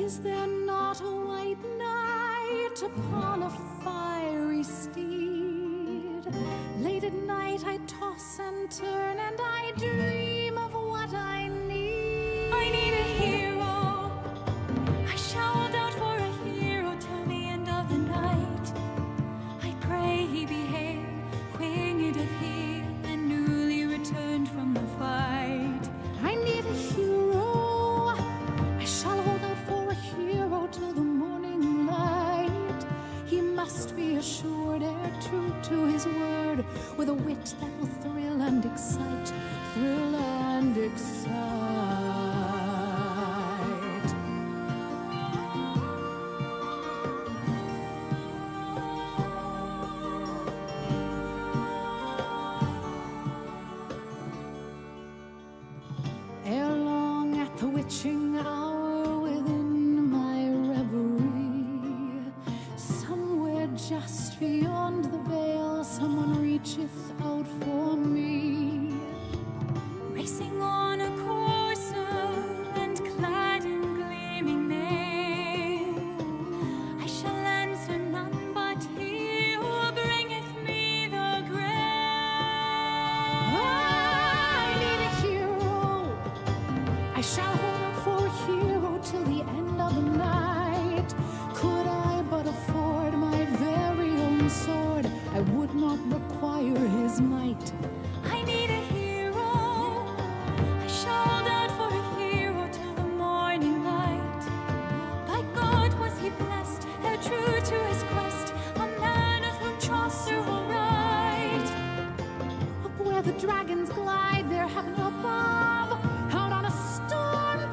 Is there not a white knight upon a fiery steed? Late at night I toss and turn, and I dream of what I need. I need a hero. I shall hold out for a hero till the end of the night. I pray he be hale, winged of heel, and newly returned from the fight. I need a hero. I shall hold out for a hero till the morning light. He must be assured, ere true to his word, with a wit that will thrill and excite, thrill and excite. Ere long at the witching hour within my reverie, somewhere just beyond the veil, someone reacheth out for me. Racing on a courser and clad in gleaming mail, I shall answer none but he who bringeth me the grail. I need a hero. I shall hold out for a hero till the end of the night. Could I but afford my very own sword, I would not require his might. I need a hero. I shall hold out for a hero till the morning light. By God was he blessed, ere true to his quest, a man of whom Chaucer will write. Up where the dragons glide, there heaven above, out on a stormy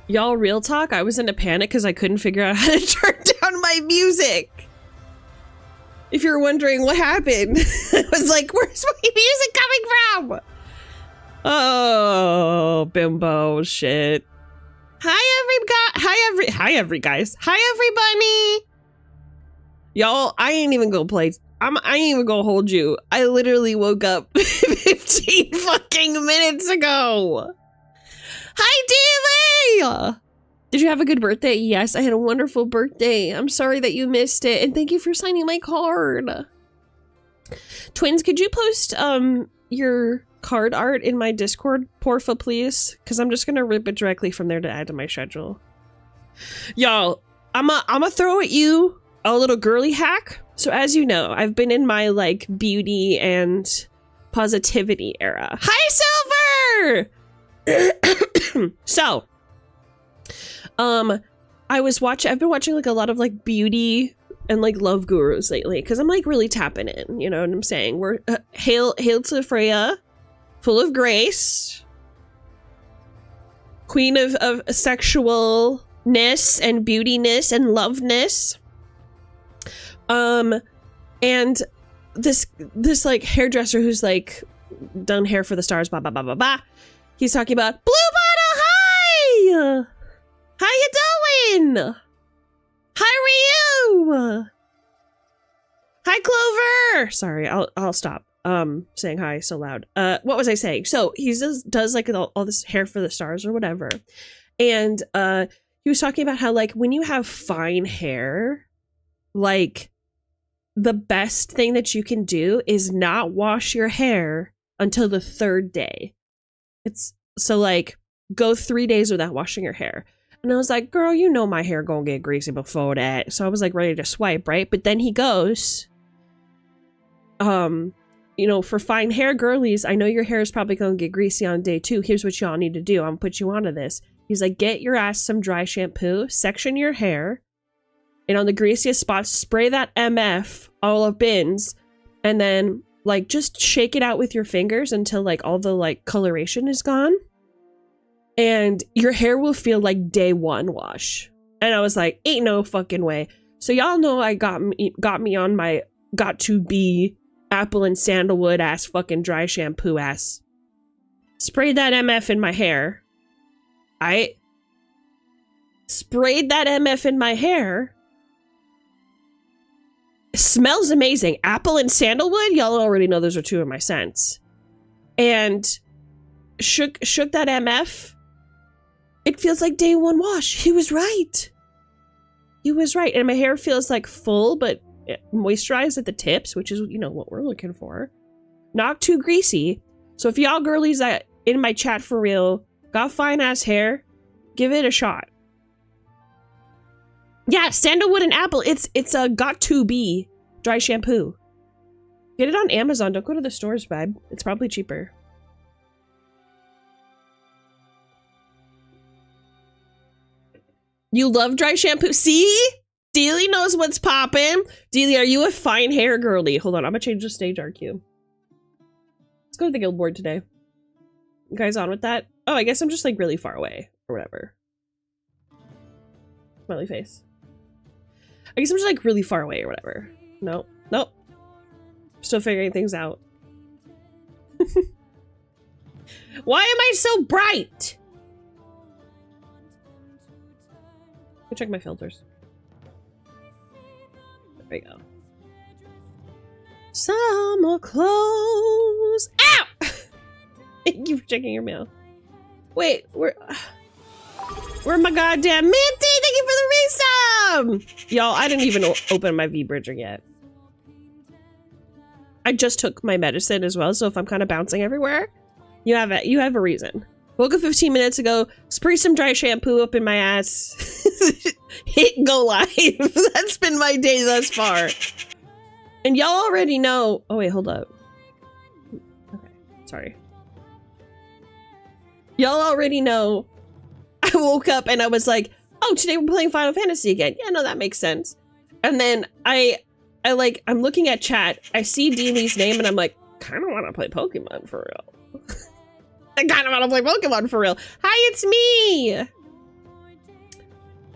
Y'all, real talk, I was in a panic because I couldn't figure out how to turn down my music. If you're wondering what happened, I was like, where's my music coming from? Oh, bimbo shit. Hi everybody. Y'all, I ain't even gonna play. I ain't even gonna hold you. I literally woke up 15 fucking minutes ago. Hi, Daily! Did you have a good birthday? Yes, I had a wonderful birthday. I'm sorry that you missed it, and thank you for signing my card. Twins, could you post your card art in my Discord, porfa, please? Because I'm just gonna rip it directly from there to add to my schedule. Y'all, I'ma throw at you a little girly hack. So as you know, I've been in my like beauty and positivity era. Hi, Silver! So, I've been watching like a lot of like beauty and like love gurus lately because I'm like really tapping in, you know what I'm saying? We're hail to Freya, full of grace, queen of sexualness and beautiness and loveness. And this like hairdresser who's like done hair for the stars, blah blah blah blah blah. He's talking about Blue Bottle. Hi, how you doing? Hi, Ryu. Hi, Clover. Sorry, I'll stop saying hi so loud. What was I saying? So he does like all this hair for the stars or whatever, and he was talking about how like when you have fine hair, like the best thing that you can do is not wash your hair until the 3rd day. It's so like go 3 days without washing your hair. And I was like, girl, you know my hair gonna get greasy before that. So I was like ready to swipe, right? But then he goes, you know, for fine hair girlies, I know your hair is probably gonna get greasy on day 2. Here's what y'all need to do. I'm gonna put you onto this. He's like, get your ass some dry shampoo, section your hair, and on the greasiest spots, spray that MF all up ins, and then like just shake it out with your fingers until like all the like coloration is gone. And your hair will feel like day 1 wash. And I was like, ain't no fucking way. So y'all know I got me on my got to be apple and sandalwood ass fucking dry shampoo ass. Sprayed that MF in my hair. I sprayed that MF in my hair. Smells amazing. Apple and sandalwood, y'all already know those are 2 of my scents. And shook that MF. It feels like day 1 wash. He was right. He was right. And my hair feels like full, but moisturized at the tips, which is, you know, what we're looking for. Not too greasy. So if y'all girlies that in my chat for real got fine ass hair, give it a shot. Yeah, sandalwood and apple. It's a got to be dry shampoo. Get it on Amazon. Don't go to the stores, babe. It's probably cheaper. You love dry shampoo? See? Dealy knows what's poppin'. Dealy, are you a fine hair girly? Hold on, I'm gonna change the stage RQ. Let's go to the guild board today. You guys on with that? Oh, I guess I'm just like really far away or whatever. Smiley face. I guess I'm just like really far away or whatever. No, nope. Still figuring things out. Why am I so bright? Go check my filters. There we go. Summer clothes. Ow! Thank you for checking your mail. Wait, where my goddamn Minty? Thank you for the resub! Y'all, I didn't even open my V-Bridger yet. I just took my medicine as well, so if I'm kind of bouncing everywhere, you have a reason. Woke up 15 minutes ago, spray some dry shampoo up in my ass, hit go live. That's been my day thus far. And y'all already know. Oh wait, hold up. Okay, sorry. Y'all already know. I woke up and I was like, oh, today we're playing Final Fantasy again. Yeah, no, that makes sense. And then I'm looking at chat. I see Deanie's name and I'm like, kind of want to play Pokemon for real. I kind of want to play Pokemon for real. Hi, it's me.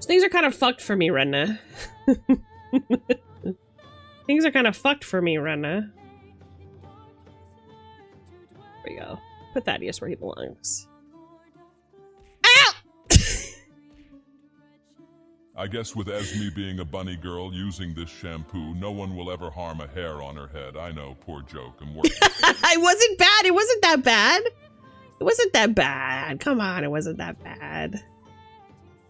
So things are kind of fucked for me, Renna. Things are kind of fucked for me, Renna. There we go. Put Thaddeus where he belongs. Ow! I guess with Esme being a bunny girl using this shampoo, no one will ever harm a hair on her head. I know, poor joke. I'm working. It wasn't bad. It wasn't that bad. It wasn't that bad. Come on, it wasn't that bad.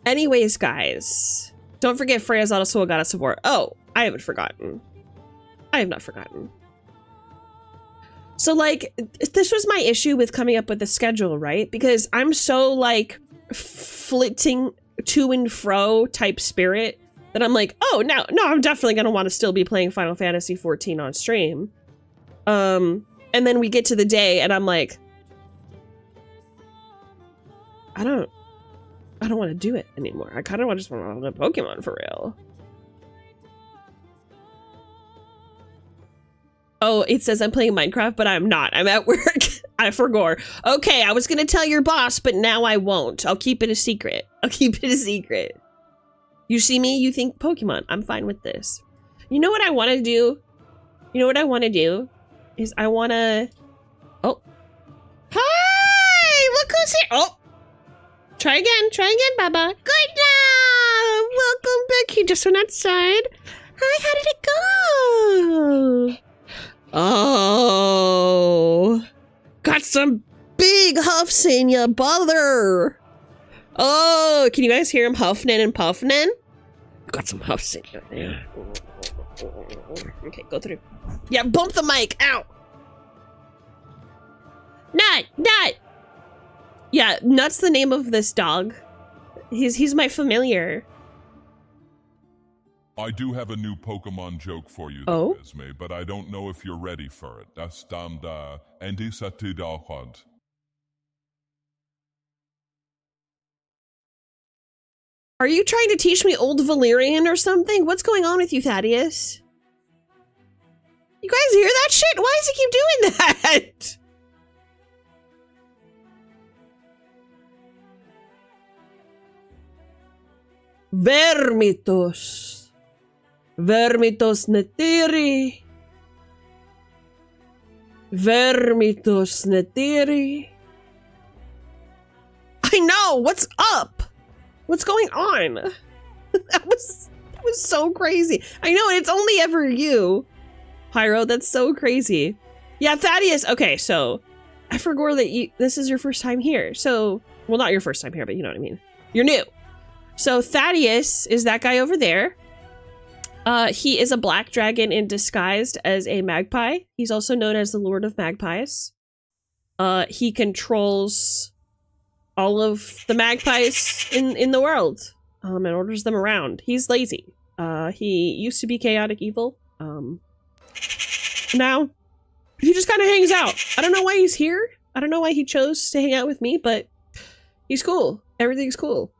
Anyways, guys, don't forget Freya's Auto Soul Goddess of War. Oh, I haven't forgotten. I have not forgotten. So, like, this was my issue with coming up with the schedule, right? Because I'm so, like, flitting to and fro type spirit that I'm like, oh, no, I'm definitely going to want to still be playing Final Fantasy XIV on stream. And then we get to the day and I'm like, I don't want to do it anymore. I kind of just want to play Pokemon for real. Oh, it says I'm playing Minecraft, but I'm not. I'm at work. I forgot. Okay, I was gonna tell your boss, but now I won't. I'll keep it a secret. I'll keep it a secret. You see me, you think Pokemon. I'm fine with this. You know what I want to do? You know what I want to do? Is I want to... Oh. Hi! Look who's here! Oh! Try again, Baba. Good job! Welcome back. He just went outside. Hi, how did it go? Oh, got some big huffs in ya, brother. Oh, can you guys hear him huffing and puffing? Got some huffs in ya. Okay, go through. Yeah, bump the mic. Ow. Nut. Yeah, Nut's the name of this dog. He's my familiar. I do have a new Pokemon joke for you, Oh? Esme, but I don't know if you're ready for it. Das dann da Andy Satidalhod. Are you trying to teach me Old Valyrian or something? What's going on with you, Thaddeus? You guys hear that shit? Why does he keep doing that? Vermitos. Vermitos netiri. Vermitos netiri. I know! What's up? What's going on? That was so crazy. I know, and it's only ever you. Pyro, that's so crazy. Yeah, Thaddeus, okay, so I forgot that this is your first time here. So, well, not your first time here, but you know what I mean. You're new. So Thaddeus is that guy over there. He is a black dragon in disguised as a magpie. He's also known as the Lord of Magpies. He controls all of the magpies in the world, and orders them around. He's lazy. He used to be chaotic evil. Now he just kind of hangs out. I don't know why he's here. I don't know why he chose to hang out with me, but he's cool. Everything's cool.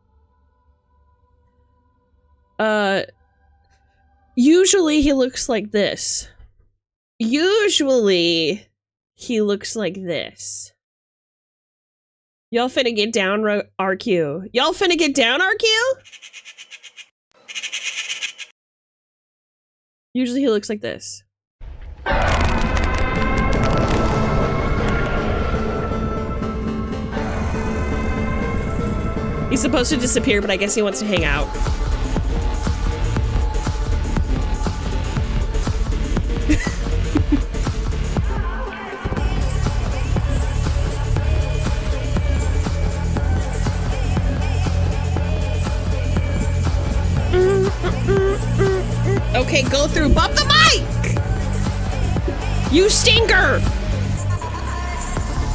Usually he looks like this. Usually he looks like this. Y'all finna get down, RQ. Y'all finna get down, RQ? Usually he looks like this. He's supposed to disappear, but I guess he wants to hang out. Okay, go through. Bump the mic! You stinker!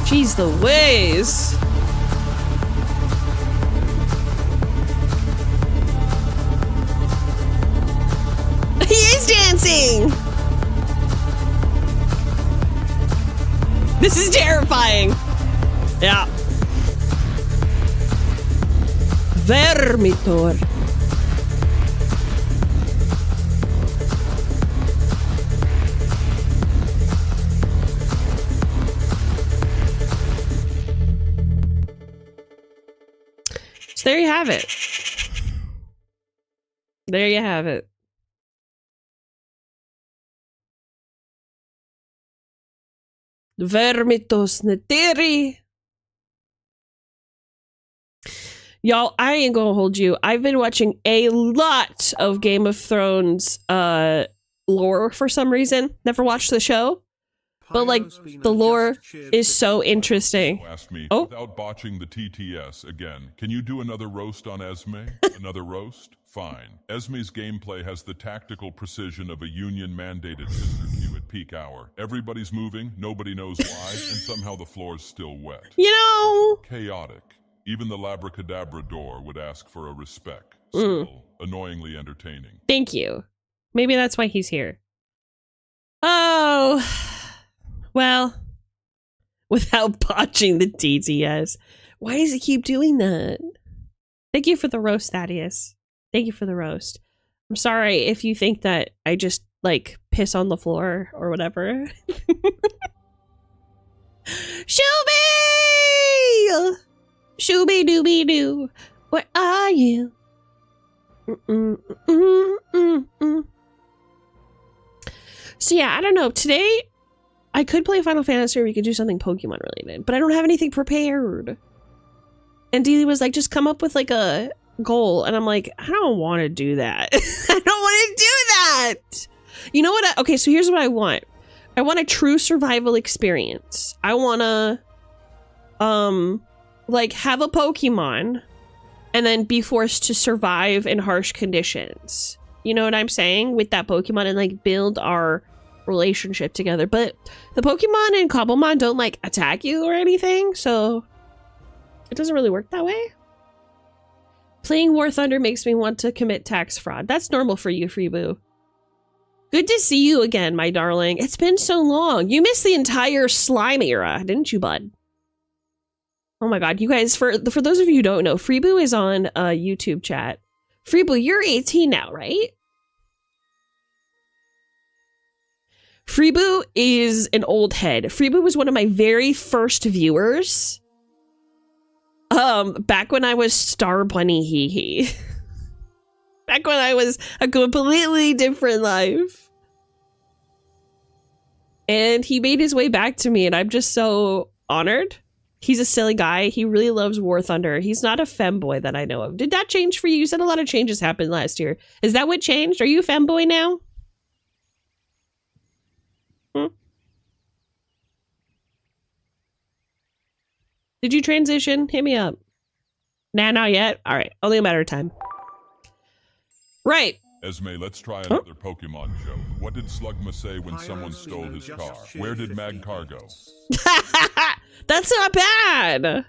Jeez, the ways. He is dancing! This is terrifying. Yeah. Vermitor. So there you have it. There you have it. Vermitos neteri. Y'all, I ain't gonna hold you. I've been watching a lot of Game of Thrones lore for some reason. Never watched the show. But like the lore is so interesting. Asked me, Oh. without botching the TTS again, can you do another roast on Esme? Another roast? Fine. Esme's gameplay has the tactical precision of a union-mandated sister queue at peak hour. Everybody's moving, nobody knows why, and somehow the floor's still wet. You know, Chaotic. Even the Labracadabra door would ask for a respect. Still, annoyingly entertaining. thank you. Maybe that's why he's here. Oh, well, without botching the TTS. Why does he keep doing that? Thank you for the roast, Thaddeus. Thank you for the roast. I'm sorry if you think that I just, like, piss on the floor or whatever. Shooby! Shooby dooby doo. Where are you? So yeah, I don't know. Today, I could play Final Fantasy or we could do something Pokemon related, but I don't have anything prepared. And Dealey was like, just come up with like a goal. And I'm like, I don't want to do that. I don't want to do that. You know what? Okay, so here's what I want. I want a true survival experience. I want to, like, have a Pokemon and then be forced to survive in harsh conditions. You know what I'm saying? With that Pokemon and, like, build our relationship together. But the Pokemon in Cobblemon don't, like, attack you or anything, so it doesn't really work that way. Playing War Thunder makes me want to commit tax fraud. That's normal for you, Freeboo. Good to see you again, my darling. It's been so long. You missed the entire slime era, didn't you, bud? Oh my god, you guys, for those of you who don't know, Freeboo is on YouTube chat. Freeboo, you're 18 now, right? Freeboo is an old head. Freeboo was one of my very first viewers. Back when I was Star Bunny Hee Hee. Back when I was a completely different life. And he made his way back to me, and I'm just so honored. He's a silly guy. He really loves War Thunder. He's not a femboy that I know of. Did that change for you? You said a lot of changes happened last year. Is that what changed? Are you a femboy now? Did you transition? Hit me up. Nah, not yet. All right. Only a matter of time. Right. Esme, let's try another Pokemon joke. What did Slugma say when someone stole his car? Where did Magcar go? That's not bad.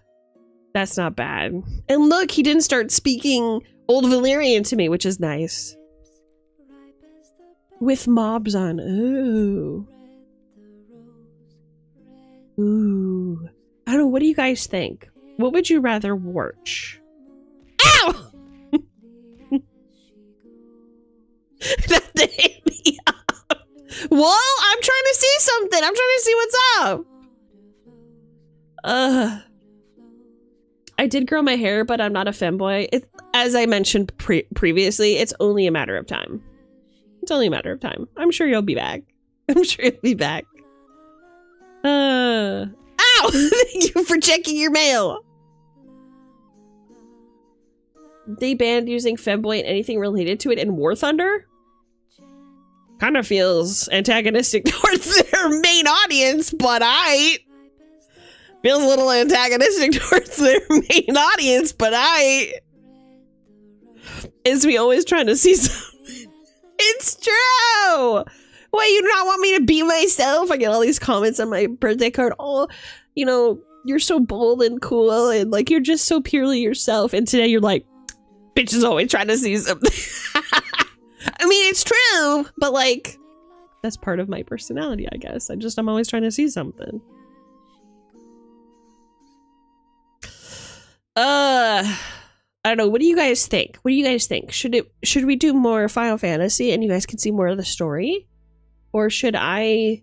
That's not bad. And look, he didn't start speaking Old Valyrian to me, which is nice. With mobs on. Ooh. Ooh. I don't know. What do you guys think? What would you rather watch? Ow! That hit me up. Well, I'm trying to see something. I'm trying to see what's up. I did grow my hair, but I'm not a femboy. As I mentioned previously, it's only a matter of time. It's only a matter of time. I'm sure you'll be back. I'm sure you'll be back. Ow! Thank you for checking your mail. They banned using femboy and anything related to it in War Thunder? Kind of feels antagonistic towards their main audience, but feels a little antagonistic towards their main audience, but is we always trying to see something. It's true. Why, you do not want me to be myself? I get all these comments on my birthday card. Oh, you know, you're so bold and cool, and like you're just so purely yourself. And today you're like, bitch is always trying to see something. I mean, it's true, but like, that's part of my personality, I guess. I'm always trying to see something. I don't know. What do you guys think? What do you guys think? Should we do more Final Fantasy and you guys can see more of the story? Or should I,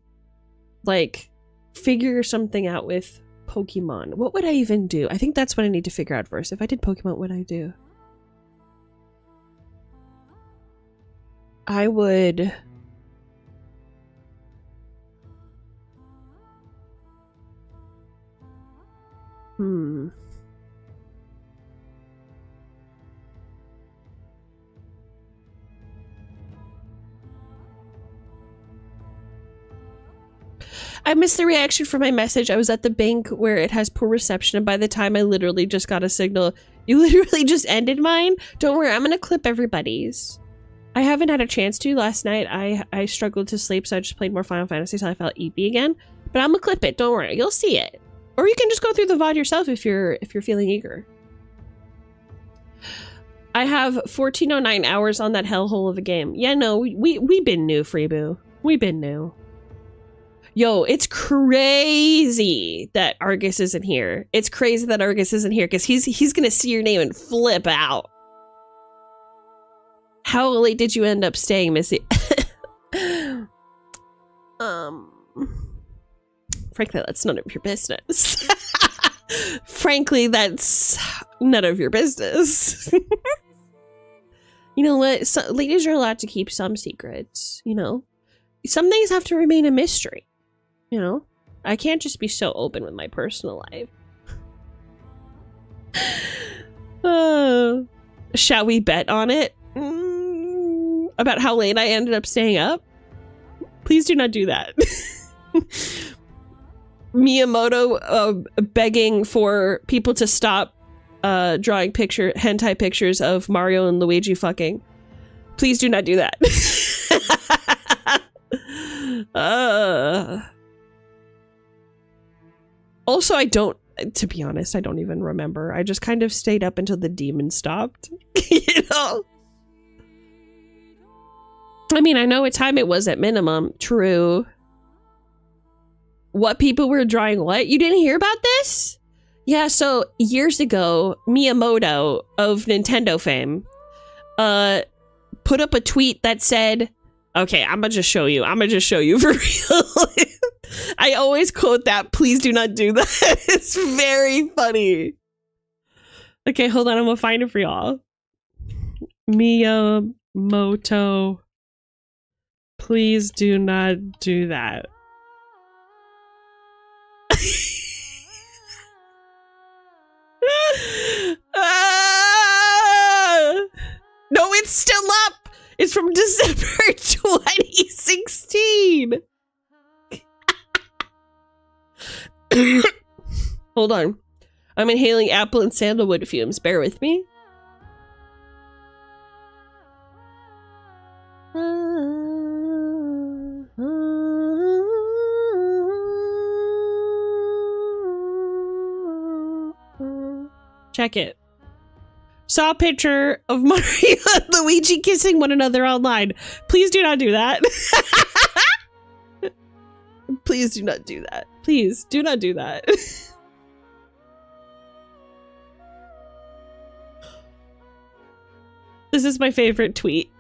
like, figure something out with Pokemon? What would I even do? I think that's what I need to figure out first. If I did Pokemon, what would I do? I would... I missed the reaction for my message. I was at the bank where it has poor reception, and by the time I literally just got a signal, you literally just ended mine. Don't worry, I'm gonna clip everybody's. I haven't had a chance to. Last night I struggled to sleep, so I just played more Final Fantasy until I felt EP again. But I'm gonna clip it, don't worry, you'll see it. Or you can just go through the VOD yourself if you're feeling eager. I have 1409 hours on that hellhole of a game. Yeah, no, we been new, Freeboo. We been new. Yo, it's crazy that Argus isn't here. It's crazy that Argus isn't here because he's gonna see your name and flip out. How late did you end up staying, Missy? Frankly, that's none of your business. Frankly, that's none of your business. You know what? Ladies are allowed to keep some secrets, you know? Some things have to remain a mystery. You know, I can't just be so open with my personal life. Shall we bet on it? About how late I ended up staying up? Please do not do that. Miyamoto begging for people to stop drawing hentai pictures of Mario and Luigi fucking. Please do not do that. Also, to be honest, I don't even remember. I just kind of stayed up until the demon stopped. You know? I mean, I know what time it was at minimum. True. What people were drawing what? You didn't hear about this? Yeah, so years ago, Miyamoto of Nintendo fame put up a tweet that said, okay, I'm gonna just show you. I'm gonna just show you for real. I always quote that. Please do not do that. It's very funny. Okay, hold on. I'm gonna find it for y'all. Miyamoto. Please do not do that. No, it's still up. It's from December 2016. Hold on. I'm inhaling apple and sandalwood fumes. Bear with me. Check it. Saw a picture of Mario and Luigi kissing one another online. Please do not do that. Please do not do that. Please do not do that. This is my favorite tweet.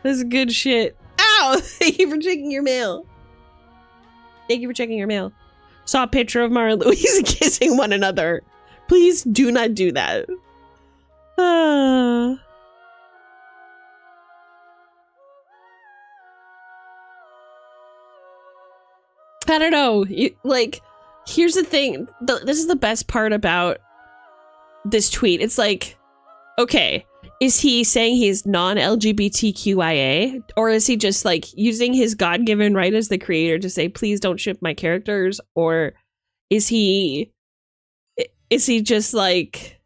This is good shit. Ow! Thank you for checking your mail. Thank you for checking your mail. Saw a picture of Mario and Luigi kissing one another. Please do not do that. I don't know. Like, here's the thing. This is the best part about this tweet. It's like, okay, is he saying he's non-LGBTQIA? Or is he just like using his God-given right as the creator to say, please don't ship my characters? Or is he just like,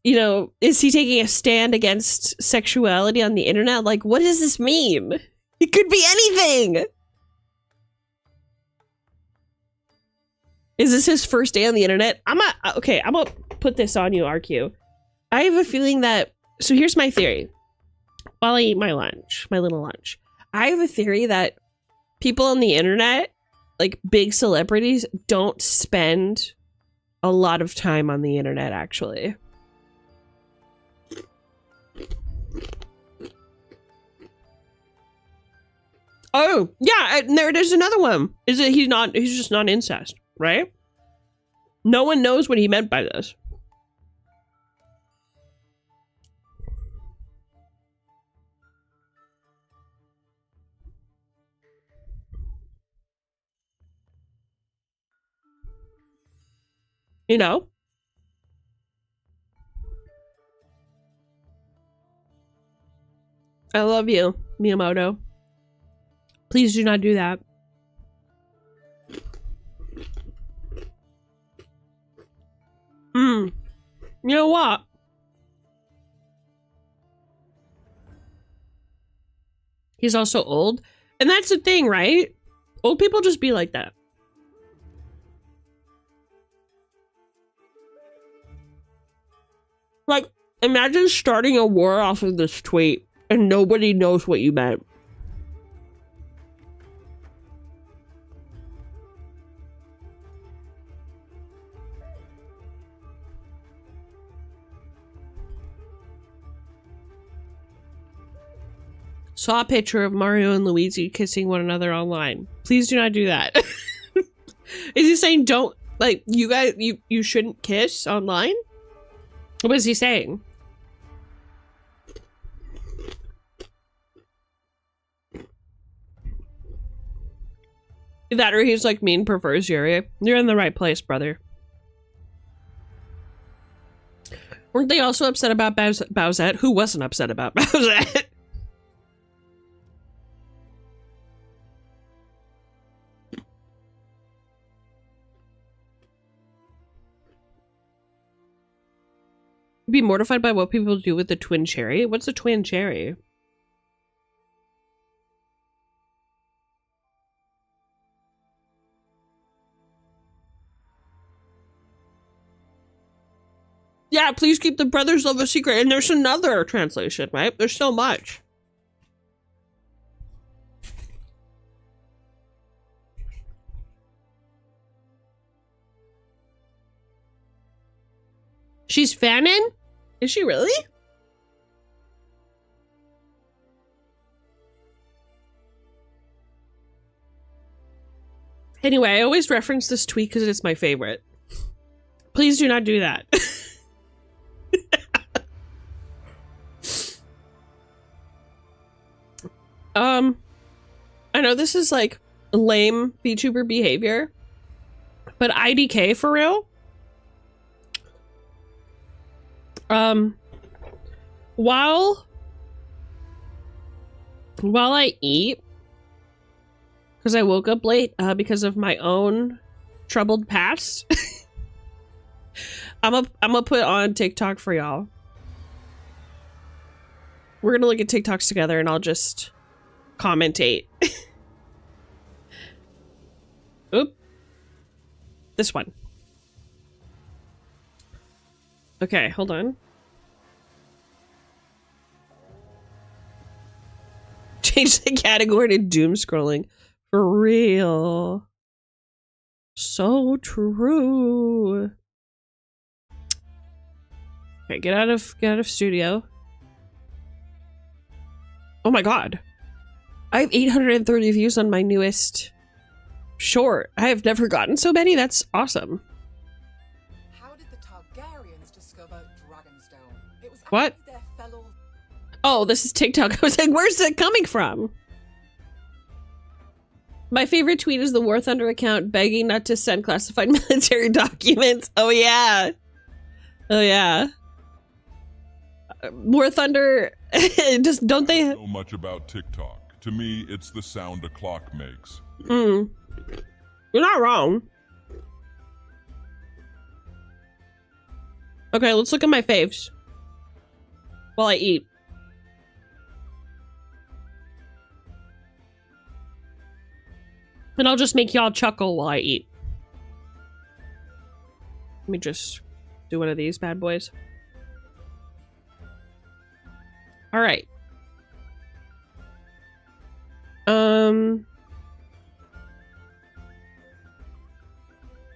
you know, is he taking a stand against sexuality on the internet? Like, what does this mean? It could be anything. Is this his first day on the internet? I'm gonna put this on you, RQ. I have a feeling that, so here's my theory. While I eat my lunch, my little lunch, I have a theory that people on the internet, like big celebrities, don't spend a lot of time on the internet, actually. Oh, yeah, there's another one. He's just not incest, right? No one knows what he meant by this. You know? I love you, Miyamoto. Please do not do that. You know what? He's also old. And that's the thing, right? Old people just be like that. Like, imagine starting a war off of this tweet and nobody knows what you meant. Saw a picture of Mario and Luigi kissing one another online. Please do not do that. Is he saying don't, like, you guys, you shouldn't kiss online? What is he saying? That or he's like mean prefers Yuri. You're in the right place, brother. Weren't they also upset about Bowsette? Who wasn't upset about Bowsette? Be mortified by what people do with the twin cherry? What's a twin cherry? Yeah, please keep the brothers' love a secret. And there's another translation, right? There's so much. She's fanning? Is she really? Anyway, I always reference this tweet because it's my favorite. Please do not do that. I know this is like lame VTuber behavior, but IDK for real? While I eat, because I woke up late because of my own troubled past, I'm gonna put on TikTok for y'all. We're gonna look at TikToks together and I'll just commentate. Oop. This one. Okay, hold on. Change the category to doom scrolling. For real. So true. Okay, get out of studio. Oh my god. I have 830 views on my newest short. I have never gotten so many. That's awesome. How did the Targaryens discover Dragonstone? It was What? actually their fellow. Oh, this is TikTok. I was like, where's it coming from? My favorite tweet is the War Thunder account begging not to send classified military documents. Oh yeah. Oh yeah. War Thunder, just don't they? Know much about TikTok. To me, it's the sound a clock makes. You're not wrong. Okay, let's look at my faves while I eat. And I'll just make y'all chuckle while I eat. Let me just do one of these bad boys. All right.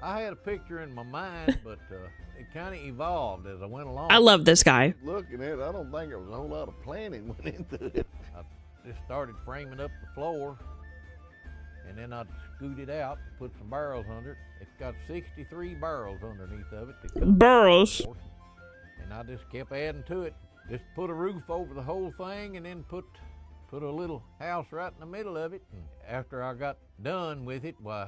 I had a picture in my mind, but it kind of evolved as I went along. I love this guy. Looking at it, I don't think there was a whole lot of planning went into it. I just started framing up the floor, and then I'd scoot it out, put some barrels under it. It's got 63 barrels underneath of it. Barrels. And I just kept adding to it. Just put a roof over the whole thing and then put a little house right in the middle of it. And after I got done with it, why,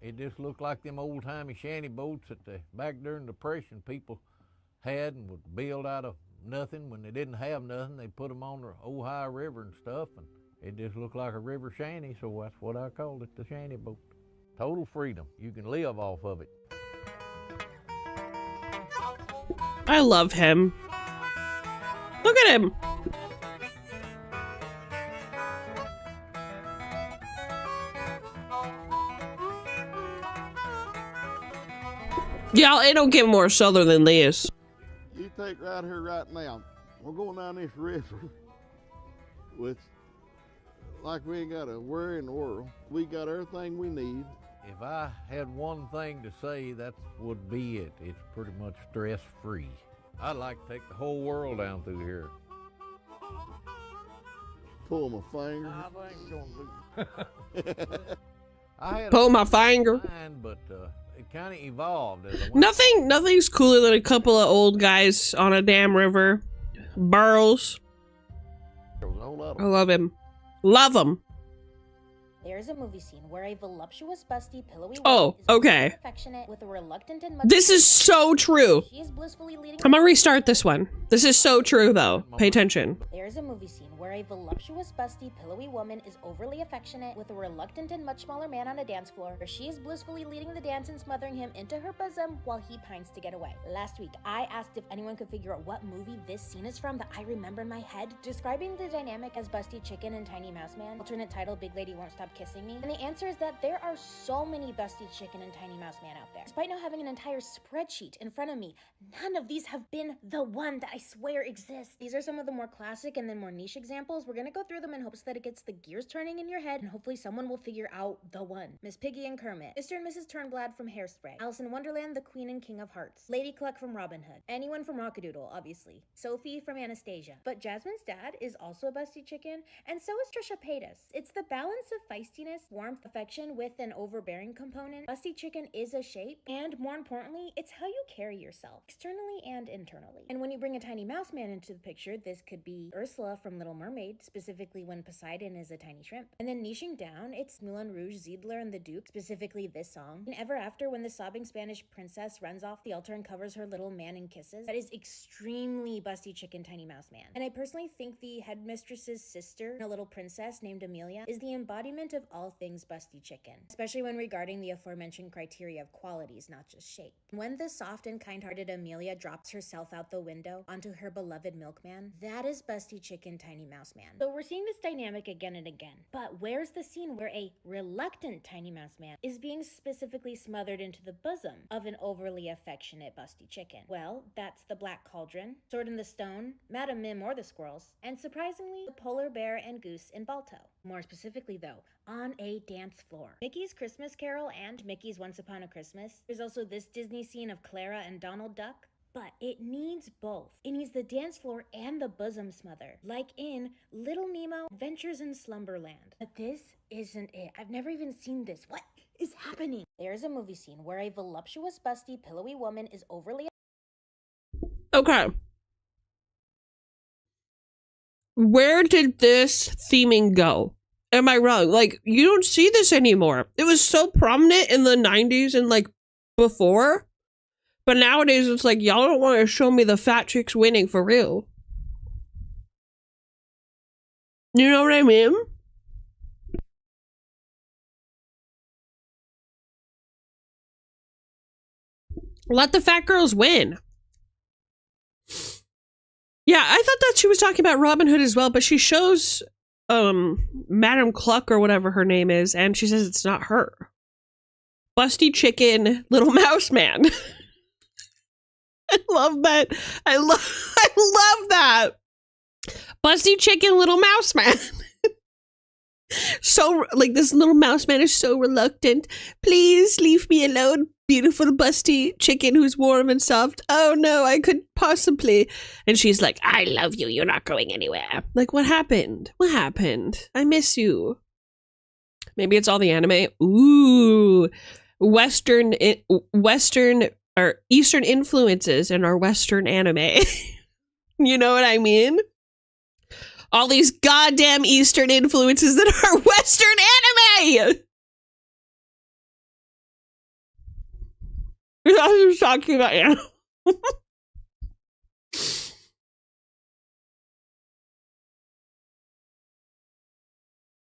it just looked like them old-timey shanty boats that back during the Depression people had and would build out of nothing. When they didn't have nothing, they put them on the Ohio River and stuff, and it just looked like a river shanty, so that's what I called it, the shanty boat. Total freedom. You can live off of it. I love him. Look at him. Y'all, it don't get more southern than this. You take right here right now. We're going down this river with, like we ain't got a worry in the world. We got everything we need. If I had one thing to say, that would be it. It's pretty much stress-free. I'd like to take the whole world down through here. Pull my finger. I ain't gonna do I had Pull my finger. mind, but it kind of evolved as I went. Nothing's cooler than a couple of old guys on a damn river. Burrows. There was a whole lot I of love him. Love him. There's a movie scene where a voluptuous, busty, pillowy Oh, woman is okay. affectionate with a reluctant and This is so true. She is blissfully leading. I'm gonna restart this one. This is so true, though. Pay attention. There's a movie scene where a voluptuous, busty, pillowy woman is overly affectionate with a reluctant and much smaller man on a dance floor, where she is blissfully leading the dance and smothering him into her bosom while he pines to get away. Last week, I asked if anyone could figure out what movie this scene is from that I remember in my head, describing the dynamic as Busty Chicken and Tiny Mouse Man. Alternate title, Big Lady Won't Stop Kissing Me. And the answer is that there are so many Busty Chicken and Tiny Mouse Man out there. Despite now having an entire spreadsheet in front of me, none of these have been the one that I swear exists. These are some of the more classic and then more niche examples. We're gonna go through them in hopes that it gets the gears turning in your head, and hopefully someone will figure out the one. Miss Piggy and Kermit, Mr. and Mrs. Turnblad from Hairspray, Alice in Wonderland, the Queen and King of Hearts, Lady Cluck from Robin Hood, anyone from Rockadoodle, obviously, Sophie from Anastasia. But Jasmine's dad is also a Busty Chicken, and so is Trisha Paytas. It's the balance of feistiness, warmth, affection with an overbearing component. Busty Chicken is a shape, and more importantly, it's how you carry yourself, externally and internally. And when you bring a Tiny Mouse Man into the picture, this could be Ursula from Little Mermaid, specifically when Poseidon is a tiny shrimp. And then niching down, it's Moulin Rouge, Ziedler, and the Duke, specifically this song. And Ever After, when the sobbing Spanish princess runs off the altar and covers her little man in kisses. That is extremely Busty Chicken Tiny Mouse Man. And I personally think the headmistress's sister, a little princess named Amelia, is the embodiment of all things Busty Chicken, especially when regarding the aforementioned criteria of qualities, not just shape. When the soft and kind-hearted Amelia drops herself out the window onto her beloved milkman, that is Busty Chicken Tiny Mouse Man. So we're seeing this dynamic again and again. But where's the scene where a reluctant Tiny Mouse Man is being specifically smothered into the bosom of an overly affectionate Busty Chicken? Well, that's the Black Cauldron, Sword in the Stone, Madam Mim or the Squirrels, and surprisingly, the Polar Bear and Goose in Balto. More specifically though, on a dance floor. Mickey's Christmas Carol and Mickey's Once Upon a Christmas. There's also this Disney scene of Clara and Donald Duck. But it needs both. It needs the dance floor and the bosom smother, like in Little Nemo Adventures in Slumberland. But this isn't it. I've never even seen this. What is happening? There's a movie scene where a voluptuous, busty, pillowy woman is overly... Okay. Where did this theming go? Am I wrong? Like, you don't see this anymore. It was so prominent in the 90s and, like, before. But nowadays, it's like, y'all don't want to show me the fat chicks winning for real. You know what I mean? Let the fat girls win. Yeah, I thought that she was talking about Robin Hood as well, but she shows Madam Cluck or whatever her name is, and she says it's not her. Busty Chicken, Little Mouse Man. I love that. I love that. Busty Chicken, Little Mouse Man. So, like, this little mouse man is so reluctant. Please leave me alone, beautiful busty chicken who's warm and soft. Oh no, I could possibly. And she's like, I love you. You're not going anywhere. Like, what happened? What happened? I miss you. Maybe it's all the anime. Ooh, Western or Eastern influences in our Western anime. You know what I mean? All these goddamn Eastern influences that are Western anime. I'm talking about you.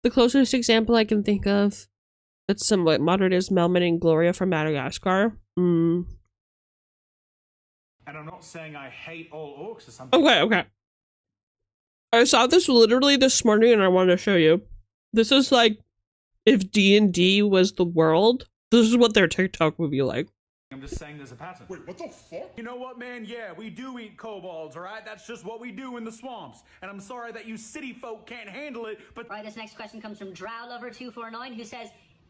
The closest example I can think of that's somewhat modern is Melman and Gloria from Madagascar. And I'm not saying I hate all orcs or something. Okay. I saw this literally this morning and I wanted to show you. This is like if D&D was the world. This is what their TikTok would be like. I'm just saying there's a pattern. Wait, what the fuck? You know what, man? Yeah, we do eat kobolds, all right? That's just what we do in the swamps. And I'm sorry that you city folk can't handle it, but... Right, this next question comes from DrowLover249, who says,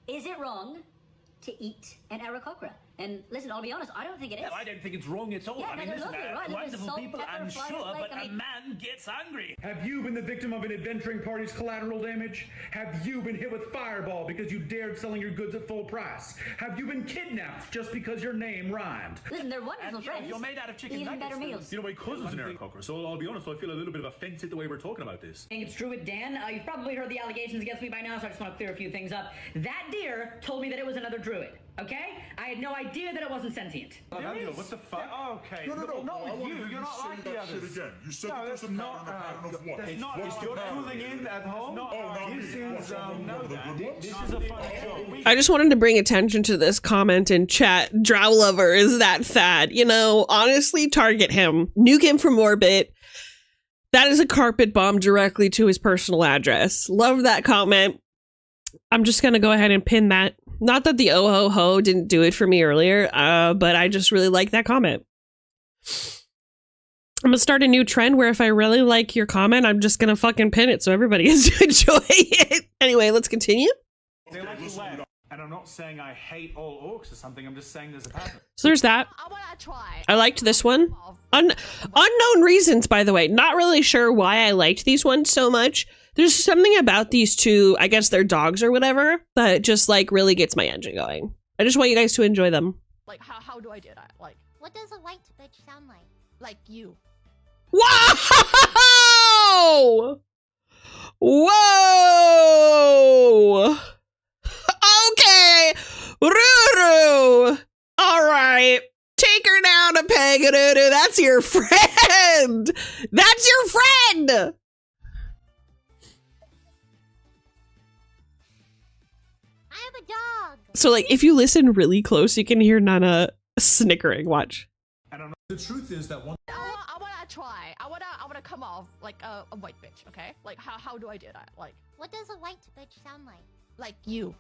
is it wrong to eat an aarakocra? And listen, I'll be honest, I don't think it is. No, I don't think it's wrong at all. Yeah, I mean, they're listen, lovely, right? wonderful Salt, people, pepper, I'm fried sure, like, but I mean- a man gets hungry. Have you been the victim of an adventuring party's collateral damage? Have you been hit with fireball because you dared selling your goods at full price? Have you been kidnapped just because your name rhymed? Listen, they're wonderful And, you know, friends. you're made out of chicken Even nuggets. better meals. You know, my cousin's an aarakocra, so I'll be honest, I feel a little bit of offense at the way we're talking about this. I think it's true with Dan. You've probably heard the allegations against me by now, so I just want to clear a few things up. That deer told me that it was another druid, okay? I had no idea that it wasn't sentient. What the fuck? Okay. No, Not I with wanna you. hear You're you not say like the that shit others. again. You said No, that there's that's a not, pattern of what? That's not. What's the You're pattern? cooling in at home. not This me. is What's wrong with no, one of the Dan. good ones? This is a funny joke. I just wanted to bring attention to this comment in chat. Drow Lover is that fad. You know, honestly, target him. Nuke him from orbit. That is a carpet bomb directly to his personal address. Love that comment. I'm just going to go ahead and pin that. Not that the oh ho ho didn't do it for me earlier, but I just really like that comment. I'm going to start a new trend where if I really like your comment, I'm just going to fucking pin it so everybody gets to enjoy it. Anyway, let's continue. They like you left. And I'm not saying I hate all orcs or something. I'm just saying there's a pattern. So there's that. I wanna try. I liked this one. Unknown reasons, by the way. Not really sure why I liked these ones so much. There's something about these two, I guess they're dogs or whatever, that just like really gets my engine going. I just want you guys to enjoy them. Like, how do I do that? Like, What does a white bitch sound like? like you. Whoa! Whoa! Okay, Ruru. All right, take her down a peg, Ruru. That's your friend. That's your friend. I'm a dog. So, like, if you listen really close, you can hear Nana snickering. Watch. The truth is that one. I wanna try. I wanna come off like a white bitch. Okay. Like, how do I do that? Like What does a white bitch sound like? you.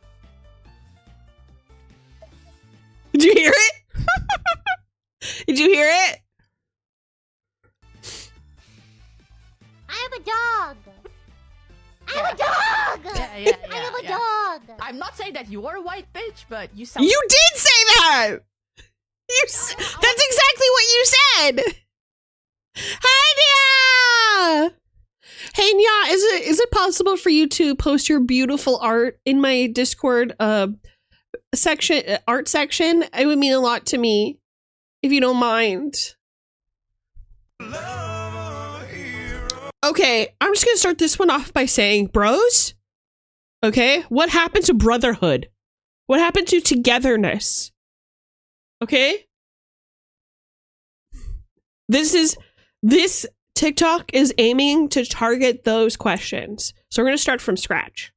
Did you hear it? Did you hear it? I'm a dog. I'm a dog. Yeah. I am a dog. I'm not saying that you are a white bitch, but you sound. You did say that. That's exactly what you said. Hi, Nya. Hey, Nya, is it possible for you to post your beautiful art in my Discord section, art section? It would mean a lot to me, if you don't mind. Okay, I'm just gonna start this one off by saying, bros, okay, what happened to brotherhood? What happened to togetherness? Okay? This TikTok is aiming to target those questions. So we're gonna start from scratch.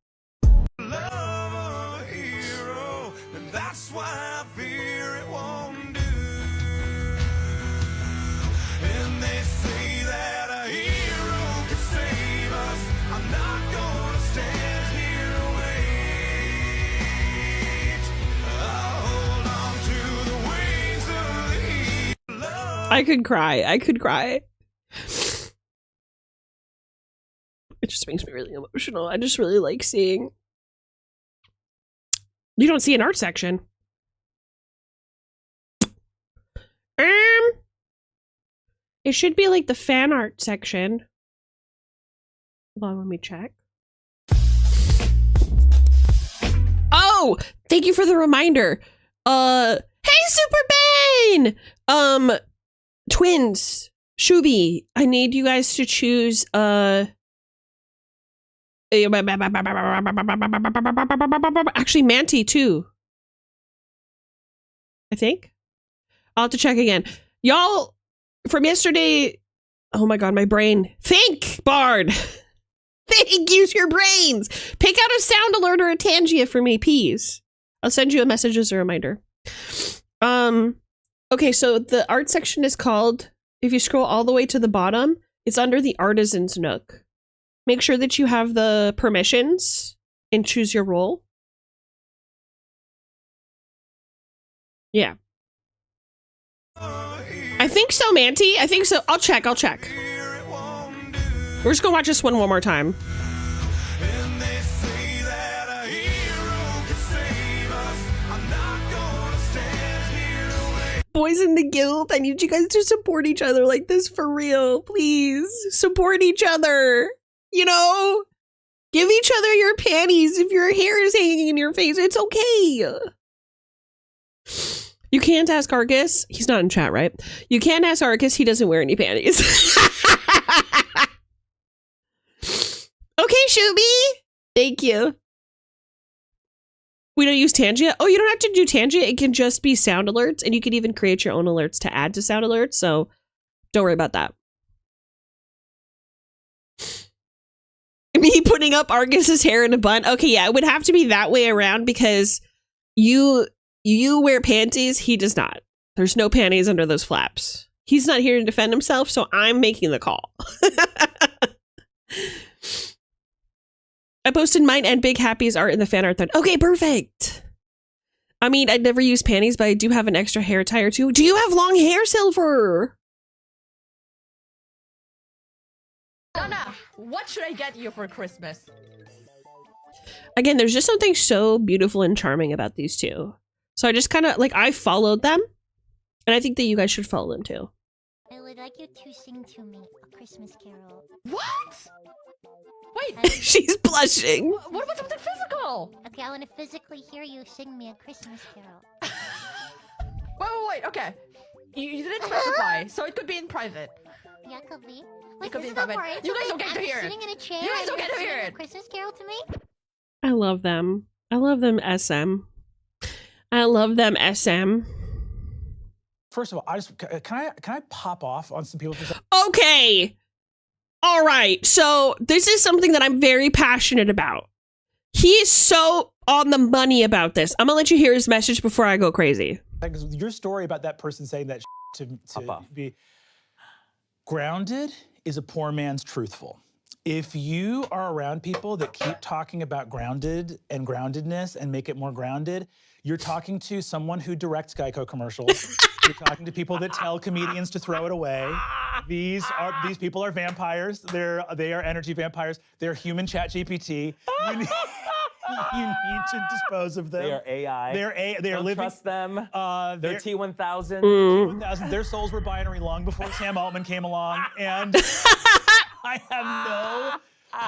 I could cry. I could cry. It just makes me really emotional. I just really like seeing. You don't see an art section. It should be like the fan art section. Hold on, let me check. Oh, thank you for the reminder. Hey, Super Bane! Twins, Shubi, I need you guys to choose, actually, Manti, too. I think. I'll have to check again. Y'all, from yesterday, oh my god, my brain. Think, Bard! Think, use your brains! Pick out a sound alert or a Tangia for me, please. I'll send you a message as a reminder. Okay, so the art section is called, if you scroll all the way to the bottom, it's under the Artisan's Nook. Make sure that you have the permissions and choose your role. Yeah. I think so, Manti. I think so. I'll check. We're just gonna watch this one more time. Boys in the guild, I need you guys to support each other like this for real. Please support each other. You know, give each other your panties if your hair is hanging in your face. It's okay. You can't ask Arcus. He's not in chat, right? You can't ask Arcus. He doesn't wear any panties. Okay, Shubi. Thank you. We don't use Tangia. Oh, you don't have to do Tangia. It can just be sound alerts, and you can even create your own alerts to add to sound alerts. So don't worry about that. Me putting up Argus's hair in a bun. Okay, yeah, it would have to be that way around because you wear panties. He does not. There's no panties under those flaps. He's not here to defend himself, so I'm making the call. I posted mine and Big Happy's art in the fan art thread. Okay, perfect. I mean, I'd never use panties, but I do have an extra hair tie or two. Do you have long hair, Silver? Donna, what should I get you for Christmas? Again, there's just something so beautiful and charming about these two. So I just kind of, like, I followed them. And I think that you guys should follow them, too. I would like you to sing to me a Christmas carol. What? Wait. She's blushing. What about something physical? Okay, I want to physically hear you sing me a Christmas carol. Wait. Okay. You didn't specify, so it could be in private. Yeah, it could be. It could be in private. You guys don't get to hear it. Sitting in a chair. You guys don't get to hear it. Christmas carol to me. I love them. I love them, SM. I love them, SM. First of all, can I pop off on some people for Okay. All right. So this is something that I'm very passionate about. He is so on the money about this. I'm gonna let you hear his message before I go crazy. Your story about that person saying that to be grounded is a poor man's truthful. If you are around people that keep talking about grounded and groundedness and make it more grounded, you're talking to someone who directs Geico commercials. You're talking to people that tell comedians to throw it away. These people are vampires. They are energy vampires. They're human ChatGPT. You need to dispose of them. They are AI. They are Don't living. Trust them. They're T1000. T1000. Their souls were binary long before Sam Altman came along, and I have no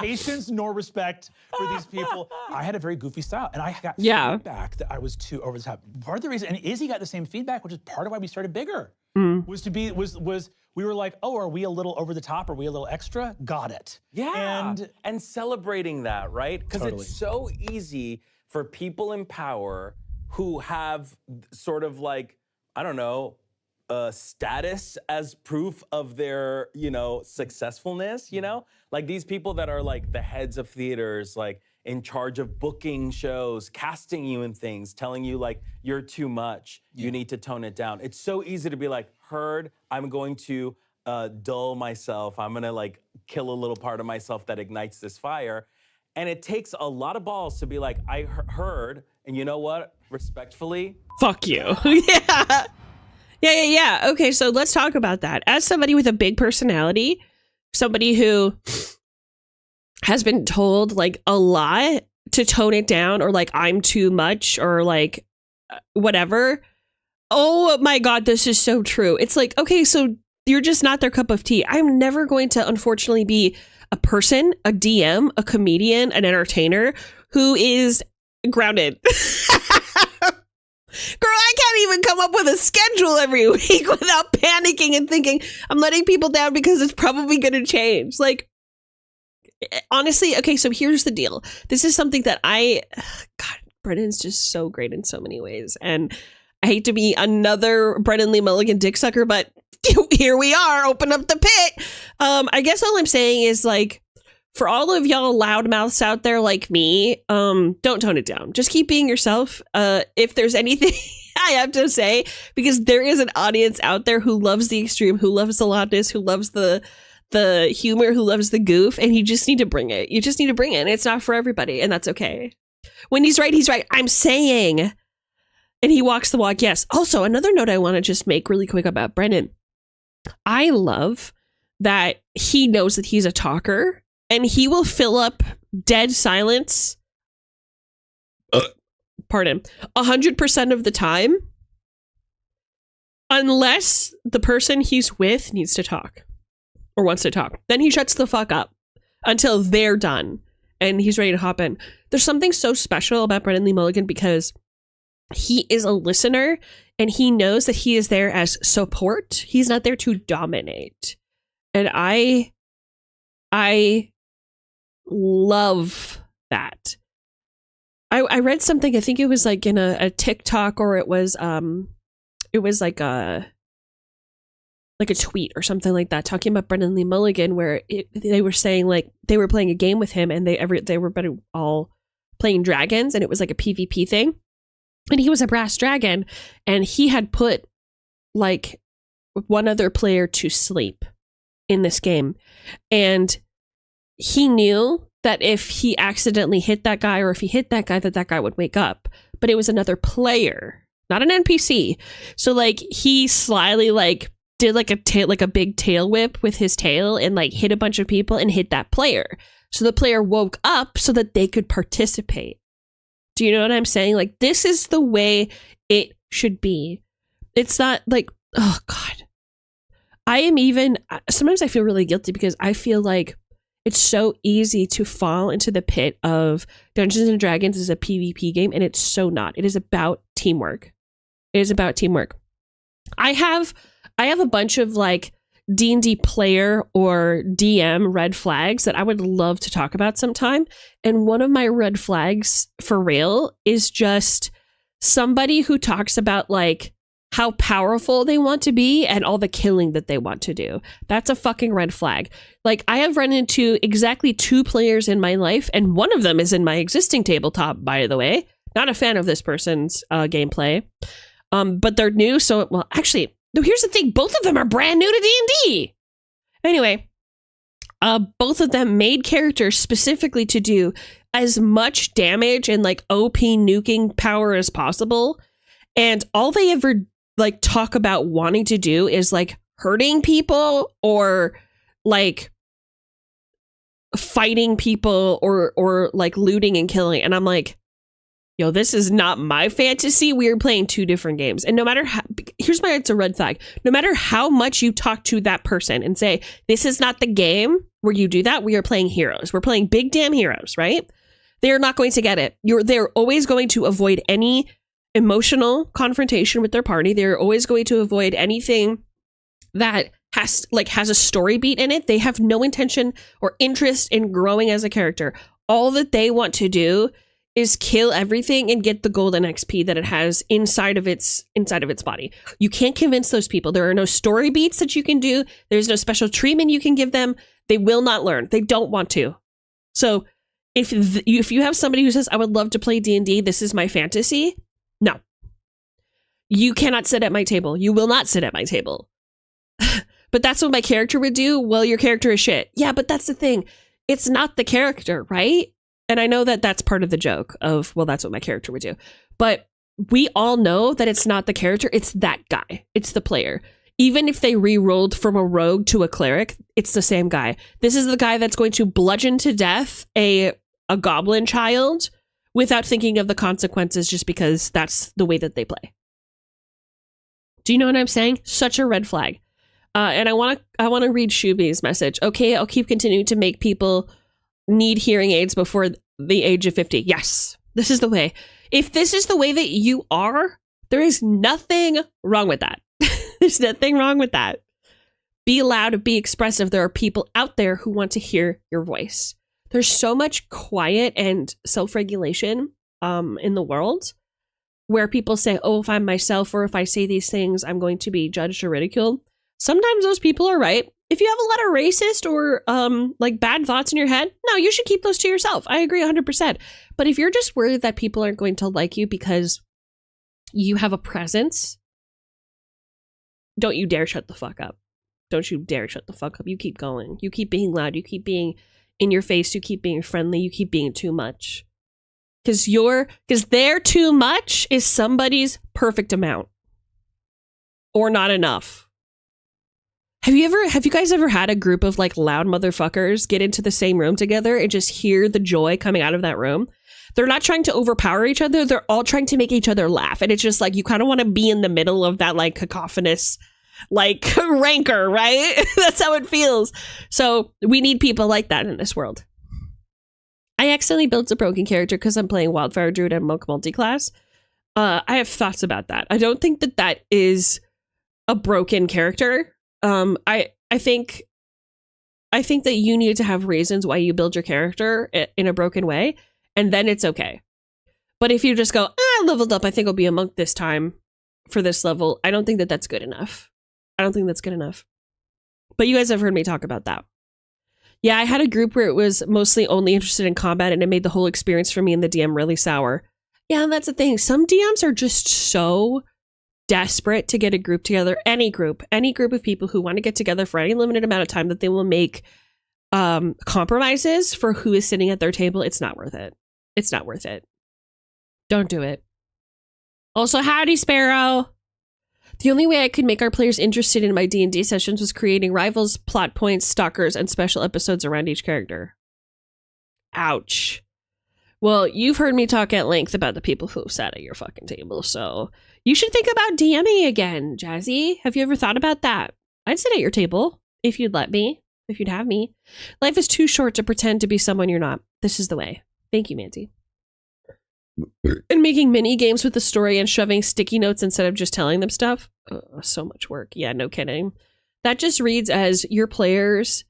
patience nor respect for these people. I had a very goofy style, and I got feedback that I was too over the top. Part of the reason, and Izzy got the same feedback, which is part of why we started bigger, was we were like, oh, are we a little over the top? Are we a little extra? Got it. Yeah, and celebrating that, right? Because Totally. it's so easy for people in power who have sort of like, I don't know, status as proof of their, successfulness, Like these people that are like the heads of theaters, like in charge of booking shows, casting you in things, telling you like, you're too much, you need to tone it down. It's so easy to be like, heard, I'm going to dull myself. I'm gonna like kill a little part of myself that ignites this fire. And it takes a lot of balls to be like, I heard, and you know what, respectfully. Fuck you. Yeah. Okay, so let's talk about that. As somebody with a big personality, somebody who has been told like a lot to tone it down, or like I'm too much, or like whatever. Oh my God, this is so true. It's like, okay, so you're just not their cup of tea. I'm never going to, unfortunately, be a person, a DM, a comedian, an entertainer who is grounded. Girl, I can't even come up with a schedule every week without panicking and thinking I'm letting people down because it's probably going to change. Like, honestly, okay, so here's the deal. This is something that God, Brennan's just so great in so many ways. And I hate to be another Brennan Lee Mulligan dick sucker, but here we are, open up the pit. I guess all I'm saying is, like, for all of y'all loudmouths out there like me, don't tone it down. Just keep being yourself. If there's anything I have to say, because there is an audience out there who loves the extreme, who loves the loudness, who loves the humor, who loves the goof, and you just need to bring it. You just need to bring it. And it's not for everybody, and that's okay. When he's right, he's right. I'm saying. And he walks the walk, yes. Also, another note I want to just make really quick about Brennan. I love that he knows that he's a talker. And he will fill up dead silence, 100% of the time, unless the person he's with needs to talk or wants to talk. Then he shuts the fuck up until they're done and he's ready to hop in. There's something so special about Brennan Lee Mulligan because he is a listener and he knows that he is there as support. He's not there to dominate. And I love that. I read something, I think it was like in a TikTok, or it was like a tweet or something like that, talking about Brennan Lee Mulligan, where they were saying, like, they were playing a game with him and they were all playing dragons, and it was like a PvP thing, and he was a brass dragon, and he had put like one other player to sleep in this game, and he knew that if he accidentally hit that guy, or if he hit that guy, that guy would wake up. But it was another player, not an NPC. So like he slyly like did like a big tail whip with his tail and like hit a bunch of people and hit that player. So the player woke up so that they could participate. Do you know what I'm saying? Like, this is the way it should be. It's not like, oh God. Sometimes I feel really guilty because I feel like it's so easy to fall into the pit of Dungeons and Dragons is a PvP game, and it's so not. It is about teamwork. It is about teamwork. I have a bunch of like D&D player or DM red flags that I would love to talk about sometime. And one of my red flags for real is just somebody who talks about like how powerful they want to be and all the killing that they want to do. That's a fucking red flag. Like, I have run into exactly 2 players in my life, and one of them is in my existing tabletop, by the way. Not a fan of this person's gameplay. But they're new, so, well, actually, no, here's the thing. Both of them are brand new to D&D. Anyway, both of them made characters specifically to do as much damage and, like, OP nuking power as possible. And all they ever like talk about wanting to do is like hurting people or like fighting people or like looting and killing. And I'm like, yo, this is not my fantasy. We are playing 2 different games. And no matter how, here's my answer, red flag. No matter how much you talk to that person and say, this is not the game where you do that. We are playing heroes. We're playing big damn heroes, right? They're not going to get it. They're always going to avoid any emotional confrontation with their party. They're always going to avoid anything that has a story beat in it. They have no intention or interest in growing as a character. All that they want to do is kill everything and get the golden XP that it has inside of its body. You can't convince those people. There are no story beats that you can do. There's no special treatment you can give them. They will not learn. They don't want to. So if you have somebody who says, I would love to play D&D, this is my fantasy, no. You cannot sit at my table. You will not sit at my table. But that's what my character would do. Well, your character is shit. Yeah, but that's the thing. It's not the character, right? And I know that that's part of the joke of, well, that's what my character would do. But we all know that it's not the character. It's that guy. It's the player. Even if they re-rolled from a rogue to a cleric, it's the same guy. This is the guy that's going to bludgeon to death a goblin child without thinking of the consequences just because that's the way that they play. Do you know what I'm saying? Such a red flag. And I want to read Shubi's message. Okay, I'll keep continuing to make people need hearing aids before the age of 50. Yes. This is the way. If this is the way that you are, there is nothing wrong with that. There's nothing wrong with that. Be loud, be expressive. There are people out there who want to hear your voice. There's so much quiet and self-regulation in the world where people say, oh, if I'm myself or if I say these things, I'm going to be judged or ridiculed. Sometimes those people are right. If you have a lot of racist or like bad thoughts in your head, no, you should keep those to yourself. I agree 100%. But if you're just worried that people aren't going to like you because you have a presence, don't you dare shut the fuck up. Don't you dare shut the fuck up. You keep going. You keep being loud. You keep being in your face. You keep being friendly. You keep being too much. Because their too much is somebody's perfect amount. Or not enough. Have you guys ever had a group of like loud motherfuckers get into the same room together and just hear the joy coming out of that room? They're not trying to overpower each other. They're all trying to make each other laugh. And it's just like, you kind of want to be in the middle of that like cacophonous, like rancor, right? That's how it feels. So we need people like that in this world. I accidentally built a broken character because I'm playing Wildfire Druid and Monk multiclass. I have thoughts about that. I don't think that that is a broken character. I think that you need to have reasons why you build your character in a broken way, and then it's okay. But if you just go, I leveled up, I think I'll be a monk this time for this level, I don't think that that's good enough. I don't think that's good enough. But you guys have heard me talk about that. Yeah, I had a group where it was mostly only interested in combat, and it made the whole experience for me and the DM really sour. Yeah, that's the thing. Some DMs are just so desperate to get a group together, any group of people who want to get together for any limited amount of time, that they will make compromises for who is sitting at their table. It's not worth it. It's not worth it. Don't do it. Also, howdy, Sparrow. The only way I could make our players interested in my D&D sessions was creating rivals, plot points, stalkers, and special episodes around each character. Ouch. Well, you've heard me talk at length about the people who sat at your fucking table, so you should think about DMing again, Jazzy. Have you ever thought about that? I'd sit at your table if you'd let me, if you'd have me. Life is too short to pretend to be someone you're not. This is the way. Thank you, Manti. And making mini games with the story and shoving sticky notes instead of just telling them stuff. So much work. Yeah, no kidding. That just reads as your players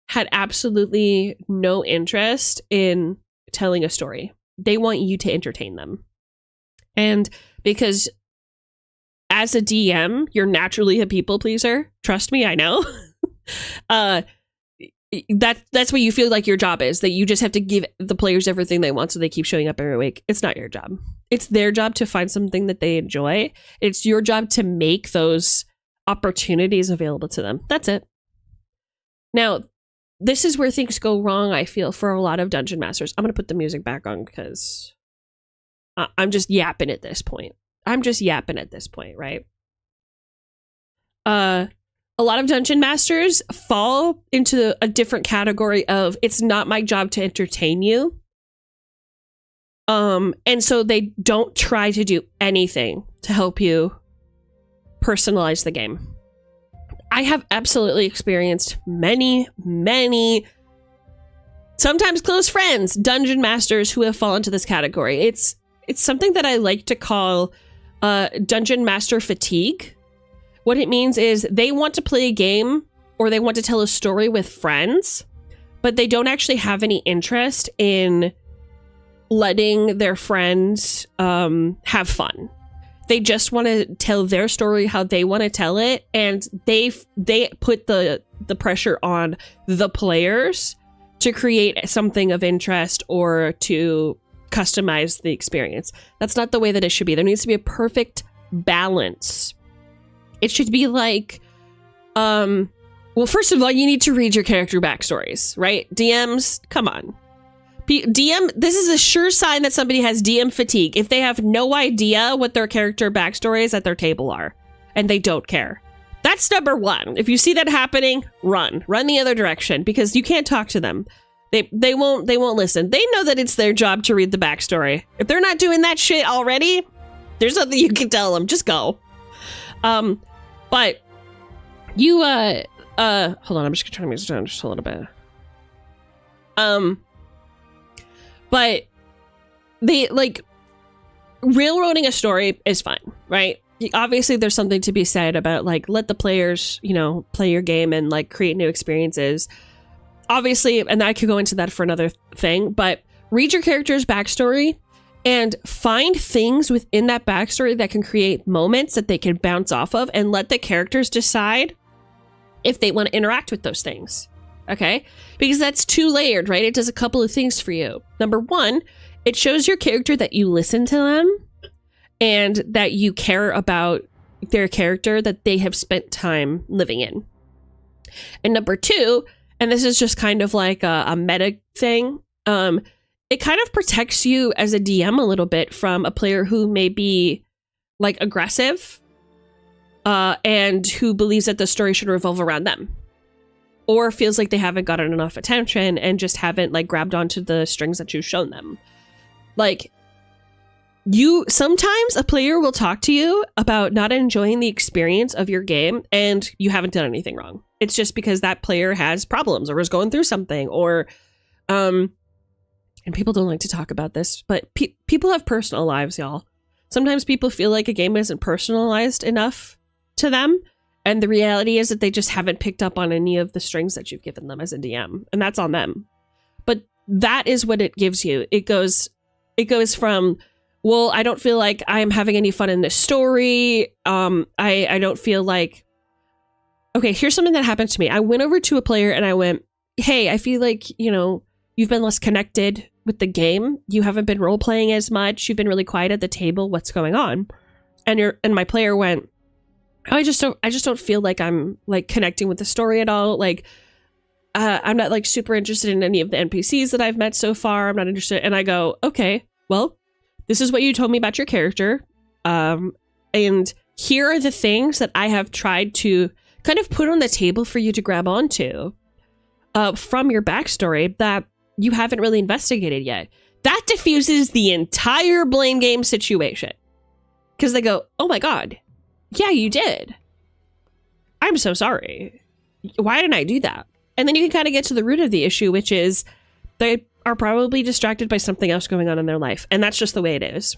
had absolutely no interest in telling a story. They want you to entertain them. And because as a DM, you're naturally a people pleaser. Trust me, I know. That's what you feel like your job is, that you just have to give the players everything they want so they keep showing up every week. It's not your job. It's their job to find something that they enjoy. It's your job to make those opportunities available to them. That's it. Now, this is where things go wrong, I feel, for a lot of dungeon masters. I'm going to put the music back on because I'm just yapping at this point. Right? A lot of dungeon masters fall into a different category of, it's not my job to entertain you. And so they don't try to do anything to help you personalize the game. I have absolutely experienced many, sometimes close friends, dungeon masters who have fallen into this category. It's something that I like to call dungeon master fatigue. What it means is they want to play a game or they want to tell a story with friends, but they don't actually have any interest in letting their friends have fun. They just want to tell their story how they want to tell it, and they put the pressure on the players to create something of interest or to customize the experience. That's not the way that it should be. There needs to be a perfect balance. It should be like, well, first of all, you need to read your character backstories, right? DMs, come on. This is a sure sign that somebody has DM fatigue if they have no idea what their character backstories at their table are, and they don't care. That's number one. If you see that happening, run the other direction, because you can't talk to them. They won't listen. They know that it's their job to read the backstory. If they're not doing that shit already, there's nothing you can tell them. Just go. But you, hold on, I'm just trying to make this down just a little bit. But they like railroading a story is fine, right? Obviously there's something to be said about like let the players, you know, play your game and like create new experiences. Obviously, and I could go into that for another thing, but read your character's backstory and find things within that backstory that can create moments that they can bounce off of, and let the characters decide if they want to interact with those things. Okay? Because that's two layered, right? It does a couple of things for you. Number one, it shows your character that you listen to them and that you care about their character that they have spent time living in. And number two, and this is just kind of like a meta thing, it kind of protects you as a DM a little bit from a player who may be like aggressive and who believes that the story should revolve around them, or feels like they haven't gotten enough attention and just haven't like grabbed onto the strings that you've shown them. Like, sometimes a player will talk to you about not enjoying the experience of your game and you haven't done anything wrong. It's just because that player has problems or is going through something, or and people don't like to talk about this, but people have personal lives, y'all. Sometimes people feel like a game isn't personalized enough to them, and the reality is that they just haven't picked up on any of the strings that you've given them as a DM, and that's on them. But that is what it gives you. It goes from, well, I don't feel like I'm having any fun in this story. I don't feel like... Okay, here's something that happened to me. I went over to a player and I went, hey, I feel like, you know, you've been less connected with the game. You haven't been role playing as much. You've been really quiet at the table. What's going on? And my player went, oh, I just don't feel like I'm like connecting with the story at all. Like, I'm not like super interested in any of the NPCs that I've met so far. I'm not interested. And I go, okay, well, this is what you told me about your character. And here are the things that I have tried to kind of put on the table for you to grab onto from your backstory that you haven't really investigated yet. That diffuses the entire blame game situation. Because they go, oh my God, yeah, you did. I'm so sorry. Why didn't I do that? And then you can kind of get to the root of the issue, which is they are probably distracted by something else going on in their life. And that's just the way it is.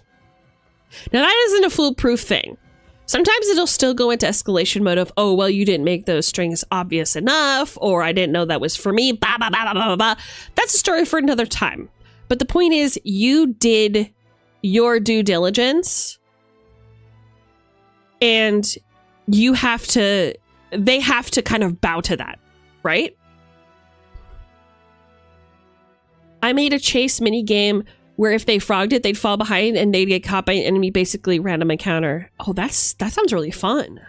Now, that isn't a foolproof thing. Sometimes it'll still go into escalation mode of, oh, well, you didn't make those strings obvious enough, or I didn't know that was for me, blah, blah, blah, blah, blah, blah. That's a story for another time. But the point is, you did your due diligence, and they have to kind of bow to that, right? I made a chase mini game where if they frogged it, they'd fall behind and they'd get caught by an enemy, basically random encounter. Oh, that sounds really fun.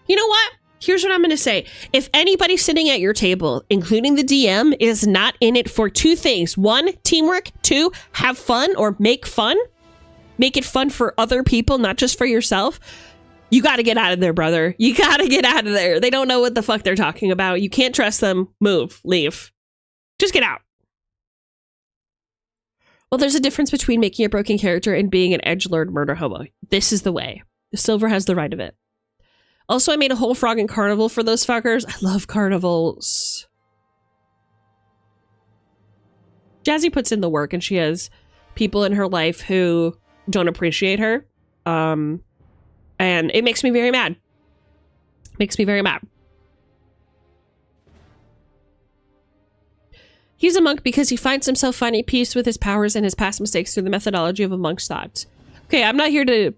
You know what? Here's what I'm going to say. If anybody sitting at your table, including the DM, is not in it for two things. One, teamwork. Two, have fun or make fun. Make it fun for other people, not just for yourself. You got to get out of there, brother. You got to get out of there. They don't know what the fuck they're talking about. You can't trust them. Move. Leave. Just get out. Well, there's a difference between making a broken character and being an edgelord murder hobo. This is the way. Silver has the right of it. Also, I made a whole frog and carnival for those fuckers. I love carnivals. Jazzy puts in the work, and she has people in her life who don't appreciate her. And it makes me very mad. Makes me very mad. He's a monk because he finds himself finding peace with his powers and his past mistakes through the methodology of a monk's thoughts. Okay, I'm not here to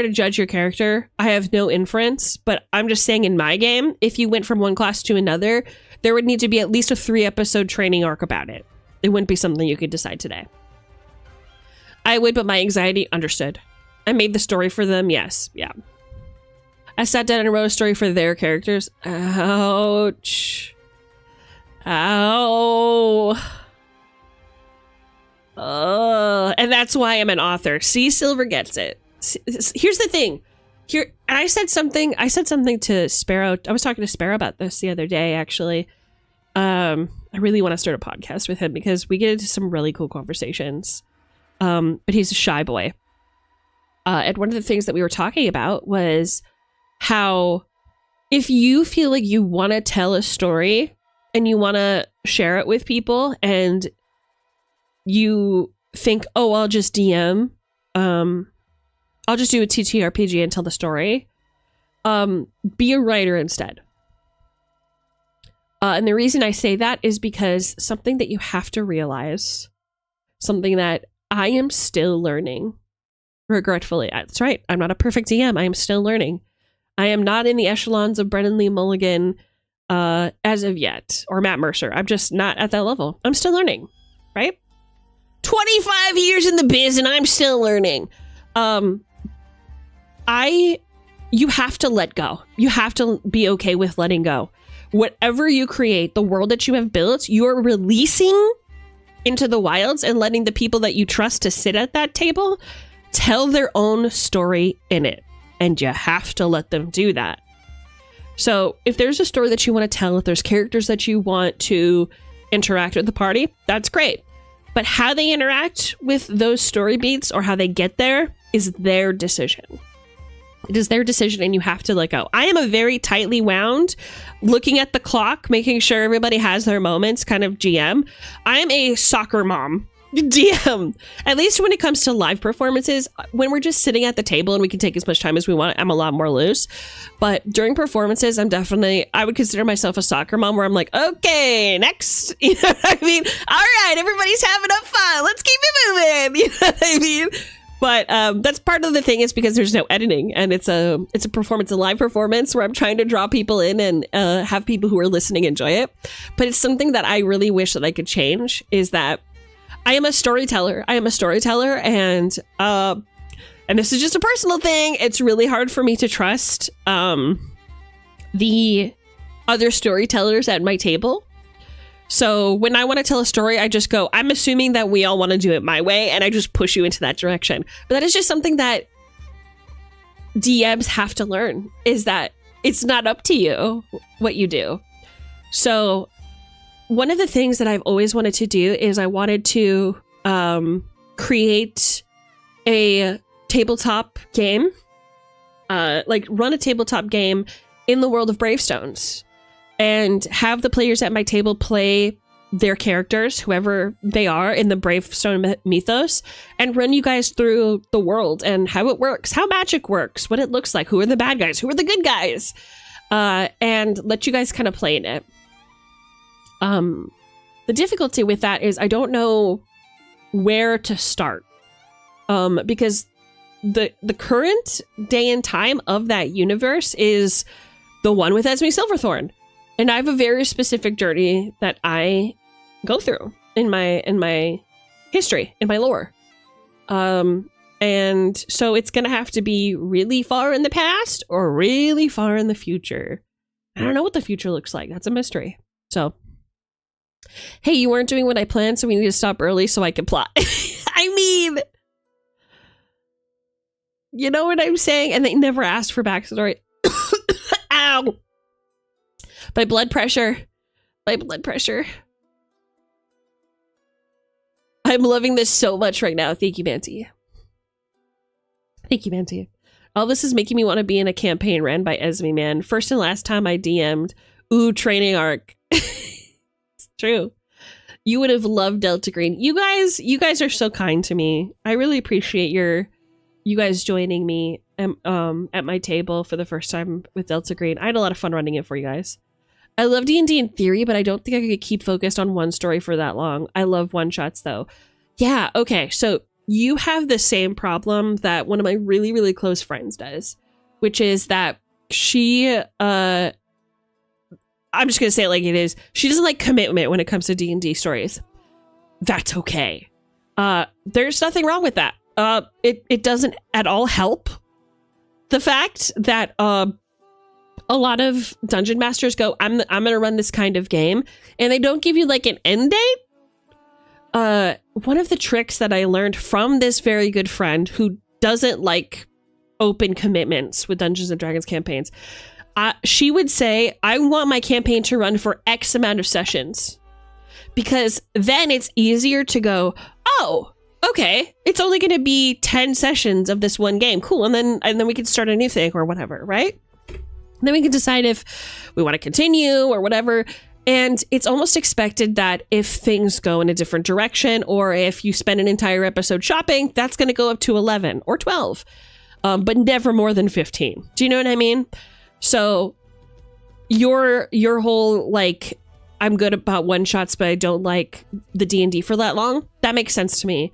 judge your character. I have no inference, but I'm just saying in my game, if you went from one class to another, there would need to be at least a 3-episode training arc about it. It wouldn't be something you could decide today. I would, but my anxiety, understood. I made the story for them, yes, yeah. I sat down and wrote a story for their characters. Ouch. Ow. And that's why I'm an author. See, Silver gets it. Here's the thing. And I said something to Sparrow. I was talking to Sparrow about this the other day, actually. I really want to start a podcast with him because we get into some really cool conversations. But he's a shy boy. And one of the things that we were talking about was how if you feel like you want to tell a story and you want to share it with people and you think, oh, I'll just DM. I'll just do a TTRPG and tell the story. Be a writer instead. And the reason I say that is because something that you have to realize, something that I am still learning, regretfully. That's right. I'm not a perfect DM. I am still learning. I am not in the echelons of Brennan Lee Mulligan as of yet, or Matt Mercer. I'm just not at that level. I'm still learning, right? 25 years in the biz and I'm still learning. You have to let go. You have to be okay with letting go. Whatever you create, the world that you have built, you're releasing into the wilds and letting the people that you trust to sit at that table tell their own story in it. And you have to let them do that. So if there's a story that you want to tell, if there's characters that you want to interact with the party, that's great. But how they interact with those story beats or how they get there is their decision. It is their decision and you have to let go. I am a very tightly wound, looking at the clock, making sure everybody has their moments kind of GM. I am a soccer mom DM. At least when it comes to live performances, when we're just sitting at the table and we can take as much time as we want, I'm a lot more loose. But during performances, I would consider myself a soccer mom where I'm like, okay, next. You know what I mean? All right, everybody's having a fun. Let's keep it moving. You know what I mean? But that's part of the thing is because there's no editing and it's a performance, a live performance where I'm trying to draw people in and have people who are listening enjoy it. But it's something that I really wish that I could change is that I am a storyteller. And this is just a personal thing. It's really hard for me to trust the other storytellers at my table. So when I want to tell a story, I just go, I'm assuming that we all want to do it my way, and I just push you into that direction. But that is just something that DMs have to learn, is that it's not up to you what you do. So one of the things that I've always wanted to do is I wanted to create a tabletop game, run a tabletop game in the world of Bravestones. And have the players at my table play their characters, whoever they are in the Bravestone mythos, and run you guys through the world and how it works, how magic works, what it looks like, who are the bad guys, who are the good guys, and let you guys kind of play in it. The difficulty with that is I don't know where to start, because the current day and time of that universe is the one with Esme Silverthorn. And I have a very specific journey that I go through in my history, in my lore. And so it's going to have to be really far in the past or really far in the future. I don't know what the future looks like. That's a mystery. So, hey, you weren't doing what I planned, so we need to stop early so I can plot. I mean, you know what I'm saying? And they never asked for backstory. Ow. My blood pressure. I'm loving this so much right now. Thank you, Manti. All this is making me want to be in a campaign ran by Esme, man. First and last time I DM'd. Ooh, training arc. It's true. You would have loved Delta Green. You guys are so kind to me. I really appreciate you guys joining me at my table for the first time with Delta Green. I had a lot of fun running it for you guys. I love D&D in theory, but I don't think I could keep focused on one story for that long. I love one-shots, though. Yeah, okay, so you have the same problem that one of my really, really close friends does, which is that she, I'm just going to say it like it is. She doesn't like commitment when it comes to D&D stories. That's okay. There's nothing wrong with that. It doesn't at all help the fact that, a lot of dungeon masters go, I'm going to run this kind of game, and they don't give you like an end date. One of the tricks that I learned from this very good friend who doesn't like open commitments with Dungeons and Dragons campaigns, she would say, I want my campaign to run for X amount of sessions, because then it's easier to go, oh, okay, it's only going to be 10 sessions of this one game. Cool. And then we can start a new thing or whatever, right? Then we can decide if we want to continue or whatever. And it's almost expected that if things go in a different direction, or if you spend an entire episode shopping, that's going to go up to 11 or 12, but never more than 15. Do you know what I mean? So your whole, like, I'm good about one shots, but I don't like the D&D for that long, that makes sense to me.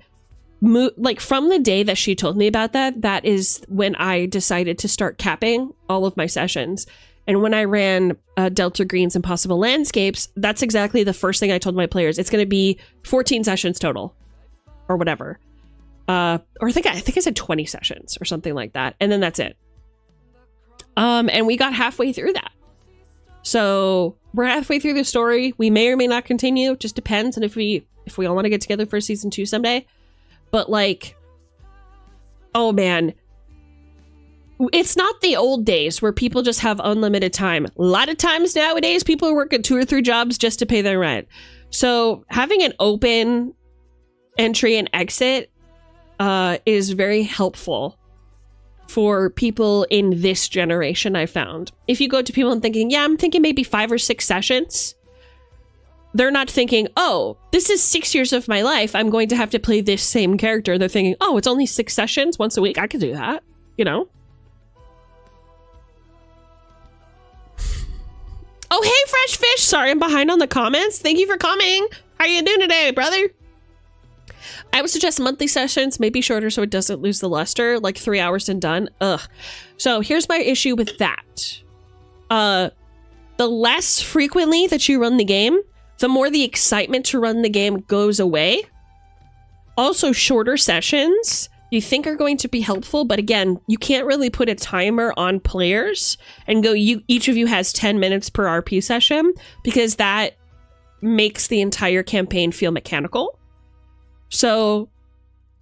Like, from the day that she told me about that, that is when I decided to start capping all of my sessions. And when I ran Delta Green's Impossible Landscapes, that's exactly the first thing I told my players. It's going to be 14 sessions total, or whatever. Or I think I said 20 sessions or something like that, and then that's it. And we got halfway through that. So we're halfway through the story. We may or may not continue. Just depends on if we all want to get together for season 2 someday. But like, oh man. It's not the old days where people just have unlimited time. A lot of times nowadays, people are working 2 or 3 jobs just to pay their rent. So having an open entry and exit is very helpful for people in this generation, I found. If you go to people and thinking, yeah, I'm thinking maybe 5 or 6 sessions, they're not thinking, oh, this is 6 years of my life. I'm going to have to play this same character. They're thinking, oh, it's only 6 sessions once a week. I could do that, you know? Oh, hey, Fresh Fish. Sorry, I'm behind on the comments. Thank you for coming. How you doing today, brother? I would suggest monthly sessions, maybe shorter so it doesn't lose the luster, like 3 hours and done. Ugh. So here's my issue with that. The less frequently that you run the game, the more the excitement to run the game goes away. Also, shorter sessions you think are going to be helpful, but again, you can't really put a timer on players and go, each of you has 10 minutes per RP session, because that makes the entire campaign feel mechanical. So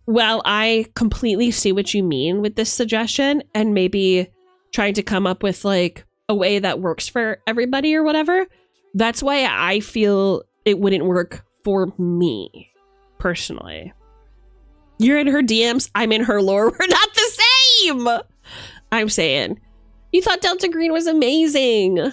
while I completely see what you mean with this suggestion and maybe trying to come up with like a way that works for everybody or whatever, that's why I feel it wouldn't work for me personally. You're in her DMs, I'm in her lore. We're not the same. I'm saying. You thought Delta Green was amazing.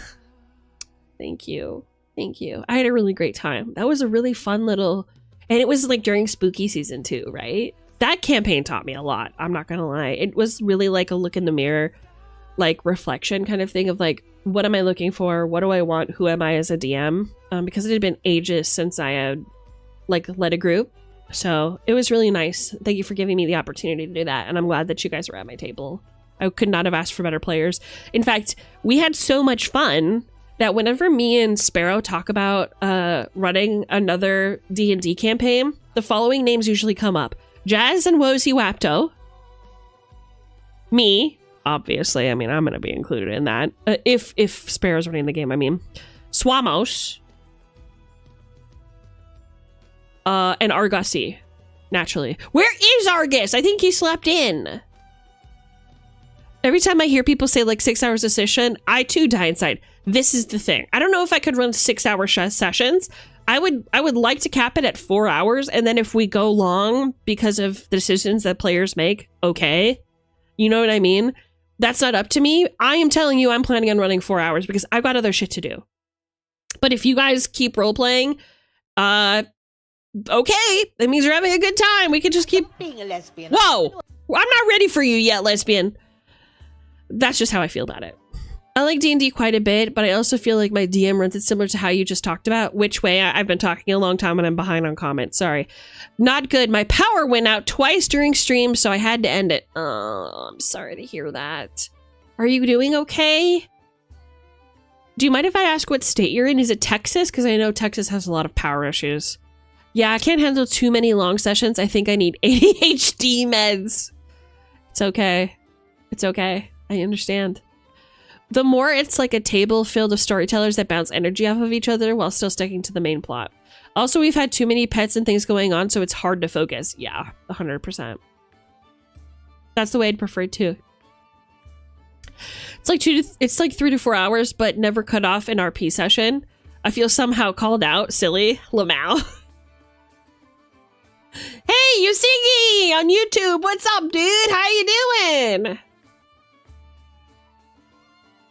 Thank you. Thank you. I had a really great time. That was a really fun little... And it was like during spooky season 2, right? That campaign taught me a lot. I'm not going to lie. It was really like a look in the mirror, like reflection kind of thing of like, what am I looking for? What do I want? Who am I as a DM? Because it had been ages since I had like led a group. So it was really nice. Thank you for giving me the opportunity to do that. And I'm glad that you guys were at my table. I could not have asked for better players. In fact, we had so much fun that whenever me and Sparrow talk about running another D&D campaign, the following names usually come up. Jazz and Wozy Wapto. Me, obviously. I mean, I'm going to be included in that. If Sparrow's running the game, I mean. Swamos. And Argosy, naturally. Where is Argus? I think he slept in. Every time I hear people say like 6 hours a session, I too die inside. This is the thing. I don't know if I could run 6-hour sessions. I would like to cap it at 4 hours, and then if we go long because of the decisions that players make, okay. You know what I mean? That's not up to me. I am telling you I'm planning on running 4 hours because I've got other shit to do. But if you guys keep role-playing, okay, that means you're having a good time. We could just keep being a lesbian. Whoa! I'm not ready for you yet, lesbian. That's just how I feel about it. I like D&D quite a bit, but I also feel like my DM runs it similar to how you just talked about. Which way? I've been talking a long time and I'm behind on comments. Sorry. Not good. My power went out twice during stream, so I had to end it. Oh, I'm sorry to hear that. Are you doing okay? Do you mind if I ask what state you're in? Is it Texas? Because I know Texas has a lot of power issues. Yeah, I can't handle too many long sessions. I think I need ADHD meds. It's okay. It's okay. I understand. The more it's like a table filled of storytellers that bounce energy off of each other while still sticking to the main plot. Also, we've had too many pets and things going on, so it's hard to focus. Yeah, 100%. That's the way I'd prefer it too. It's like 3 to 4 hours, but never cut off an RP session. I feel somehow called out. Silly. Lamau. Hey, Yusigi on YouTube. What's up, dude? How you doing?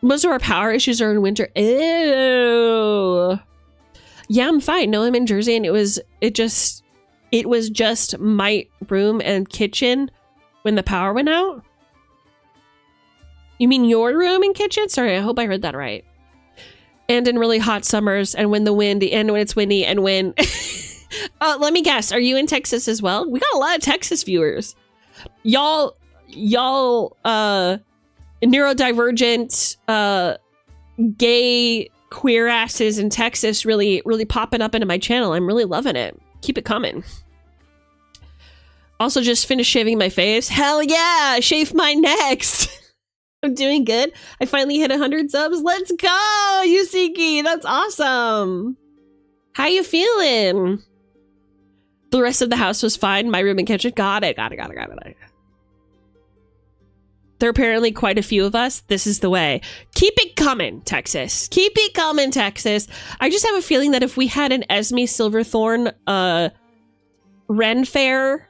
Most of our power issues are in winter. Ew. Yeah, I'm fine. No, I'm in Jersey, and it was just my room and kitchen when the power went out. You mean your room and kitchen? Sorry, I hope I heard that right. And in really hot summers, and when it's windy, and when let me guess, are you in Texas as well? We got a lot of Texas viewers. Y'all neurodivergent gay queer asses in Texas really popping up into my channel. I'm really loving it. Keep it coming. Also just finished shaving my face. Hell yeah, shave mine next. I'm doing good. I finally hit 100 subs. Let's go, Yusiki. That's awesome. How you feeling? The rest of the house was fine. My room and kitchen. Got it. There are apparently quite a few of us. This is the way. Keep it coming, Texas. Keep it coming, Texas. I just have a feeling that if we had an Esme Silverthorne Ren Fair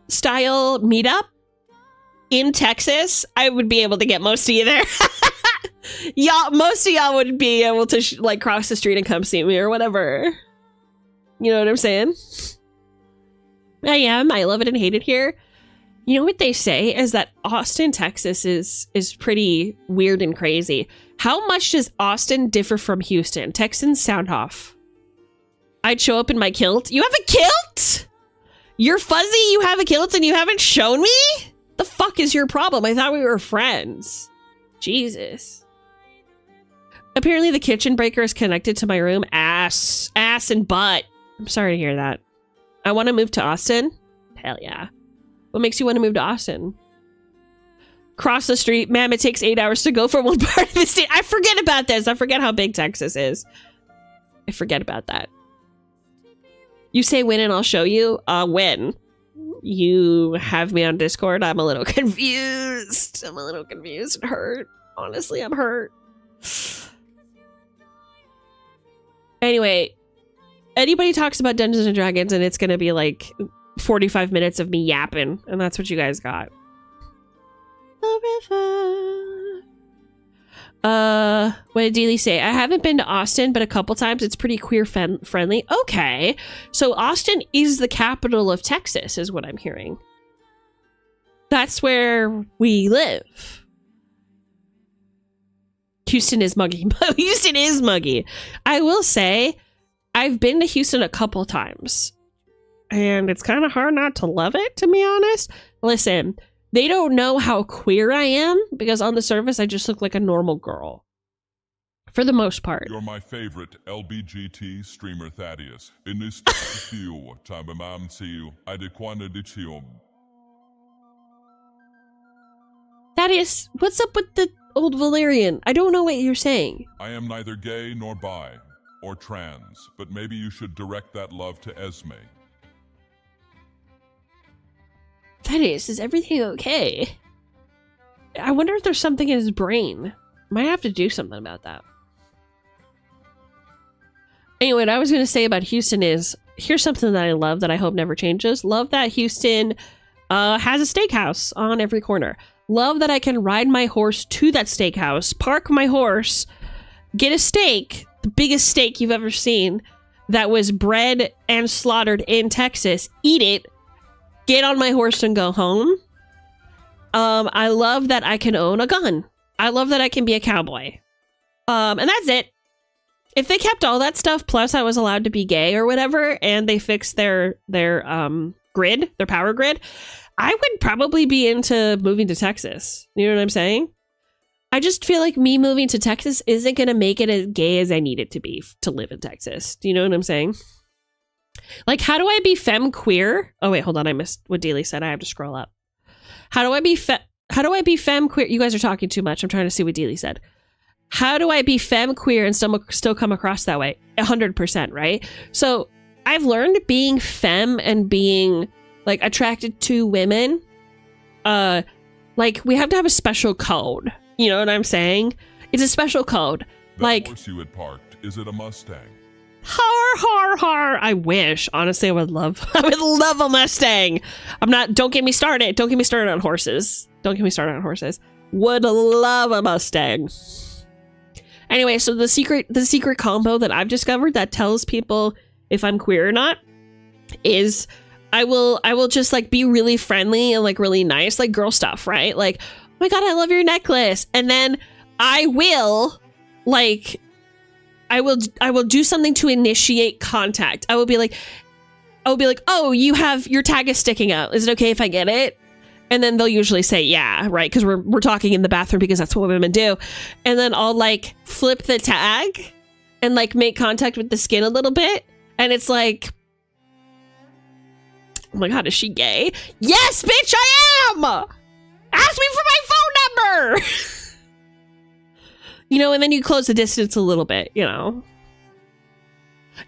style meetup in Texas, I would be able to get most of you there. Most of y'all would be able to like cross the street and come see me or whatever. You know what I'm saying? I am. I love it and hate it here. You know what they say is that Austin, Texas is pretty weird and crazy. How much does Austin differ from Houston? Texans, sound off. I'd show up in my kilt. You have a kilt? You're fuzzy, you have a kilt and you haven't shown me? The fuck is your problem? I thought we were friends. Jesus. Apparently the kitchen breaker is connected to my room. Ass and butt. I'm sorry to hear that. I want to move to Austin. Hell yeah. What makes you want to move to Austin? Cross the street. Ma'am, it takes 8 hours to go from one part of the state. I forget about this. I forget how big Texas is. I forget about that. You say when and I'll show you. When? You have me on Discord. I'm a little confused. I'm a little confused and hurt. Honestly, I'm hurt. Anyway, anybody talks about Dungeons and Dragons and it's going to be like 45 minutes of me yapping, and that's what you guys got. What did Dealey say? I haven't been to Austin, but a couple times. It's pretty queer friendly. Okay, so Austin is the capital of Texas, is what I'm hearing. That's where we live. Houston is muggy. Houston is muggy. I will say, I've been to Houston a couple times. And it's kind of hard not to love it, to be honest. Listen, they don't know how queer I am because on the surface, I just look like a normal girl. For the most part. You're my favorite LBGT streamer, Thaddeus. In this Thaddeus, what's up with the old Valerian? I don't know what you're saying. I am neither gay nor bi or trans, but maybe you should direct that love to Esme. Thaddeus, is everything okay? I wonder if there's something in his brain. Might have to do something about that. Anyway, what I was going to say about Houston is, here's something that I love that I hope never changes. Love that Houston has a steakhouse on every corner. Love that I can ride my horse to that steakhouse, park my horse, get a steak, the biggest steak you've ever seen, that was bred and slaughtered in Texas, eat it, get on my horse and go home. I love that I can own a gun. I love that I can be a cowboy. And that's it. If they kept all that stuff, plus I was allowed to be gay or whatever, and they fixed their grid, their power grid, I would probably be into moving to Texas. You know what I'm saying? I just feel like me moving to Texas isn't going to make it as gay as I need it to be to live in Texas. Do you know what I'm saying? Like, how do I be femme queer? Oh wait, hold on. I missed what Daly said. I have to scroll up. How do I be femme queer? You guys are talking too much. I'm trying to see what Daly said. How do I be femme queer and still come across that way? 100%, right? So I've learned being femme and being like attracted to women. Like we have to have a special code. You know what I'm saying? It's a special code. That horse you had parked, is it a Mustang? Har har har. I wish. Honestly, I would love a Mustang. Don't get me started. Don't get me started on horses. Don't get me started on horses. Would love a Mustang. Anyway, so the secret combo that I've discovered that tells people if I'm queer or not is I will just like be really friendly and like really nice, like girl stuff, right? Like, oh my God, I love your necklace. And then I will do something to initiate contact. I will be like, oh, your tag is sticking out. Is it okay if I get it? And then they'll usually say, yeah, right? Because we're talking in the bathroom because that's what women do. And then I'll like flip the tag and like make contact with the skin a little bit. And it's like, oh my God, is she gay? Yes, bitch, I am! Ask me for my phone number! You know, and then you close the distance a little bit, you know?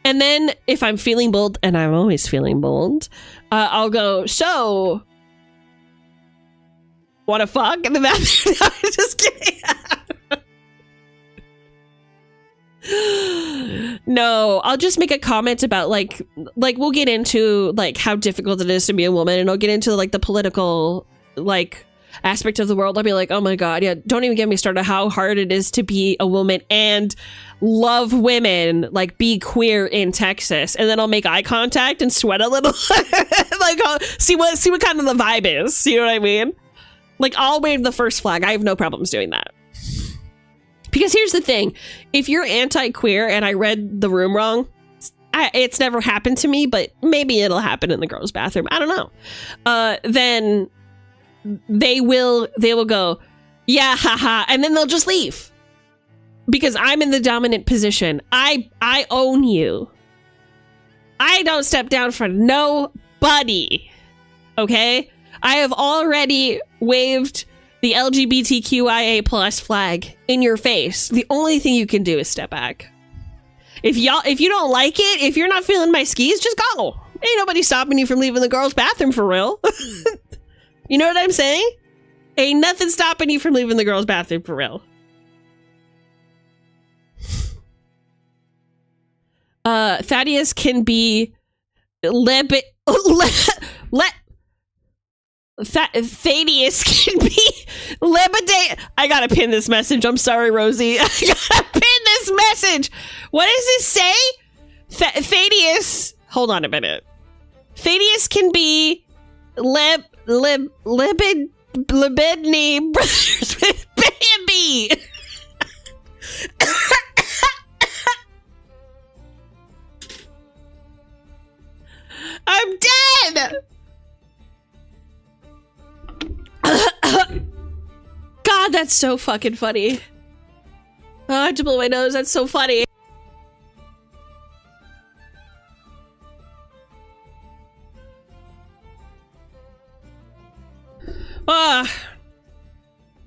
And then if I'm feeling bold, and I'm always feeling bold, I'll go, so... wanna fuck in the bathroom? No, I'm just kidding. No, I'll just make a comment about like we'll get into like how difficult it is to be a woman, and I'll get into like the political like aspect of the world. I'll be like, oh my God, yeah, don't even get me started how hard it is to be a woman and love women, like be queer in Texas. And then I'll make eye contact and sweat a little. Like I'll see what kind of the vibe is. You know what I mean? Like, I'll wave the first flag. I have no problems doing that. Because here's the thing. If you're anti-queer and I read the room wrong, it's never happened to me, but maybe it'll happen in the girls' bathroom. I don't know. Then they will go, yeah, haha, and then they'll just leave. Because I'm in the dominant position. I own you. I don't step down for nobody. Okay? I have already waved the LGBTQIA plus flag in your face. The only thing you can do is step back. If you don't like it, if you're not feeling my skis, just go. Ain't nobody stopping you from leaving the girls' bathroom for real. You know what I'm saying? Ain't nothing stopping you from leaving the girls' bathroom for real. Thaddeus can be Thaddeus can be libidate. I gotta pin this message. I'm sorry, Rosie. I gotta pin this message. What does this say? Thaddeus. Hold on a minute. Thaddeus can be libidini brothers with Bambi. I'm dead. God, that's so fucking funny. Oh, I have to blow my nose. That's so funny. Ah,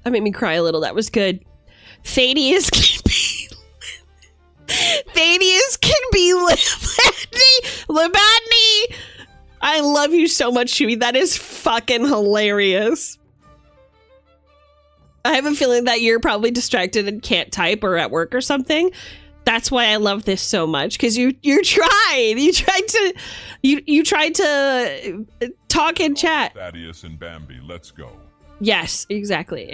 that made me cry a little. That was good. Thaddeus can be Labadney. I love you so much, Chewy. That is fucking hilarious. I have a feeling that you're probably distracted and can't type or at work or something. That's why I love this so much, because you tried. You tried to talk and chat. Thaddeus and Bambi, let's go. Yes, exactly.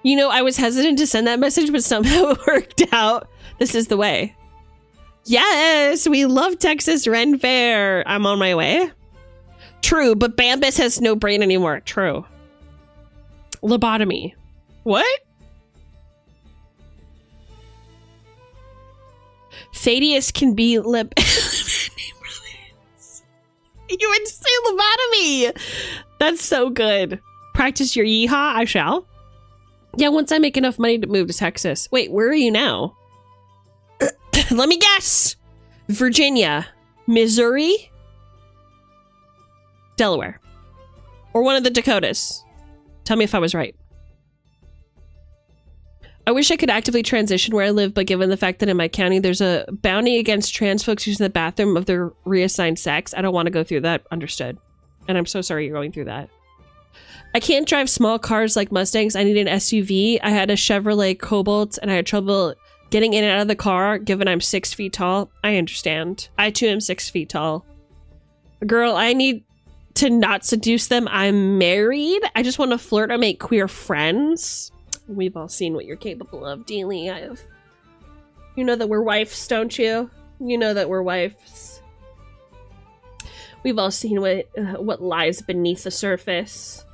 You know, I was hesitant to send that message, but somehow it worked out. This is the way. Yes, we love Texas Ren Fair. I'm on my way. True, but Bambus has no brain anymore. True. Lobotomy. What? Thaddeus can be You would say lobotomy. That's so good. Practice your yeehaw. I shall. Yeah, once I make enough money to move to Texas. Wait, where are you now? Let me guess. Virginia, Missouri, Delaware, or one of the Dakotas. Tell me if I was right. I wish I could actively transition where I live, but given the fact that in my county there's a bounty against trans folks using the bathroom of their reassigned sex, I don't want to go through that. Understood. And I'm so sorry you're going through that. I can't drive small cars like Mustangs. I need an SUV. I had a Chevrolet Cobalt and I had trouble getting in and out of the car, given I'm 6 feet tall. I understand. I too am 6 feet tall. Girl, I need to not seduce them. I'm married. I just want to flirt or make queer friends. We've all seen what you're capable of, Dealey. You know that we're wives, don't you? You know that we're wives. We've all seen what lies beneath the surface.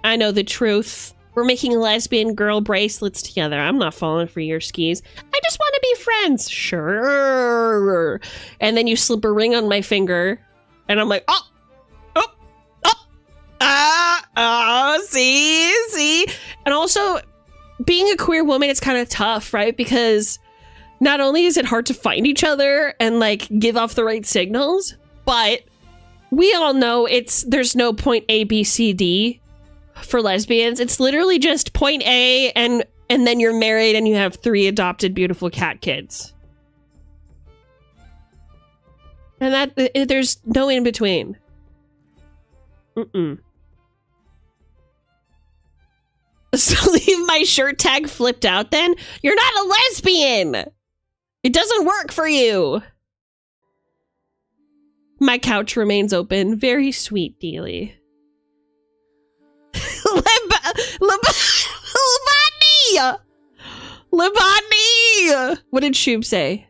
I know the truth. We're making lesbian girl bracelets together. I'm not falling for your skis. I just want to be friends. Sure. And then you slip a ring on my finger, and I'm like, see? And also, being a queer woman, it's kind of tough, right? Because not only is it hard to find each other and like give off the right signals, but we all know there's no point A, B, C, D for lesbians. It's literally just point A and then you're married and you have 3 adopted beautiful cat kids. And that there's no in between. So leave my shirt tag flipped out then? You're not a lesbian! It doesn't work for you! My couch remains open. Very sweet, Dealey. Labani! What did Shub say?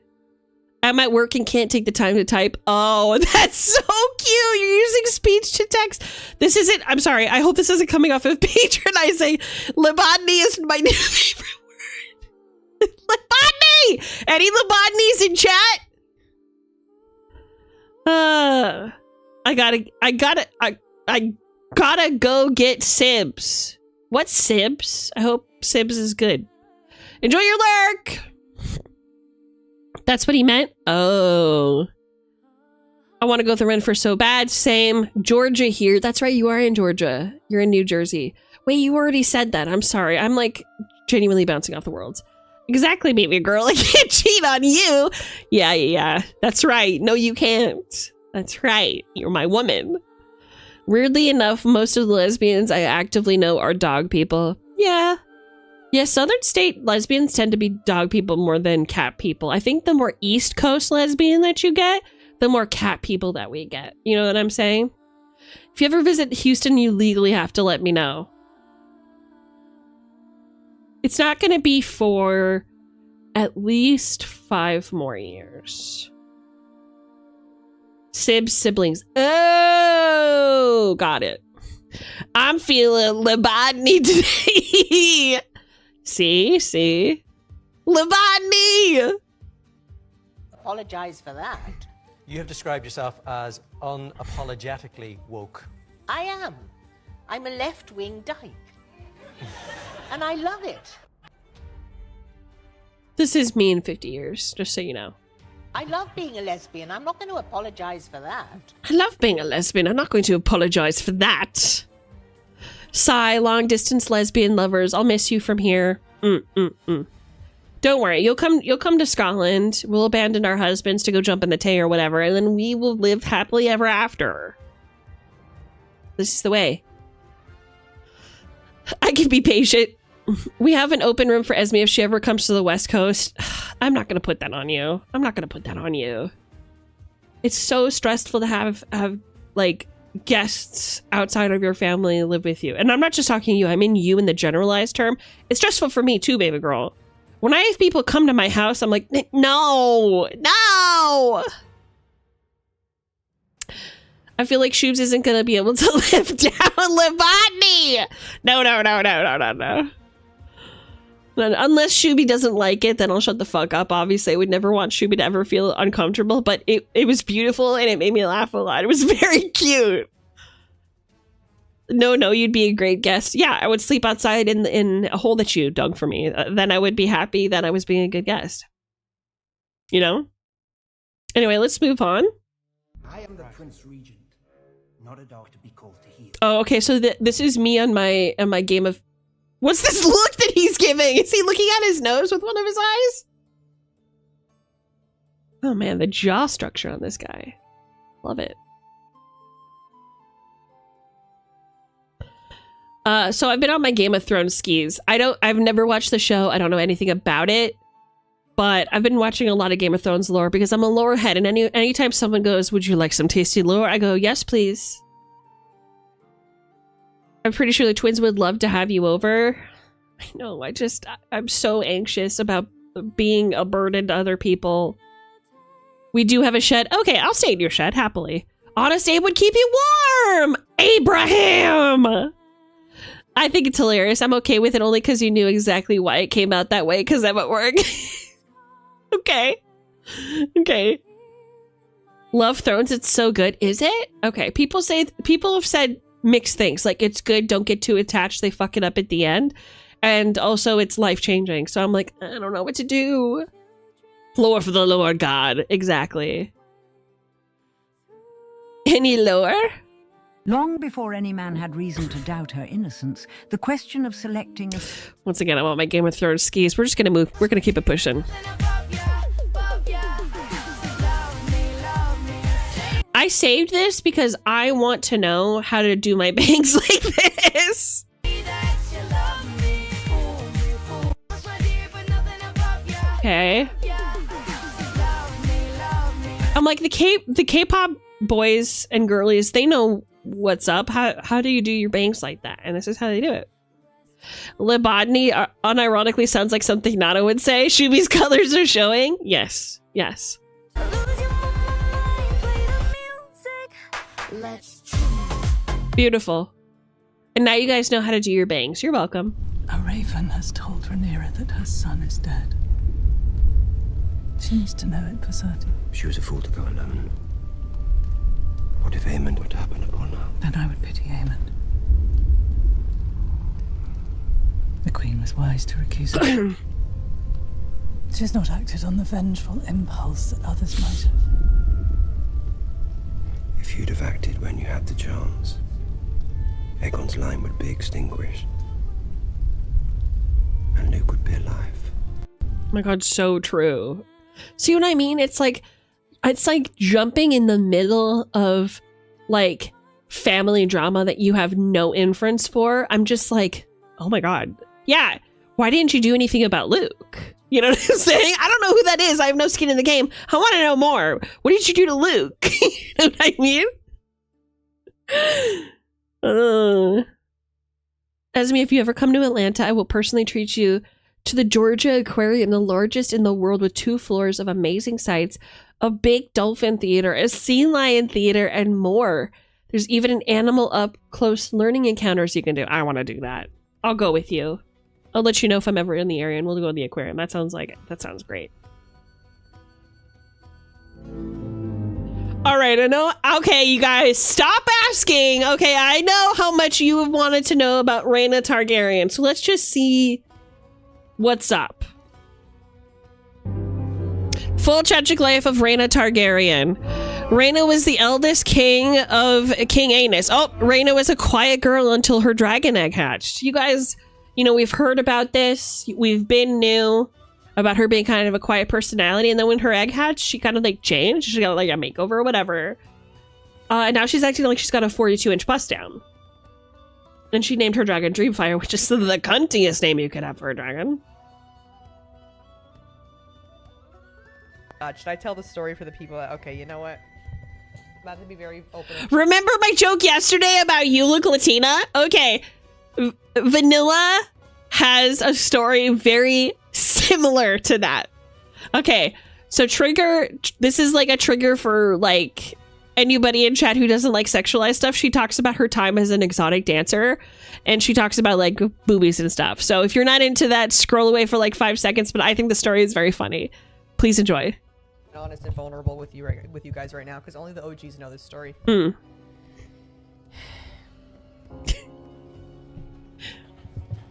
I'm at work and can't take the time to type. Oh, that's so cute. You're using speech to text. This isn't, I'm sorry. I hope this isn't coming off of patronizing. Labani is my new favorite word. Labani! Any Labanis in chat? I gotta go get Sibs. What's Sibs? I hope Sibs is good. Enjoy your lurk! That's what he meant? Oh. I want to go to Renfrew so bad. Same. Georgia here. That's right, you are in Georgia. You're in New Jersey. Wait, you already said that. I'm sorry. I'm like genuinely bouncing off the world. Exactly, baby girl. I can't cheat on you. Yeah. That's right. No, you can't. That's right. You're my woman. Weirdly enough, most of the lesbians I actively know are dog people. Yeah. Yeah, Southern State lesbians tend to be dog people more than cat people. I think the more East Coast lesbian that you get, the more cat people that we get. You know what I'm saying? If you ever visit Houston, you legally have to let me know. It's not going to be for at least 5 more years. Sibs siblings. Oh, got it. I'm feeling Labani today. See? Labani! Apologize for that. You have described yourself as unapologetically woke. I am. I'm a left-wing dyke. And I love it. This is me in 50 years, just so you know. I love being a lesbian. I'm not going to apologize for that. I love being a lesbian. I'm not going to apologize for that. Sigh, long-distance lesbian lovers. I'll miss you from here. Don't worry. You'll come to Scotland. We'll abandon our husbands to go jump in the Tay or whatever, and then we will live happily ever after. This is the way. I can be patient. We have an open room for Esme if she ever comes to the West Coast. I'm not going to put that on you. I'm not going to put that on you. It's so stressful to have like guests outside of your family live with you. And I'm not just talking to you. I mean you in the generalized term. It's stressful for me too, baby girl. When I have people come to my house, I'm like, no. I feel like Shoobs isn't going to be able to live down Labani. No. Unless Shooby doesn't like it, then I'll shut the fuck up. Obviously, I would never want Shooby to ever feel uncomfortable, but it was beautiful and it made me laugh a lot. It was very cute. No, you'd be a great guest. Yeah, I would sleep outside in a hole that you dug for me. Then I would be happy that I was being a good guest. You know? Anyway, let's move on. I am the Prince Regent, not a dog to be called to heel. Oh, okay, so this is me on my game of... What's this look that he's giving? Is he looking at his nose with one of his eyes? Oh man, the jaw structure on this guy. Love it. So I've been on my Game of Thrones skis. I've never watched the show. I don't know anything about it. But I've been watching a lot of Game of Thrones lore because I'm a lore head. And anytime someone goes, would you like some tasty lore? I go, yes, please. I'm pretty sure the twins would love to have you over. I know. I'm so anxious about being a burden to other people. We do have a shed. Okay, I'll stay in your shed happily. Honest Abe would keep you warm. Abraham. I think it's hilarious. I'm okay with it only because you knew exactly why it came out that way, because I'm at work. Okay. Okay. Love Thrones, it's so good. Is it? Okay. People have said mixed things. Like, it's good, don't get too attached, they fuck it up at the end. And also it's life-changing. So I'm like, I don't know what to do. Lore for the Lord God. Exactly. Any lore? Long before any man had reason to doubt her innocence, the question of selecting a... Once again, I want my Game of Thrones skis. We're just gonna move. We're gonna keep it pushing. I saved this because I want to know how to do my bangs like this. Okay. I'm like, the K-pop boys and girlies, they know what's up. How do you do your bangs like that? And this is how they do it. Libodny unironically sounds like something Nana would say. Shubi's colors are showing. Yes. Yes. Beautiful. And now you guys know how to do your bangs. You're welcome. A raven has told Rhaenyra that her son is dead. She needs to know it for certain. She was a fool to go alone. What if Aemond were to happen upon her? Then I would pity Aemond. The Queen was wise to recuse her. She's not acted on the vengeful impulse that others might have. If you'd have acted when you had the chance, Aegon's line would be extinguished. And Luke would be alive. Oh my god, so true. See what I mean? It's like jumping in the middle of like family drama that you have no inference for. I'm just like, oh my god. Yeah. Why didn't you do anything about Luke? You know what I'm saying? I don't know who that is. I have no skin in the game. I want to know more. What did you do to Luke? You know what I mean? Esme, if you ever come to Atlanta, I will personally treat you to the Georgia Aquarium, the largest in the world, with 2 floors of amazing sights, a big dolphin theater, a sea lion theater, and more. There's even an animal up close learning encounters you can do. I want to do that. I'll go with you. I'll let you know if I'm ever in the area and we'll go to the aquarium. That sounds great. All right, I know. Okay, you guys, stop asking. Okay, I know how much you have wanted to know about Rhaena Targaryen, so let's just see what's up. Full tragic life of Rhaena Targaryen. Rhaena was the eldest king of King Aenys. Oh, Rhaena was a quiet girl until her dragon egg hatched. You guys, you know, we've heard about this. We've been new about her being kind of a quiet personality. And then when her egg hatched, she kind of like changed. She got like a makeover or whatever. And now she's acting like she's got a 42-inch bust down. And she named her dragon Dreamfire, which is the cuntiest name you could have for a dragon. Should I tell the story for the people that, okay, you know what? I'm about to be very open. Remember my joke yesterday about you look Latina? Okay. Vanilla has a story very similar to that. Okay. So trigger, this is like a trigger for like anybody in chat who doesn't like sexualized stuff. She talks about her time as an exotic dancer and she talks about like boobies and stuff. So if you're not into that, scroll away for like 5 seconds, but I think the story is very funny. Please enjoy. Honest and vulnerable with you guys right now, because only the OGs know this story.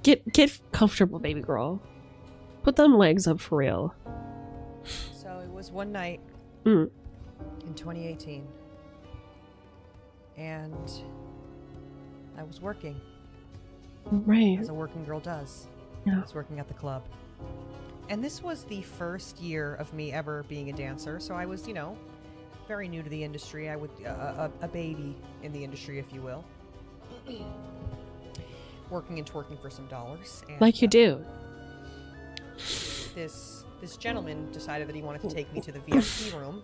Get comfortable, baby girl. Put them legs up for real. So it was one night in 2018, and I was working. Right. As a working girl does. Yeah. I was working at the club. And this was the first year of me ever being a dancer, so I was, you know, very new to the industry. I would, a baby in the industry, if you will. Working and twerking for some dollars. And, like you do. This gentleman decided that he wanted to take me to the VIP room.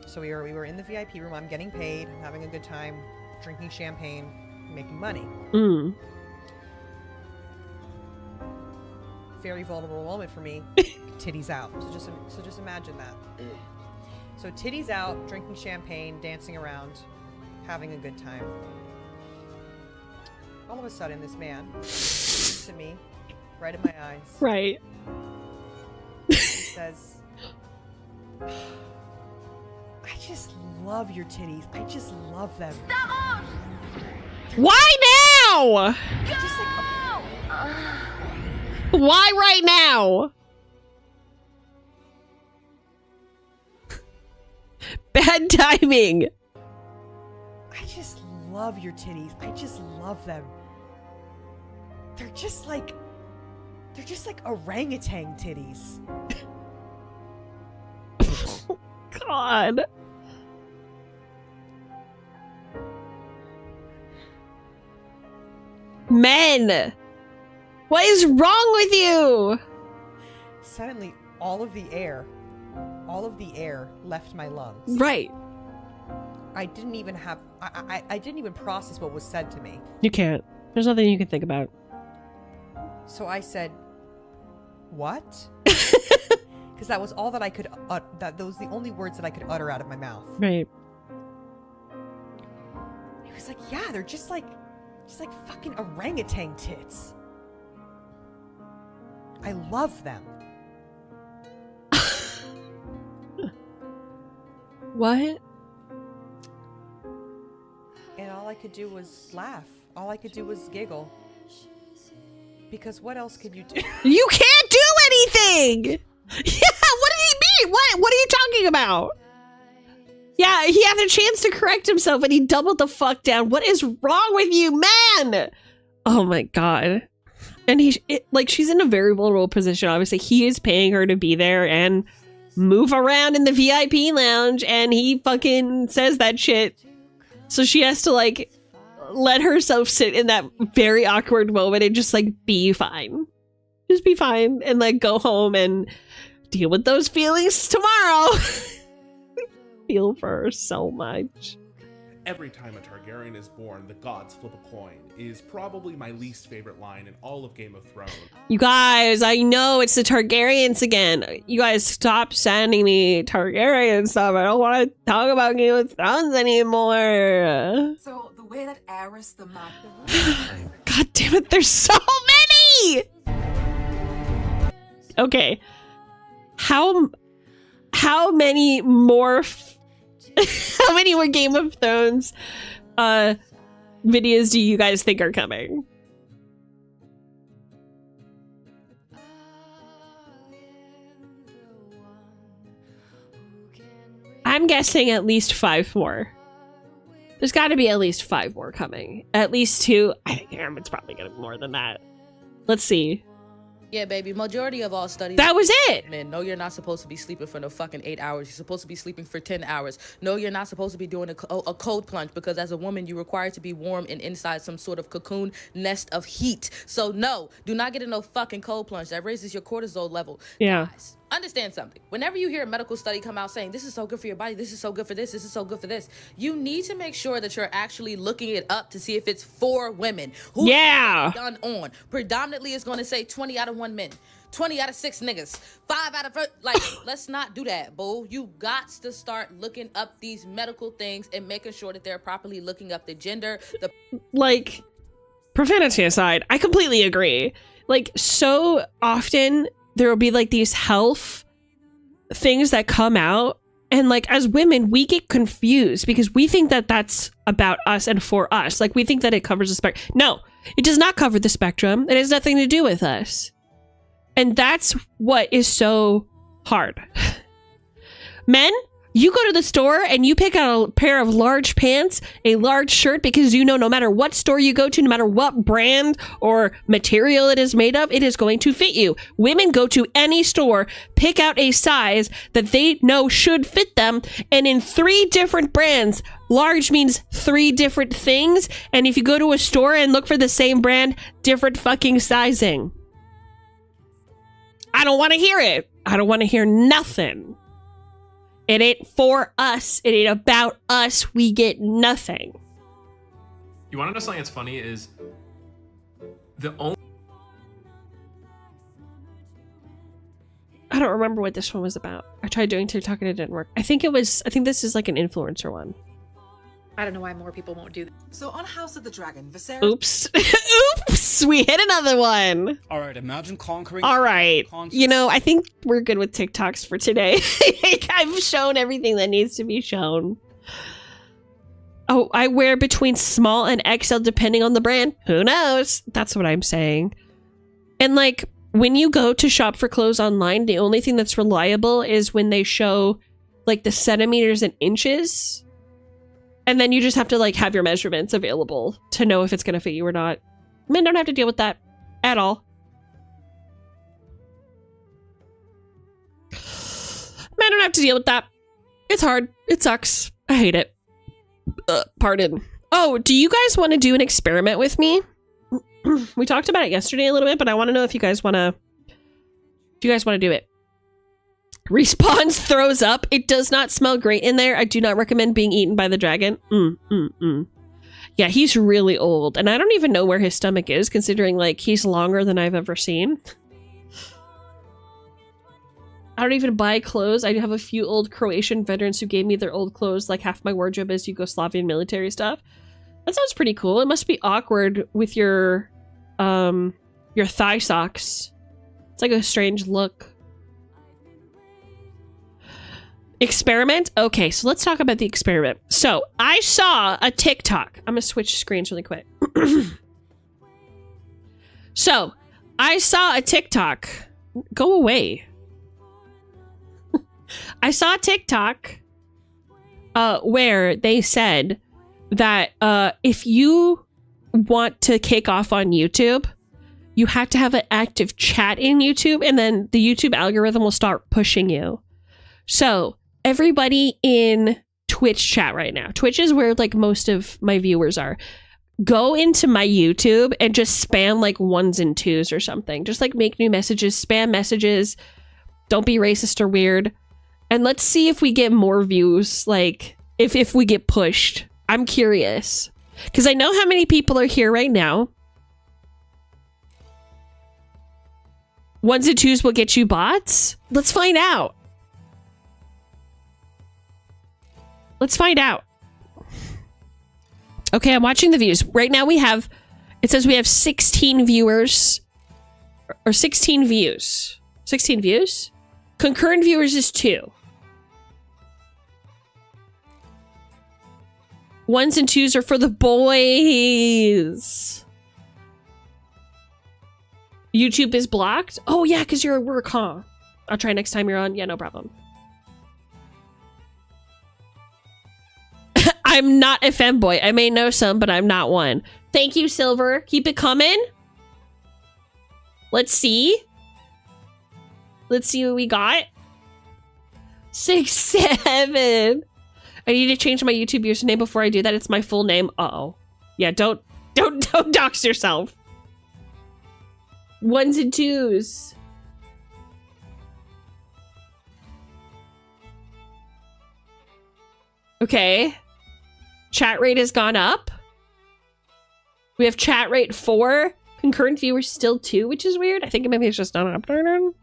So we were in the VIP room. I'm getting paid. I'm having a good time, drinking champagne, making money. very vulnerable moment for me. Titties out. So just imagine that. So titties out, drinking champagne, dancing around, having a good time. All of a sudden, this man looks at me, right in my eyes. Right. He says, I just love your titties. I just love them. Stop! Why now? Just Why right now? Bad timing. I just love your titties. I just love them. They're just like orangutan titties. God. Men! What is wrong with you? Suddenly, all of the air left my lungs. Right. I didn't even process what was said to me. You can't. There's nothing you can think about. So I said, what? Because that was all that I could, those was the only words that I could utter out of my mouth. Right. He was like, yeah, they're just like fucking orangutan tits. I love them. What? And all I could do was laugh. All I could do was giggle. Because what else could you do? You can't do anything! Yeah, what did he mean? What are you talking about? Yeah, he had a chance to correct himself and he doubled the fuck down. What is wrong with you, man? Oh my god. And she's in a very vulnerable position. Obviously, he is paying her to be there and move around in the VIP lounge, and he fucking says that shit. So she has to like let herself sit in that very awkward moment and just like be fine. Just be fine and like go home and deal with those feelings tomorrow. Feel for her so much. Every time a Targaryen is born, the gods flip a coin is probably my least favorite line in all of Game of Thrones. You guys, I know it's the Targaryens again. You guys stop sending me Targaryen stuff. I don't want to talk about Game of Thrones anymore. So the way that Aerys the Mad... God damn it, there's so many! Okay. How many more... How many more Game of Thrones videos do you guys think are coming? I'm guessing at least 5 more. There's got to be at least 5 more coming. At least 2. I think it's probably going to be more than that. Let's see. Yeah, baby. Majority of all studies. That was it. Men, no, you're not supposed to be sleeping for no fucking 8 hours. You're supposed to be sleeping for 10 hours. No, you're not supposed to be doing a cold plunge because as a woman, you're required to be warm and inside some sort of cocoon nest of heat. So no, do not get in no fucking cold plunge. That raises your cortisol level. Yeah. Guys, understand something. Whenever you hear a medical study come out saying this is so good for your body, this is so good for this is so good for this, you need to make sure that you're actually looking it up to see if it's for women. Who done on? Predominantly, it's going to say 20 out of 1 men. 20 out of 6 niggas. 5 out of... Like, let's not do that, boo. You got to start looking up these medical things and making sure that they're properly looking up the gender, the... Like, profanity aside, I completely agree. Like, so often there will be like these health things that come out, and like as women we get confused because we think that that's about us and for us. Like we think that it covers the spectrum. No, it does not cover the spectrum. It has nothing to do with us. And that's what is so hard. Men, you go to the store and you pick out a pair of large pants, a large shirt, because you know no matter what store you go to, no matter what brand or material it is made of, it is going to fit you. Women go to any store, pick out a size that they know should fit them, and in 3 different brands, large means 3 different things, and if you go to a store and look for the same brand, different fucking sizing. I don't want to hear it. I don't want to hear nothing. It ain't for us. It ain't about us. We get nothing. You want to know something that's funny is the only... don't remember what this one was about. I tried doing TikTok and it didn't work. I think this is like an influencer one. I don't know why more people won't do that. So on House of the Dragon, Viserys... Oops. Oops! We hit another one! Alright, imagine conquering... Alright. You know, I think we're good with TikToks for today. I've shown everything that needs to be shown. Oh, I wear between small and XL depending on the brand. Who knows? That's what I'm saying. And like, when you go to shop for clothes online, the only thing that's reliable is when they show like the centimeters and inches. And then you just have to like have your measurements available to know if it's going to fit you or not. Men don't have to deal with that at all. Men don't have to deal with that. It's hard. It sucks. I hate it. Pardon. Oh, do you guys want to do an experiment with me? We talked about it yesterday a little bit, but I want to know if you guys want to do it. Respawns throws up. It does not smell great in there. I do not recommend being eaten by the dragon. Yeah, he's really old, and I don't even know where his stomach is, considering like he's longer than I've ever seen. I don't even buy clothes. I have a few old Croatian veterans who gave me their old clothes. Like half my wardrobe is Yugoslavian military stuff. That sounds pretty cool. It must be awkward with your thigh socks. It's like a strange look. Experiment? Okay, so let's talk about the experiment. So, I saw a TikTok. I'm gonna switch screens really quick. So, I saw a TikTok. Go away. I saw a TikTok where they said that if you want to kick off on YouTube, you have to have an active chat in YouTube, and then the YouTube algorithm will start pushing you. So everybody in Twitch chat right now, Twitch is where like most of my viewers are. Go into my YouTube and just spam like 1s and 2s or something. Just like make new messages, spam messages. Don't be racist or weird. And let's see if we get more views, like if we get pushed. I'm curious. Because I know how many people are here right now. 1s and 2s will get you bots? Let's find out. Let's find out. Okay, I'm watching the views. Right now we have, it says we have 16 viewers. Or 16 views. 16 views? Concurrent viewers is 2. 1s and 2s are for the boys. YouTube is blocked? Oh yeah, because you're at work, huh? I'll try next time you're on. Yeah, no problem. I'm not a femboy. I may know some, but I'm not one. Thank you, Silver. Keep it coming. Let's see. Let's see what we got. 6, 7. I need to change my YouTube username before I do that. It's my full name. Uh-oh. Yeah, don't dox yourself. 1s and 2s. Okay. Chat rate has gone up. We have chat rate 4. Concurrent viewers still 2, which is weird. I think maybe it's just not updated.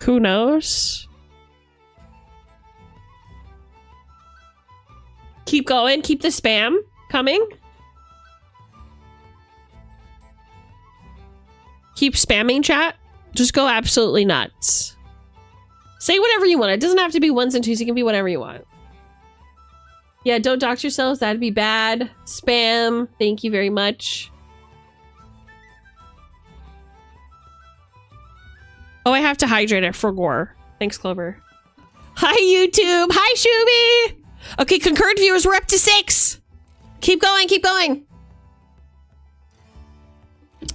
Who knows? Keep going. Keep the spam coming. Keep spamming chat. Just go absolutely nuts. Say whatever you want. It doesn't have to be 1s and 2s. It can be whatever you want. Yeah, don't dox yourselves. That'd be bad. Spam. Thank you very much. Oh, I have to hydrate it for gore. Thanks, Clover. Hi, YouTube. Hi, Shubi. Okay, concurrent viewers, we're up to 6. Keep going, keep going.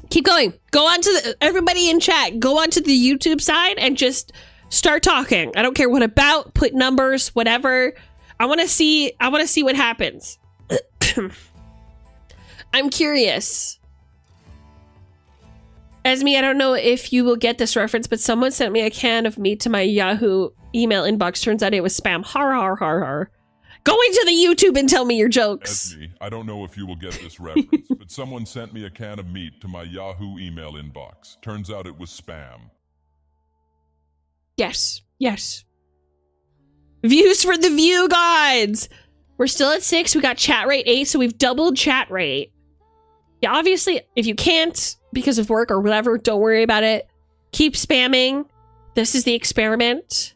Keep going. Go on to the, everybody in chat, go on to the YouTube side and just start talking. I don't care what about, put numbers, whatever. I want to see what happens. I'm curious. Esme, I don't know if you will get this reference, but someone sent me a can of meat to my Yahoo email inbox. Turns out it was spam. Har, har, har, har. Go into the YouTube and tell me your jokes. Esme, I don't know if you will get this reference, but someone sent me a can of meat to my Yahoo email inbox. Turns out it was spam. Yes. Yes. Views for the view gods. We're still at 6. We got chat rate 8, so we've doubled chat rate. Yeah, obviously, if you can't because of work or whatever, don't worry about it. Keep spamming. This is the experiment.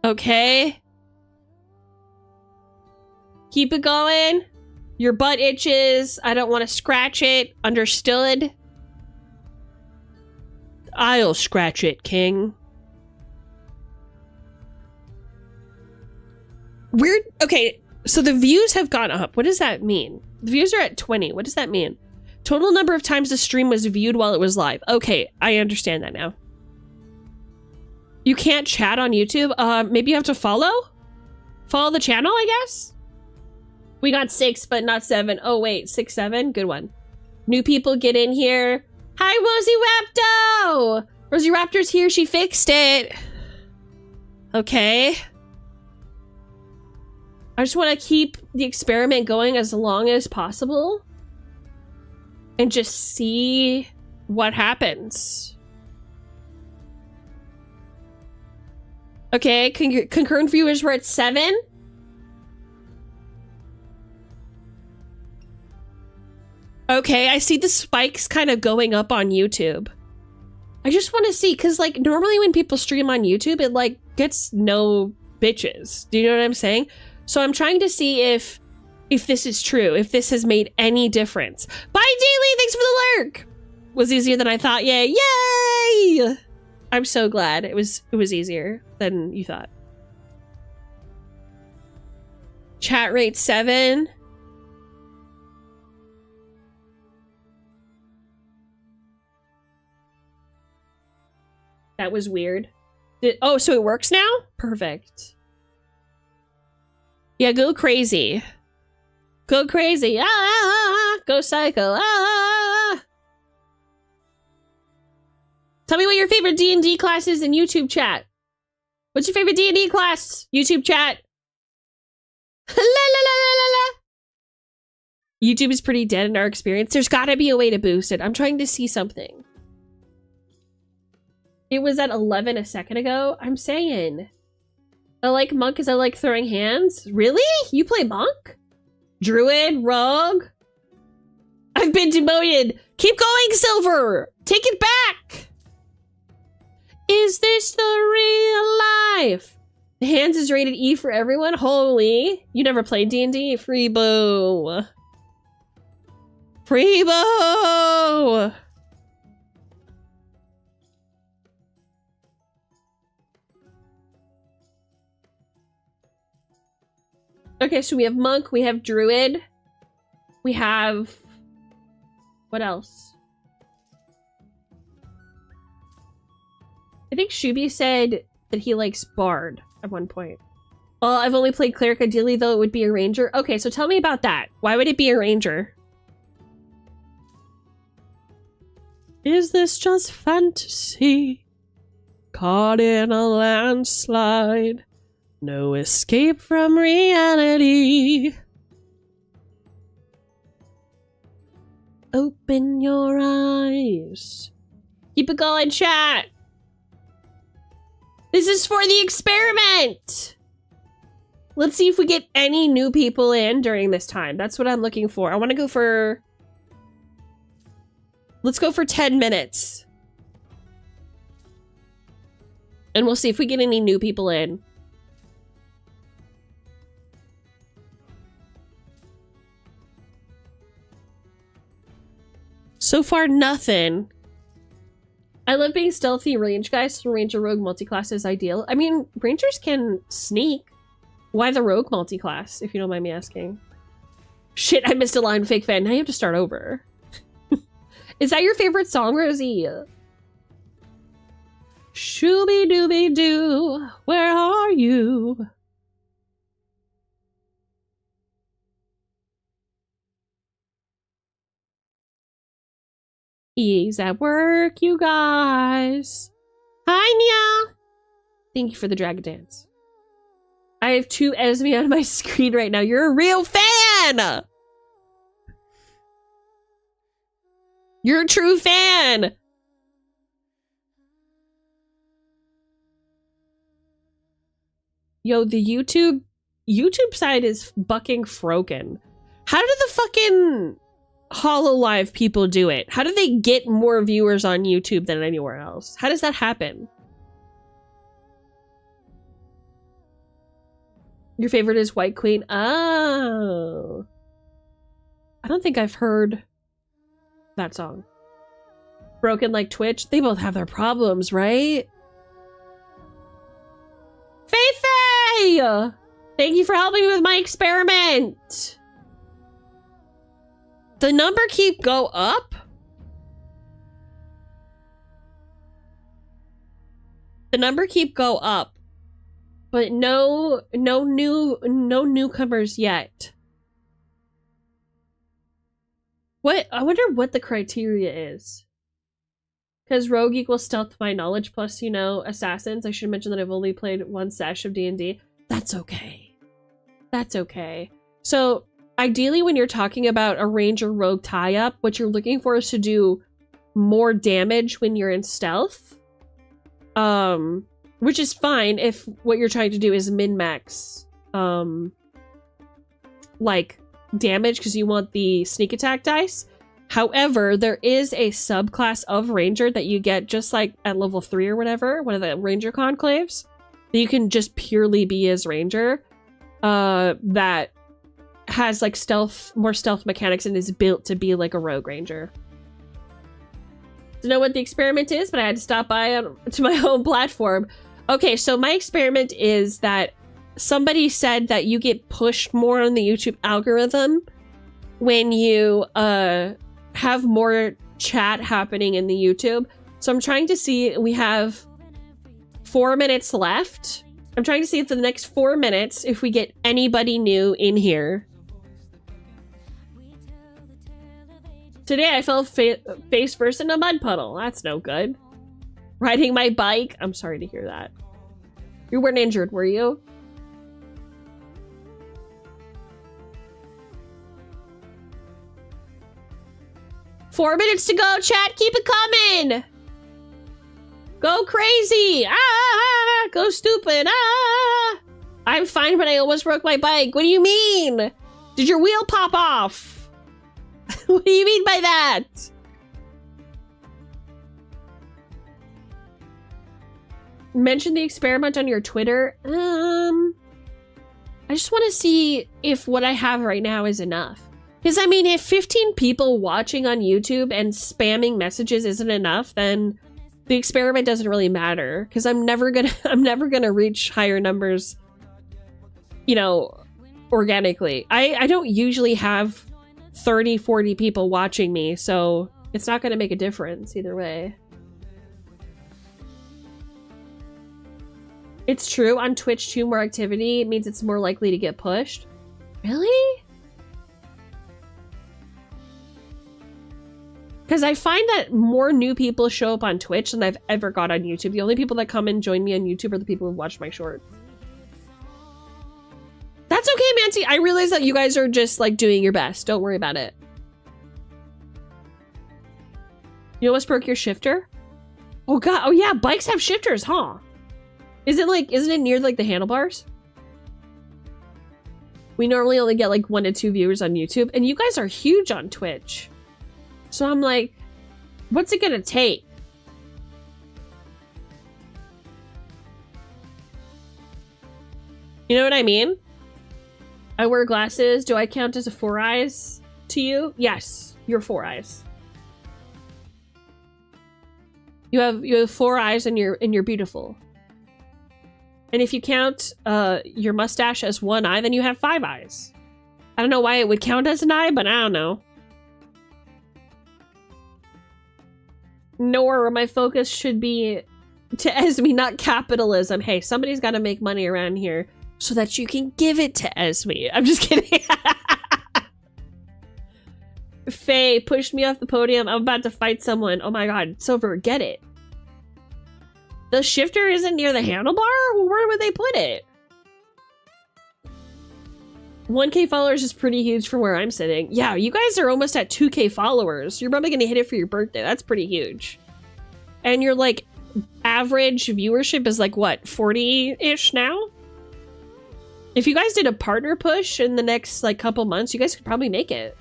Okay. Keep it going. Your butt itches. I don't want to scratch it. Understood? I'll scratch it, King. Weird. Okay, so the views have gone up. What does that mean? The views are at 20. What does that mean? Total number of times the stream was viewed while it was live. Okay, I understand that now. You can't chat on YouTube? Maybe you have to follow? Follow the channel, I guess? We got 6, but not 7. Oh, wait. 6, 7? Good one. New people get in here. Hi, Rosie Rapto! Rosie Raptor's here. She fixed it. Okay. I just want to keep the experiment going as long as possible. And just see what happens. Okay, concurrent viewers were at 7. Okay, I see the spikes kind of going up on YouTube. I just want to see, because like normally when people stream on YouTube, it like gets no bitches. Do you know what I'm saying? So I'm trying to see if this is true, if this has made any difference. Bye, Daily! Thanks for the lurk! Was easier than I thought. Yay! Yay! I'm so glad it was easier than you thought. Chat rate 7. That was weird. Oh, so it works now? Perfect. Yeah, go crazy. Go crazy. Ah! Go psycho. Ah! Tell me what your favorite D&D class is in YouTube chat. What's your favorite D&D class? YouTube chat. La la la la la la. YouTube is pretty dead in our experience. There's gotta be a way to boost it. I'm trying to see something. It was at 11 a second ago. I'm saying. I like monk because I like throwing hands. Really? You play monk? Druid? Rogue? I've been demoted. Keep going, Silver. Take it back. Is this the real life? The hands is rated E for everyone. Holy. You never played D&D? Freebo. Freebo. Okay, so we have monk, we have druid, we have... What else? I think Shubi said that he likes bard at one point. Well, I've only played cleric. Ideally, though, it would be a ranger. Okay, so tell me about that. Why would it be a ranger? Is this just fantasy? Caught in a landslide. No escape from reality. Open your eyes. Keep it going, chat. This is for the experiment. Let's see if we get any new people in during this time. That's what I'm looking for. I want to go for... Let's go for 10 minutes. And we'll see if we get any new people in. So far, nothing. I love being stealthy range guys, so ranger rogue multiclass is ideal. I mean, rangers can sneak. Why the rogue multiclass, if you don't mind me asking? Shit, I missed a line, fake fan. Now you have to start over. Is that your favorite song, Rosie? Shooby-dooby-doo, where are you? He's at work, you guys. Hi, Nya. Thank you for the dragon dance. I have 2 Esme on my screen right now. You're a real fan! You're a true fan! Yo, the YouTube side is fucking froken. How did the fucking HoloLive people do it? How do they get more viewers on YouTube than anywhere else? How does that happen? Your favorite is White Queen? Oh. I don't think I've heard that song. Broken like Twitch? They both have their problems, right? Faye! Thank you for helping me with my experiment! The number keep go up? The number keep go up. But no newcomers yet. What? I wonder what the criteria is. Because rogue equals stealth to my knowledge plus, you know, assassins. I should mention that I've only played one sesh of D&D. That's okay. That's okay. So, ideally when you're talking about a ranger rogue tie-up, what you're looking for is to do more damage when you're in stealth. Which is fine if what you're trying to do is min-max, like, damage because you want the sneak attack dice. However, there is a subclass of ranger that you get just like at level 3 or whatever, one of the ranger conclaves, that you can just purely be as ranger, that has like more stealth mechanics and is built to be like a rogue ranger. Don't know what the experiment is, but I had to stop by to my home platform. Okay, so my experiment is that somebody said that you get pushed more on the YouTube algorithm when you have more chat happening in the YouTube. So I'm trying to see, we have 4 minutes left. I'm trying to see if for the next 4 minutes, if we get anybody new in here. Today I fell face first in a mud puddle. That's no good. Riding my bike. I'm sorry to hear that. You weren't injured, were you? Four minutes to go, chat. Keep it coming. Go crazy. Ah, go stupid. Ah. I'm fine, but I almost broke my bike. What do you mean? Did your wheel pop off? What do you mean by that? Mention the experiment on your Twitter. I just want to see if what I have right now is enough. Because I mean, if 15 people watching on YouTube and spamming messages isn't enough, then the experiment doesn't really matter. Because I'm never gonna reach higher numbers, you know, organically. I don't usually have 30, 40 people watching me, so it's not gonna make a difference either way. It's true, on Twitch too, more activity means it's more likely to get pushed. Really? Because I find that more new people show up on Twitch than I've ever got on YouTube. The only people that come and join me on YouTube are the people who watch my shorts. That's okay, Mancy. I realize that you guys are just like doing your best. Don't worry about it. You almost broke your shifter? Oh god. Oh yeah, bikes have shifters, huh? Isn't it near like the handlebars? We normally only get like 1 to 2 viewers on YouTube, and you guys are huge on Twitch. So I'm like, what's it gonna take? You know what I mean? I wear glasses. Do I count as a 4 eyes to you? Yes, you're 4 eyes. You have 4 eyes and you're beautiful. And if you count your mustache as 1 eye, then you have 5 eyes. I don't know why it would count as an eye, but I don't know. Nor my focus should be to Esme, not capitalism. Hey, somebody's got to make money around here so that you can give it to Esme. I'm just kidding. Faye pushed me off the podium. I'm about to fight someone. Oh my god, Silver, get it. The shifter isn't near the handlebar? Well, where would they put it? 1K followers is pretty huge from where I'm sitting. Yeah, you guys are almost at 2K followers. You're probably gonna hit it for your birthday. That's pretty huge. And your like average viewership is like what, 40-ish now? If you guys did a partner push in the next like couple months, you guys could probably make it.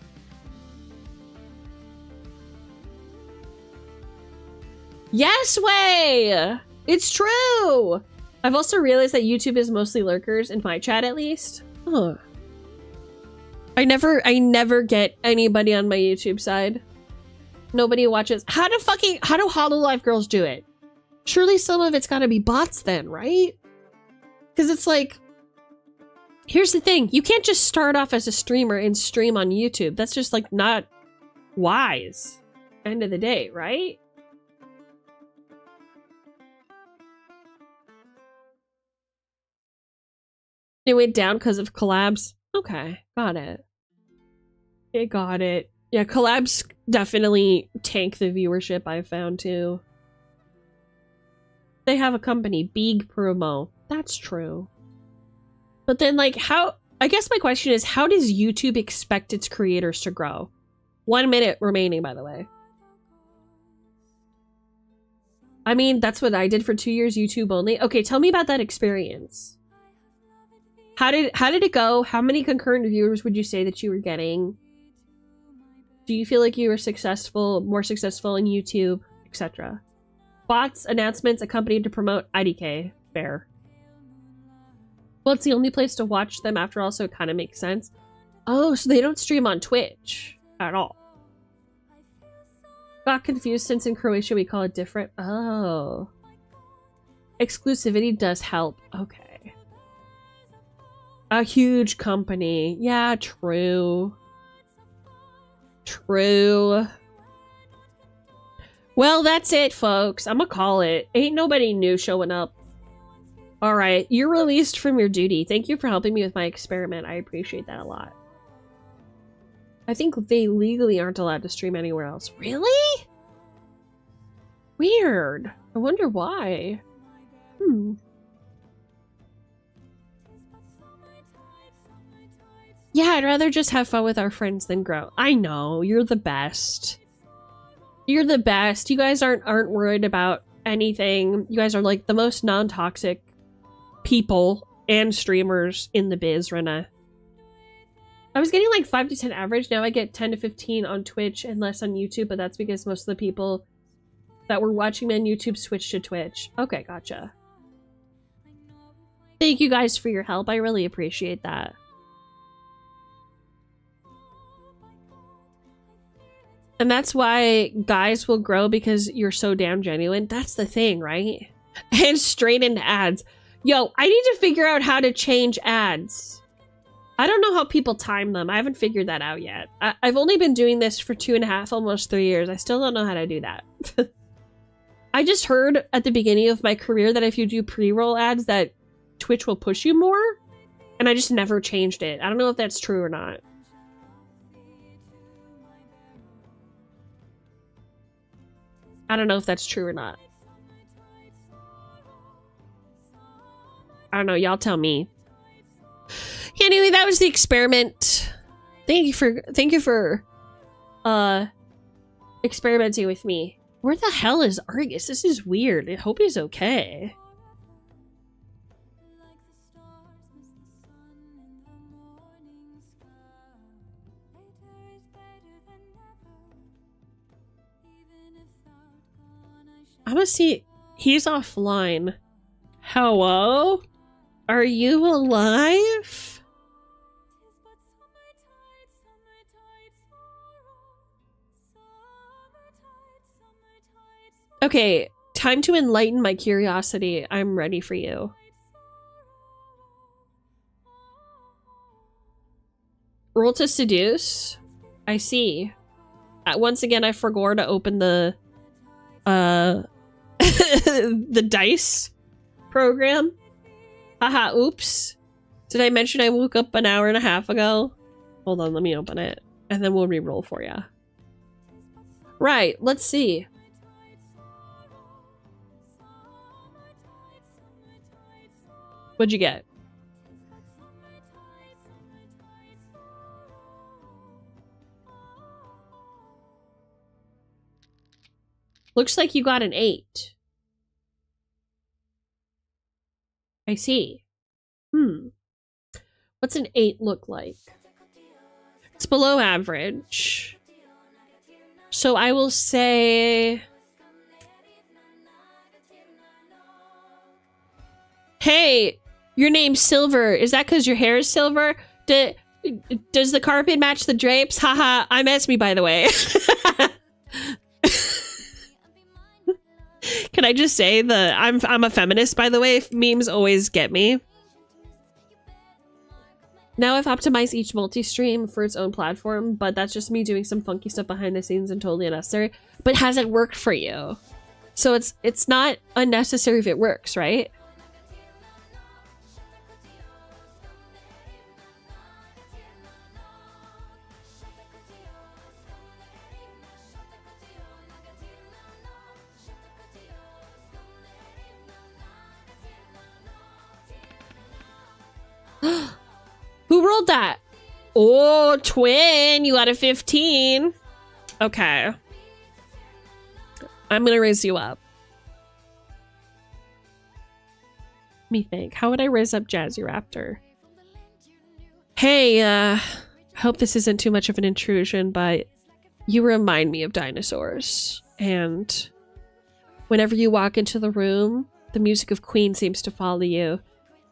Yes, Way! It's true! I've also realized that YouTube is mostly lurkers, in my chat at least. Huh. I never get anybody on my YouTube side. Nobody watches. How do Hololive girls do it? Surely some of it's gotta be bots then, right? Because it's like, here's the thing. You can't just start off as a streamer and stream on YouTube. That's just like not wise. End of the day, right? It went down because of collabs. Okay, got it. Got it. Yeah, collabs definitely tank the viewership, I found too. They have a company, Big Promo. That's true. But then like I guess my question is, how does YouTube expect its creators to grow? 1 minute remaining, by the way. I mean, that's what I did for 2 years, YouTube only. Okay, tell me about that experience. How did it go? How many concurrent viewers would you say that you were getting? Do you feel like you were successful, more successful in YouTube, etc.? Bots, announcements, a company to promote IDK. Fair. Well, it's the only place to watch them after all, so it kind of makes sense. Oh, so they don't stream on Twitch at all. Got confused since in Croatia we call it different. Oh. Exclusivity does help. Okay. A huge company. Yeah, true. True. Well, that's it, folks. I'm gonna call it. Ain't nobody new showing up. Alright, you're released from your duty. Thank you for helping me with my experiment. I appreciate that a lot. I think they legally aren't allowed to stream anywhere else. Really? Weird. I wonder why. Yeah, I'd rather just have fun with our friends than grow. I know, you're the best. You're the best. You guys aren't worried about anything. You guys are like the most non-toxic people and streamers in the biz, Rena. I was getting like 5 to 10 average. Now I get 10 to 15 on Twitch and less on YouTube, but that's because most of the people that were watching me on YouTube switched to Twitch. Okay, gotcha. Thank you guys for your help. I really appreciate that. And that's why guys will grow, because you're so damn genuine. That's the thing, right? And straight into ads. Yo, I need to figure out how to change ads. I don't know how people time them. I haven't figured that out yet. I've only been doing this for 2.5, almost 3 years. I still don't know how to do that. I just heard at the beginning of my career that if you do pre-roll ads that Twitch will push you more. And I just never changed it. I don't know if that's true or not. I don't know if that's true or not. I don't know. Y'all tell me. Anyway, that was the experiment. Thank you for experimenting with me. Where the hell is Argus? This is weird. I hope he's okay. I'm gonna see. He's offline. Hello? Are you alive? Okay, time to enlighten my curiosity. I'm ready for you. Roll to seduce. I see. Once again, I forgot to open the the dice program. Haha, oops. Did I mention I woke up an hour and a half ago? Hold on, let me open it. And then we'll re-roll for ya. Right, let's see. What'd you get? Looks like you got an 8. I see. What's an 8 look like? It's below average. So I will say... Hey, your name's Silver. Is that because your hair is silver? Does the carpet match the drapes? Haha, I'm Esme, by the way. Can I just say that I'm a feminist, by the way? Memes always get me. Now I've optimized each multi-stream for its own platform, but that's just me doing some funky stuff behind the scenes and totally unnecessary. But has it worked for you? So it's not unnecessary if it works, right? Who rolled that? Oh, twin, you got a 15. Okay. I'm gonna raise you up. Let me think. How would I raise up Jazzy Raptor? Hey, hope this isn't too much of an intrusion, but you remind me of dinosaurs. And whenever you walk into the room, the music of Queen seems to follow you.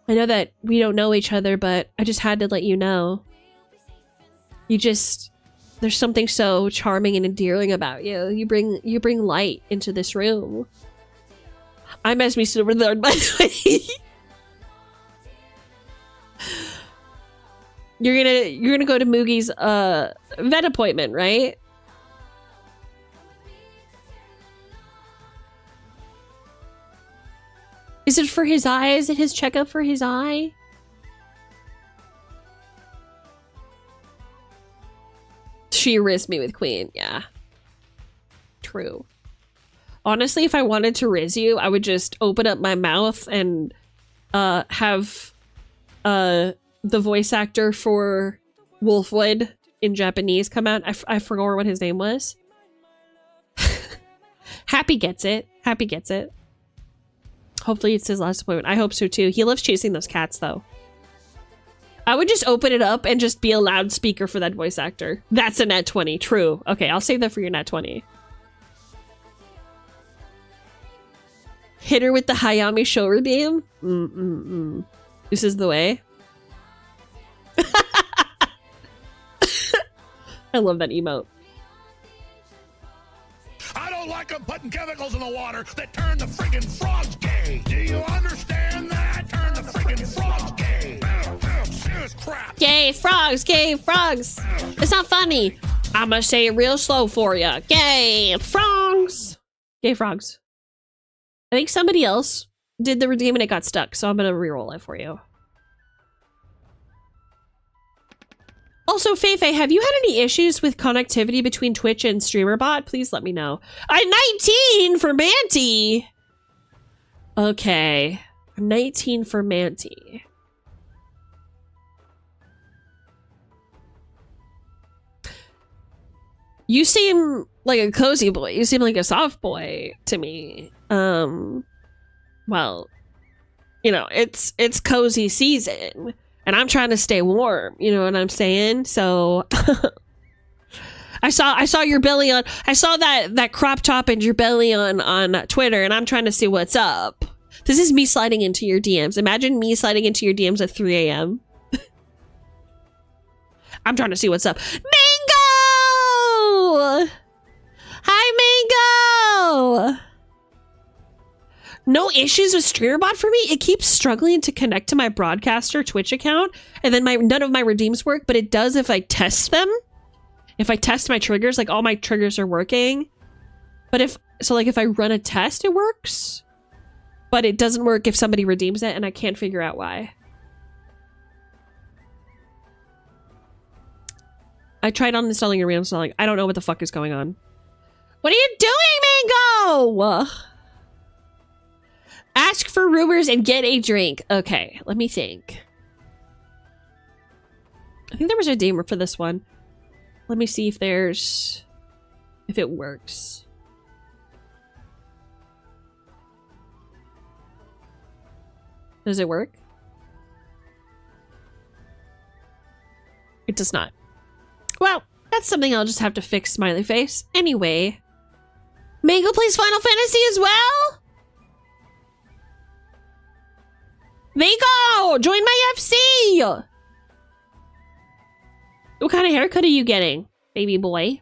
I know that we don't know each other, but I just had to let you know. There's something so charming and endearing about you. You bring light into this room. I'm Esme Silverthorn, by the way. You're gonna go to Moogie's vet appointment, right? Is it for his eye? Is it his checkup for his eye? She rizzed me with Queen, yeah. True. Honestly, if I wanted to rizz you, I would just open up my mouth and have the voice actor for Wolfwood in Japanese come out. I forgot what his name was. Happy gets it. Happy gets it. Hopefully it's his last appointment. I hope so too. He loves chasing those cats though. I would just open it up and just be a loudspeaker for that voice actor. That's a nat 20. True. Okay, I'll save that for your nat 20. Hit her with the Hayami shoulder beam. This is the way. I love that emote. I don't like them putting chemicals in the water that turn the friggin' frogs gay. Do you understand that? Turn the friggin' frogs gay. Serious crap. Gay frogs, gay frogs. It's not funny. I'm gonna say it real slow for you. Gay frogs. Gay frogs. I think somebody else did the redeem and it got stuck, so I'm gonna reroll it for you. Also, Feifei, have you had any issues with connectivity between Twitch and StreamerBot? Please let me know. I'm 19 for Manti! Okay. I'm 19 for Manti. You seem like a cozy boy. You seem like a soft boy to me. Well, you know, it's cozy season. And I'm trying to stay warm, you know what I'm saying? So I saw your belly on, I saw that crop top and your belly on Twitter, and I'm trying to see what's up. This is me sliding into your DMs. Imagine me sliding into your DMs at 3 a.m. I'm trying to see what's up. Mango! Hi, Mango! No issues with StreamerBot for me. It keeps struggling to connect to my broadcaster Twitch account, and then none of my redeems work, but it does if I test them. If I test my triggers, like all my triggers are working. But if I run a test, it works. But it doesn't work if somebody redeems it, and I can't figure out why. I tried uninstalling and reinstalling. I don't know what the fuck is going on. What are you doing, Mango? Ask for rumors and get a drink. Okay, let me think. I think there was a redeemer for this one. Let me see if it works. Does it work? It does not. Well, that's something I'll just have to fix, smiley face. Anyway. Mango plays Final Fantasy as well? Mango! Join my FC! What kind of haircut are you getting, baby boy?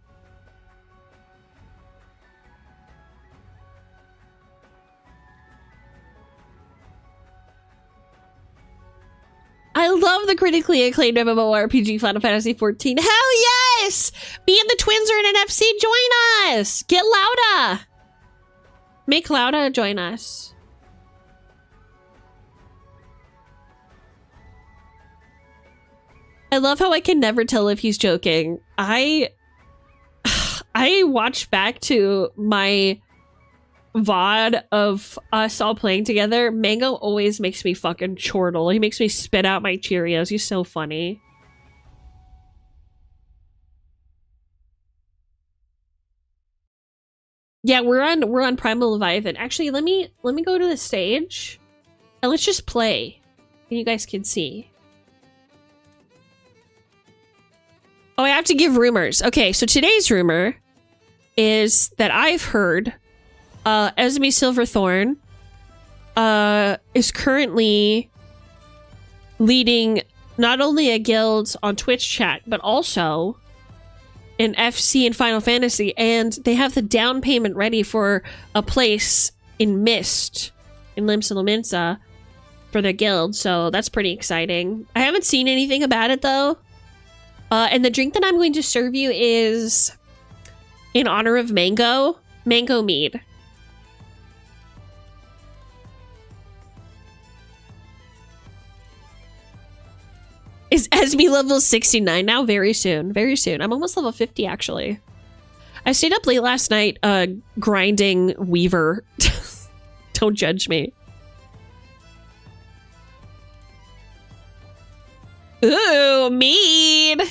I love the critically acclaimed MMORPG Final Fantasy XIV. Hell yes! Me and the twins are in an FC. Join us! Get Lauda! Make Lauda join us. I love how I can never tell if he's joking. I watched back to my VOD of us all playing together. Mango always makes me fucking chortle. He makes me spit out my Cheerios. He's so funny. Yeah, we're on Primal Leviathan. Actually, let me go to the stage and let's just play. And you guys can see. Oh, I have to give rumors. Okay, so today's rumor is that I've heard Esme Silverthorn is currently leading not only a guild on Twitch chat, but also in FC and Final Fantasy, and they have the down payment ready for a place in Mist, in Limsa Lominsa, for their guild, so that's pretty exciting. I haven't seen anything about it, though. And the drink that I'm going to serve you is, in honor of Mango, Mango Mead. Is Esme level 69 now? Very soon. Very soon. I'm almost level 50, actually. I stayed up late last night grinding Weaver. Don't judge me. Ooh, mead!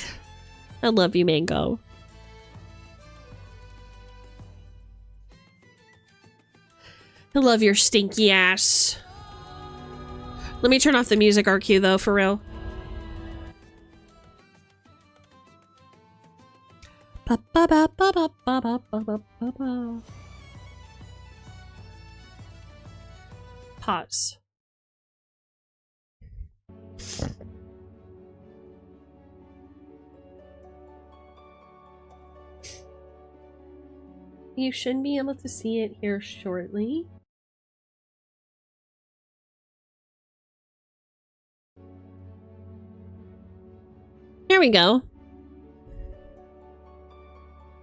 I love you, Mango. I love your stinky ass. Let me turn off the music RQ, though, for real. Pause. You should be able to see it here shortly. There we go.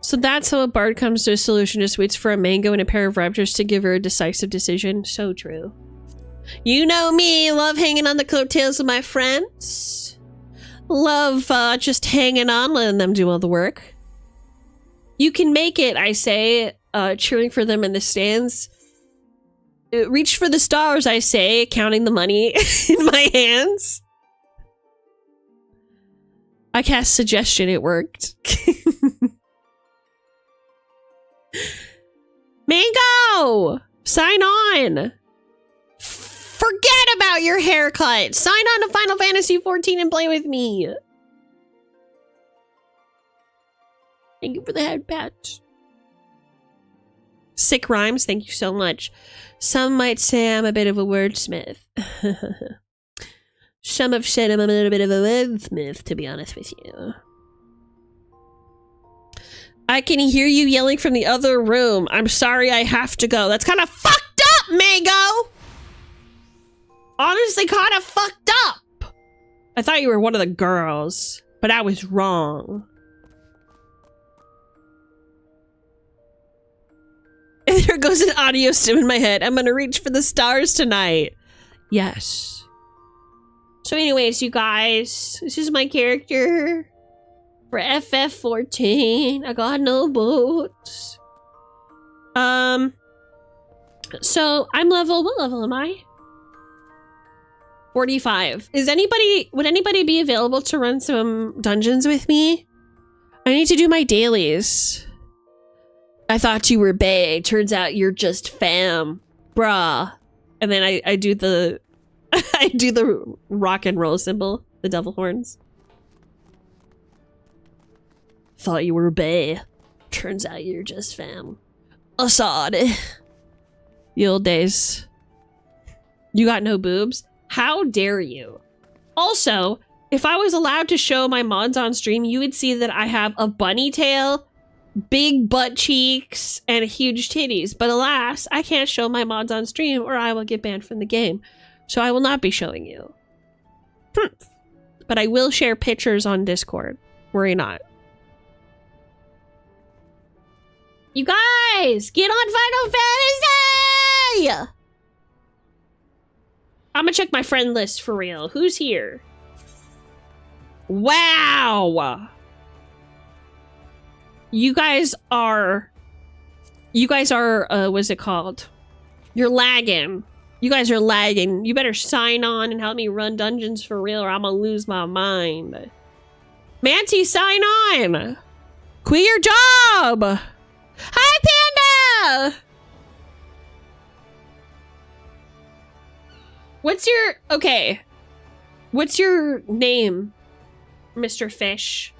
So that's how a bard comes to a solution, just waits for a mango and a pair of raptors to give her a decisive decision. So true. You know me, love hanging on the coattails of my friends. Love just hanging on, letting them do all the work. You can make it, I say, cheering for them in the stands. Reach for the stars, I say, counting the money in my hands. I cast suggestion, it worked. Mango! Sign on! Forget about your haircut! Sign on to Final Fantasy XIV and play with me! Thank you for the head patch. Sick rhymes, thank you so much. Some might say I'm a bit of a wordsmith. Some have said I'm a little bit of a wordsmith, to be honest with you. I can hear you yelling from the other room. I'm sorry I have to go. That's kind of fucked up, Mango! Honestly, kind of fucked up. I thought you were one of the girls, but I was wrong. And there goes an audio stim in my head. I'm gonna reach for the stars tonight. Yes. So anyways, you guys, this is my character for FF14. I got no boots. So I'm level, what level am I? 45. Would anybody be available to run some dungeons with me? I need to do my dailies. I thought you were bae. Turns out you're just fam. Bruh. And then I do the I do the rock and roll symbol, the devil horns. Thought you were bae. Turns out you're just fam. Assad. The old days. You got no boobs? How dare you? Also, if I was allowed to show my mods on stream, you would see that I have a bunny tail, big butt cheeks, and huge titties. But alas, I can't show my mods on stream or I will get banned from the game. So I will not be showing you. But I will share pictures on Discord. Worry not. You guys, get on Final Fantasy! I'm gonna check my friend list for real. Who's here? Wow! You guys are, what's it called? You're lagging. You guys are lagging. You better sign on and help me run dungeons for real or I'm gonna lose my mind. Manti, sign on! Quit your job! Hi, Panda! What's your name, Mr. Fish?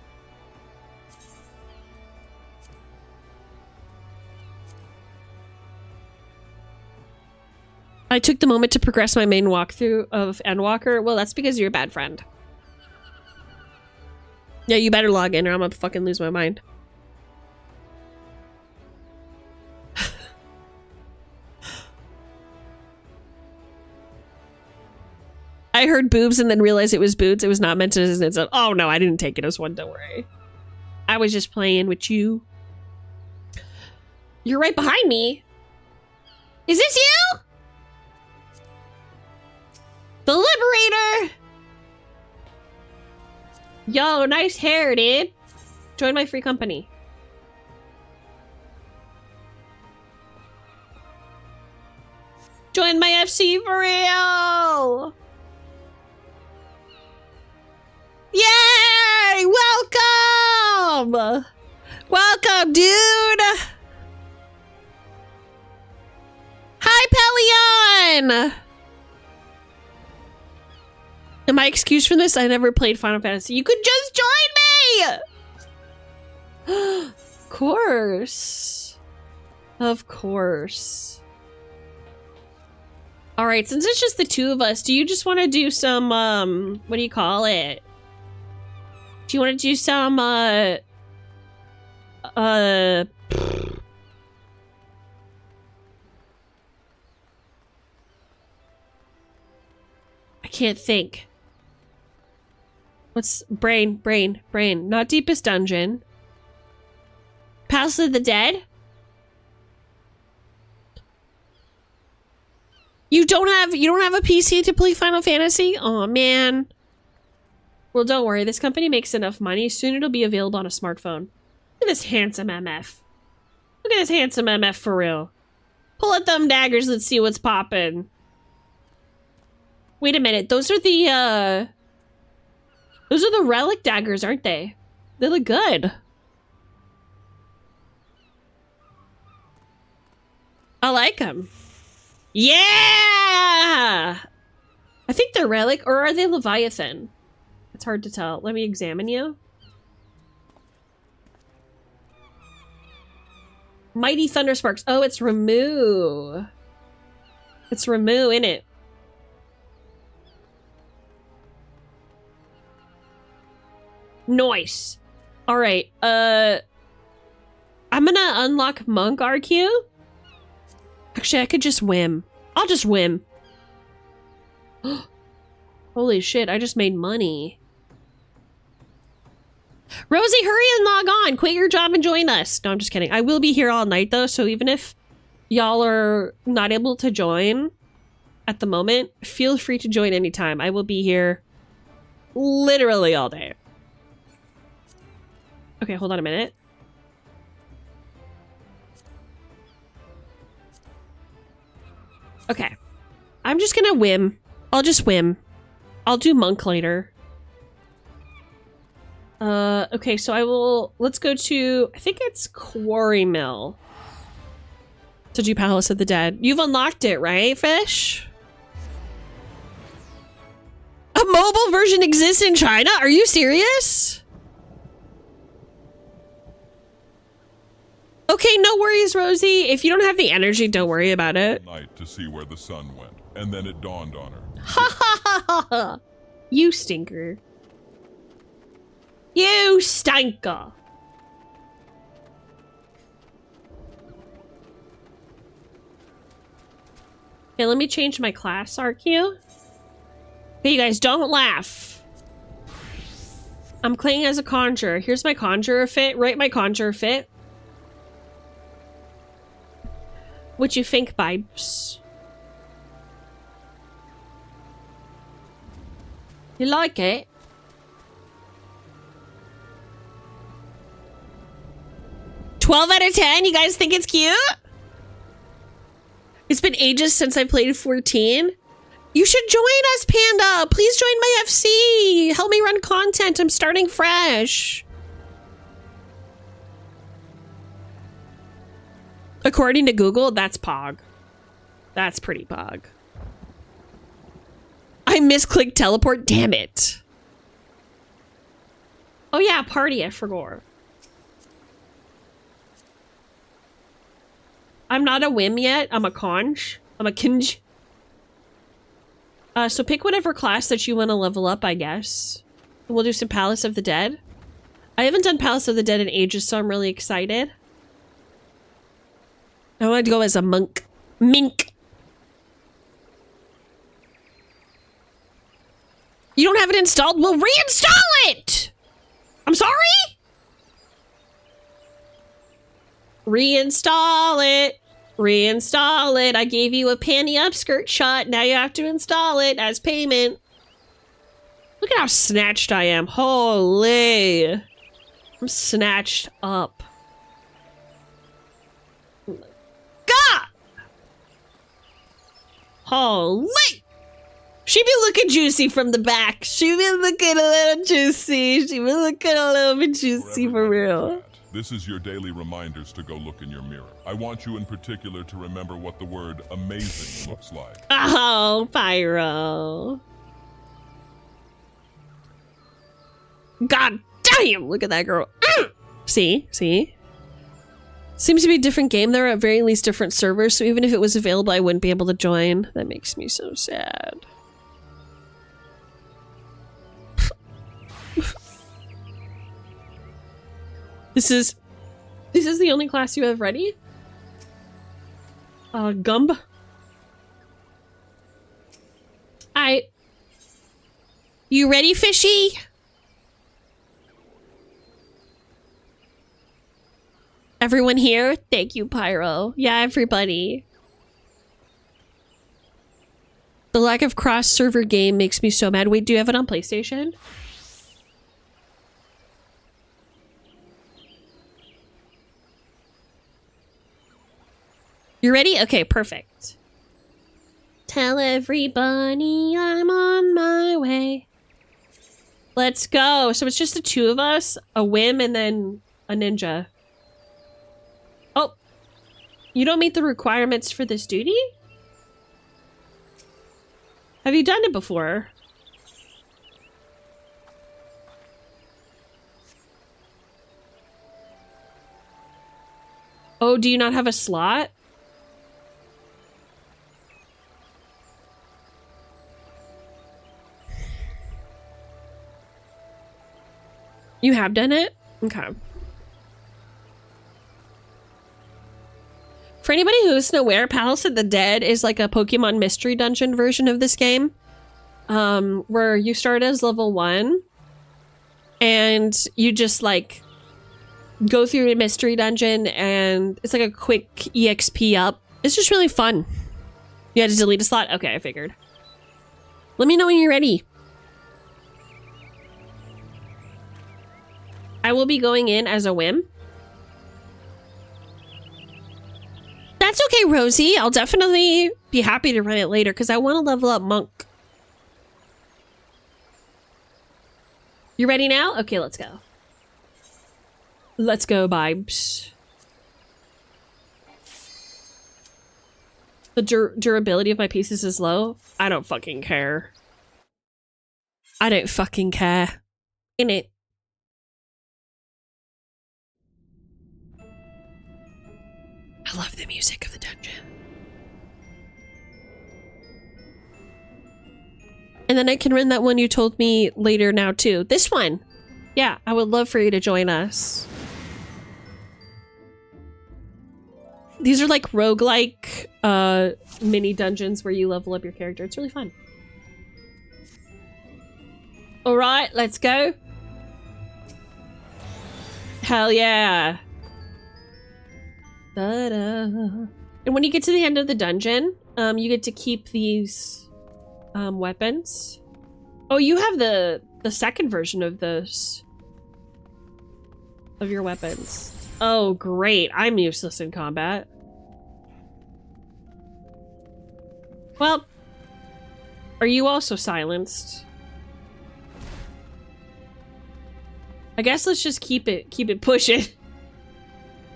I took the moment to progress my main walkthrough of Endwalker. Well, that's because you're a bad friend. Yeah, you better log in or I'm gonna fucking lose my mind. I heard boobs and then realized it was boots. It was not meant as an oh no, I didn't take it as one, don't worry. I was just playing with you. You're right behind me. Is this you? The Liberator! Yo, nice hair, dude. Join my free company. Join my FC for real! Yay! Welcome! Welcome, dude! Hi, Pelion! Am I excused from this? I never played Final Fantasy. You could just join me! Of course. Of course. Alright, since it's just the two of us, do you just want to do some, what do you call it? Do you want to do some, I can't think. What's brain? Not Deepest Dungeon. Palace of the Dead? You don't have a PC to play Final Fantasy? Oh man. Well, don't worry. This company makes enough money. Soon it'll be available on a smartphone. Look at this handsome MF. Look at this handsome MF for real. Pull out them daggers. Let's see what's poppin'. Wait a minute. Those are the relic daggers, aren't they? They look good. I like them. Yeah! I think they're relic, or are they Leviathan? It's hard to tell. Let me examine you. Mighty Thundersparks. Oh, it's Ramu. It's Ramu, innit? Nice. Alright, I'm gonna unlock Monk RQ. Actually, I could just whim. I'll just whim. Holy shit, I just made money. Rosie, hurry and log on. Quit your job and join us. No, I'm just kidding. I will be here all night though, so even if y'all are not able to join at the moment, feel free to join anytime. I will be here literally all day. Okay, hold on a minute. Okay. I'm just gonna whim. I'll just whim. I'll do Monk later. Okay, so I will... Let's go to... I think it's Quarry Mill. To do Palace of the Dead. You've unlocked it, right, Fish? A mobile version exists in China? Are you serious? no worries, Rosie. If you don't have the energy, don't worry about it. Night to see where the sun went, and then it dawned on her. Ha ha ha ha ha! You stinker. You stinker. Okay, let me change my class, RQ. Hey, you guys, don't laugh. I'm playing as a conjurer. Here's my conjurer fit. Write my conjurer fit. What you think, vibes? You like it? $12 out of 10? You guys think it's cute? It's been ages since I played 14. You should join us, Panda. Please join my FC. Help me run content. I'm starting fresh. According to Google, that's Pog. That's pretty Pog. I misclicked teleport. Damn it. Oh yeah, party. I forgot. I'm not a whim yet. I'm a conj. I'm a kinj. So pick whatever class that you want to level up, I guess. We'll do some Palace of the Dead. I haven't done Palace of the Dead in ages, so I'm really excited. I want to go as a monk. Mink. You don't have it installed? Well, reinstall it! I'm sorry? Reinstall it. Reinstall it. I gave you a panty upskirt shot. Now you have to install it as payment. Look at how snatched I am. Holy. I'm snatched up. God! Holy. She be looking juicy from the back. She be looking a little juicy. She be looking a little bit juicy for real. This is your daily reminders to go look in your mirror. I want you in particular to remember what the word amazing looks like. Oh, Pyro. God damn, look at that girl. See? See? Seems to be a different game. There are at very least different servers, so even if it was available, I wouldn't be able to join. That makes me so sad. This is the only class you have ready? Gumb? You ready, fishy? Everyone here? Thank you, Pyro. Yeah, everybody. The lack of cross-server game makes me so mad. Wait, do you have it on PlayStation? You ready? Okay, perfect. Tell everybody I'm on my way. Let's go. So it's just the two of us, a whim, and then a ninja. Oh, you don't meet the requirements for this duty? Have you done it before? Oh, do you not have a slot? You have done it? Okay. For anybody who isn't aware, Palace of the Dead is like a Pokemon Mystery Dungeon version of this game. Where you start as level 1 and you just like go through a mystery dungeon and it's like a quick EXP up. It's just really fun. You had to delete a slot? Okay, I figured. Let me know when you're ready. I will be going in as a whim. That's okay, Rosie. I'll definitely be happy to run it later because I want to level up Monk. You ready now? Okay, let's go. Let's go, vibes. The durability of my pieces is low. I don't fucking care. I don't fucking care. I love the music of the dungeon. And then I can run that one you told me later now too. This one. Yeah, I would love for you to join us. These are like roguelike mini dungeons where you level up your character. It's really fun. All right, let's go. Hell yeah. Da-da. And when you get to the end of the dungeon, you get to keep these weapons. Oh, you have the second version of those. Of your weapons. Oh, great. I'm useless in combat. Well, are you also silenced? I guess let's just keep it pushing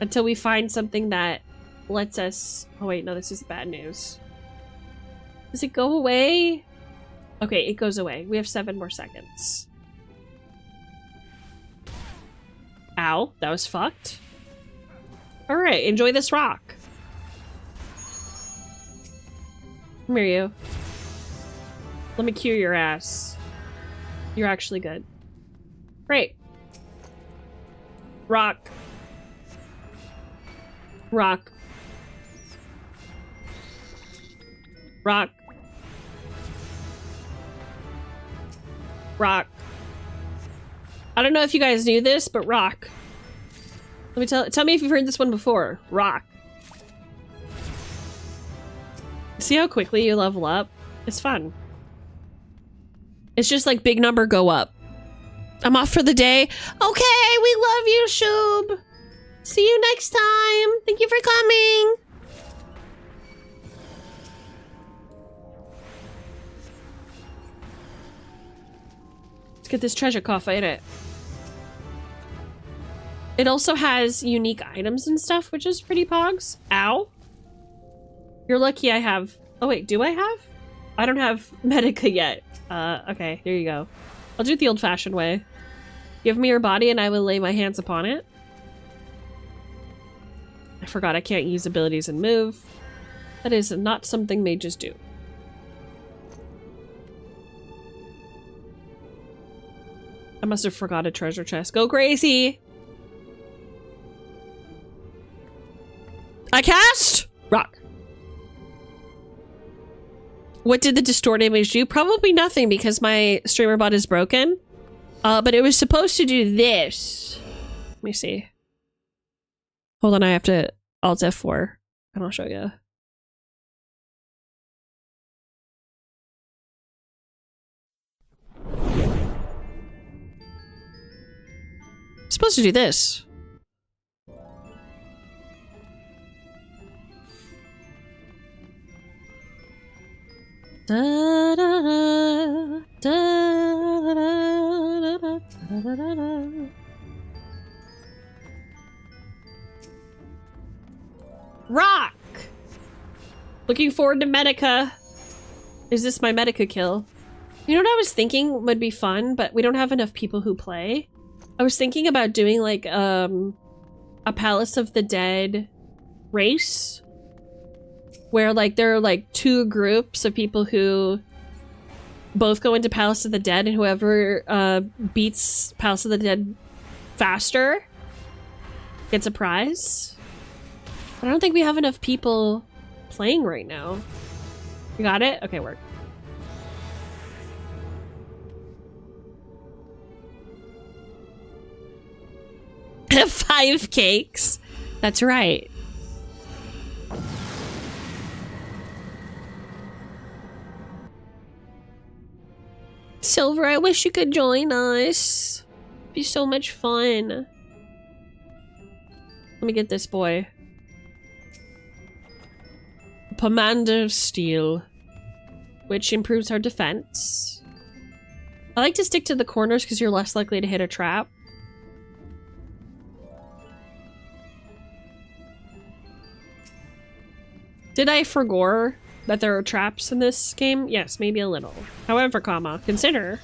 until we find something that lets us... Oh wait, no, this is bad news. Does it go away? Okay, it goes away. We have 7 more seconds. Ow, that was fucked. All right, enjoy this rock. Come here, you. Let me cure your ass. You're actually good. Great. Rock. Rock. Rock. Rock. I don't know if you guys knew this, but rock. Let me tell me if you've heard this one before. Rock. See how quickly you level up? It's fun. It's just like big number go up. I'm off for the day. Okay, we love you, Shub. See you next time. Thank you for coming. Let's get this treasure coffer in it. It also has unique items and stuff, which is pretty pogs. Ow. You're lucky I have... Oh wait, do I have? I don't have Medica yet. Okay, here you go. I'll do it the old-fashioned way. Give me your body and I will lay my hands upon it. I forgot I can't use abilities and move. That is not something mages do. I must have forgot a treasure chest. Go crazy! I cast! Rock. What did the distort image do? Probably nothing because my streamer bot is broken. But it was supposed to do this. Let me see. Hold on, I have to Alt F4 and I'll show you. I'm supposed to do this. Da, da, da, da, da, da, da, da, da. Rock! Looking forward to Medica. Is this my Medica kill? You know what I was thinking would be fun, but we don't have enough people who play? I was thinking about doing like a Palace of the Dead race. Where like there are like 2 groups of people who both go into Palace of the Dead, and whoever beats Palace of the Dead faster gets a prize. But I don't think we have enough people playing right now. You got it? Okay, work. Five cakes. That's right. Silver, I wish you could join us. It'd be so much fun. Let me get this boy. Pomander of Steel, which improves our defense. I like to stick to the corners because you're less likely to hit a trap. Did I forgot that there are traps in this game? Yes, maybe a little. However, consider.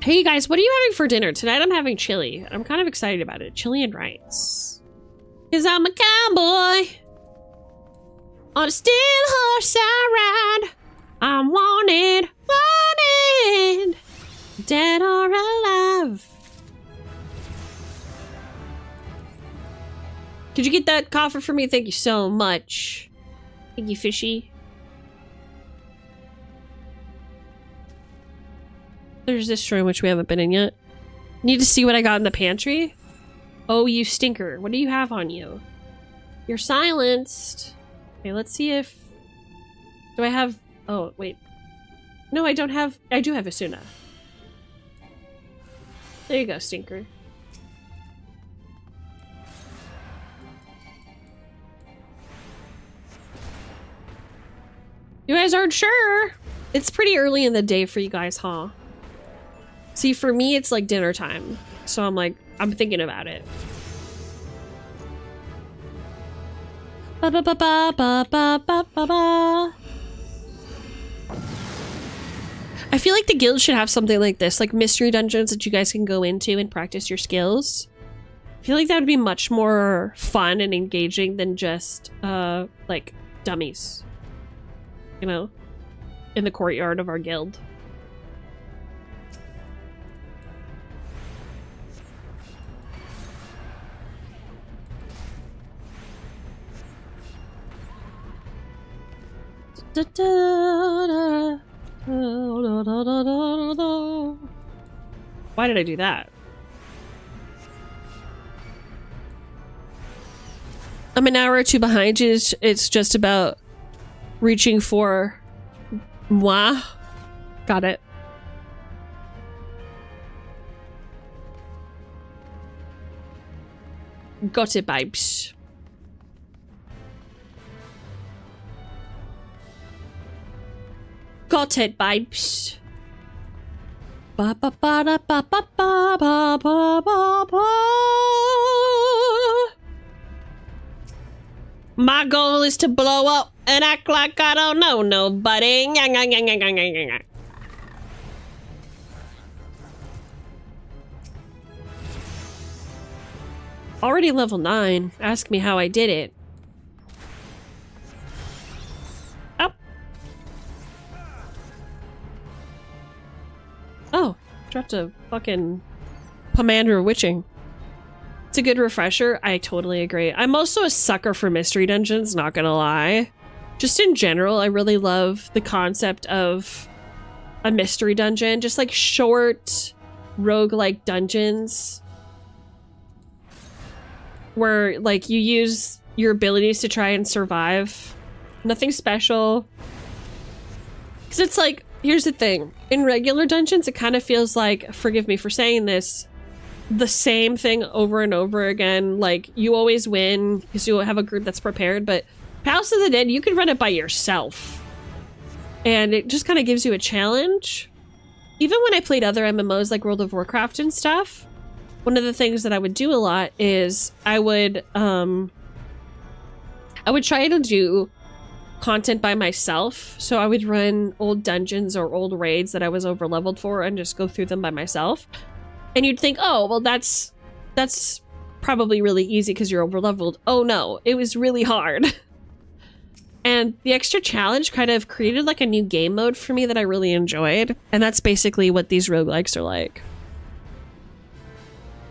Hey you guys, what are you having for dinner? Tonight I'm having chili. I'm kind of excited about it. Chili and rice. 'Cause I'm a cowboy. On a steel horse I ride. I'm wanted, wanted. Dead or alive. Could you get that coffer for me? Thank you so much. Thank you, fishy. There's this room which we haven't been in yet. Need to see what I got in the pantry? Oh, you stinker. What do you have on you? You're silenced. Okay, let's see if... Do I have... Oh, wait. No, I don't have... I do have Asuna. There you go, stinker. You guys aren't sure? It's pretty early in the day for you guys, huh? See, for me, it's like dinner time. So I'm like, I'm thinking about it. Ba ba ba ba ba ba ba ba ba. I feel like the guild should have something like this, like mystery dungeons that you guys can go into and practice your skills. I feel like that would be much more fun and engaging than just, like, dummies. You know? In the courtyard of our guild. Da, da, da. Why did I do that? I'm an hour or two behind you. It's just about reaching for moi. Got it. Got it, babes. Got it, babes. Ba ba ba da ba ba ba ba ba ba ba. My goal is to blow up and act like I don't know nobody. Already level 9. Ask me how I did it. Up. Oh, dropped a fucking Pomander of Witching. It's a good refresher. I totally agree. I'm also a sucker for mystery dungeons, not gonna lie. Just in general, I really love the concept of a mystery dungeon. Just like short, roguelike dungeons. Where like you use your abilities to try and survive. Nothing special. Because it's like, here's the thing. In regular dungeons, it kind of feels like, forgive me for saying this, the same thing over and over again. Like, you always win because you have a group that's prepared, but House of the Dead, you can run it by yourself. And it just kind of gives you a challenge. Even when I played other MMOs like World of Warcraft and stuff, one of the things that I would do a lot is I would try to do content by myself. So I would run old dungeons or old raids that I was over leveled for and just go through them by myself. And you'd think, oh, well, that's probably really easy because you're over leveled. Oh no, it was really hard. And the extra challenge kind of created like a new game mode for me that I really enjoyed. And that's basically what these roguelikes are like.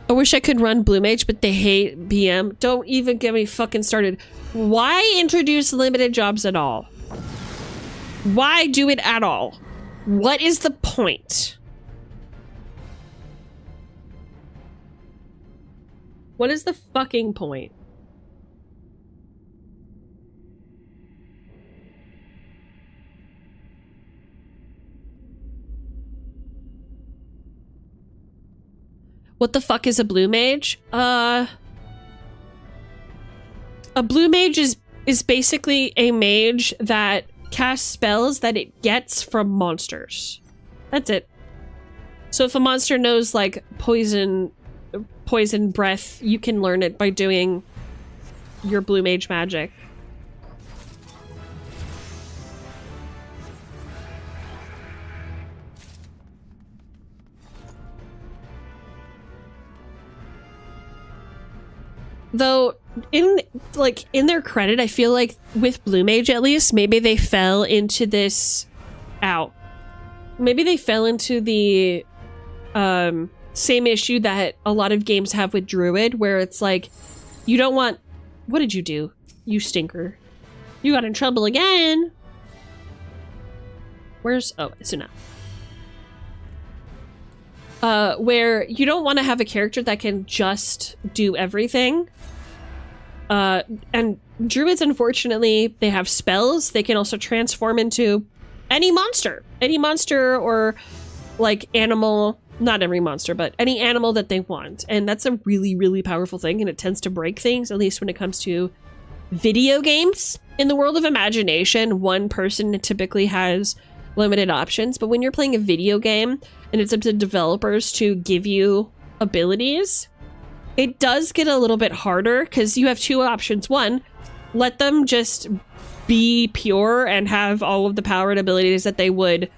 I wish I could run Blue Mage, but they hate BM. Don't even get me fucking started. Why introduce limited jobs at all? Why do it at all? What is the point? What is the fucking point? What the fuck is a blue mage? A blue mage is basically a mage that casts spells that it gets from monsters. That's it. So if a monster knows like poison breath, you can learn it by doing your blue mage magic. Though in their credit, I feel like with Blue Mage at least, maybe they fell into this maybe they fell into the same issue that a lot of games have with Druid, where it's like, you don't want, what did you do? You stinker. You got in trouble again. Where's, oh, Suna. Where you don't want to have a character that can just do everything. And druids, unfortunately, they have spells. They can also transform into any monster or like animal, not every monster, but any animal that they want. And that's a really, really powerful thing. And it tends to break things, at least when it comes to video games. In the world of imagination, one person typically has limited options, but when you're playing a video game and it's up to developers to give you abilities, it does get a little bit harder because you have two options. One, let them just be pure and have all of the power and abilities that they would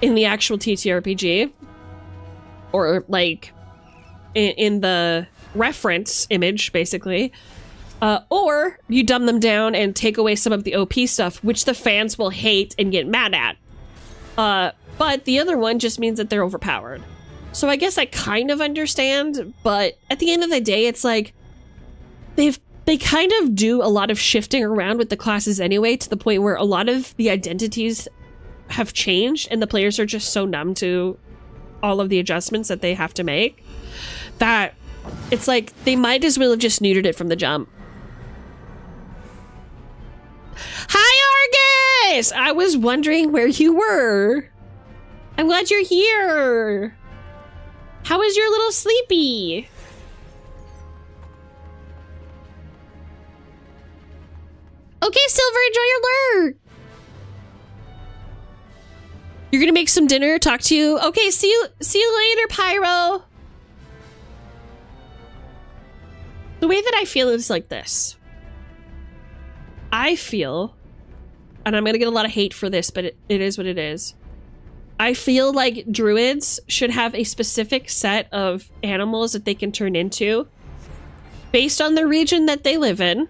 in the actual TTRPG, or like in the reference image, basically. Or you dumb them down and take away some of the OP stuff, which the fans will hate and get mad at. But the other one just means that they're overpowered. So I guess I kind of understand, but at the end of the day, it's like they kind of do a lot of shifting around with the classes anyway, to the point where a lot of the identities have changed and the players are just so numb to all of the adjustments that they have to make that it's like they might as well have just neutered it from the jump. Hi, Argus! I was wondering where you were. I'm glad you're here. How is your little sleepy? Okay, Silver, enjoy your lurk. You're gonna make some dinner, talk to you. Okay, see you later, Pyro. The way that I feel is like this. I feel, and I'm gonna get a lot of hate for this, but it is what it is. I feel like druids should have a specific set of animals that they can turn into based on the region that they live in,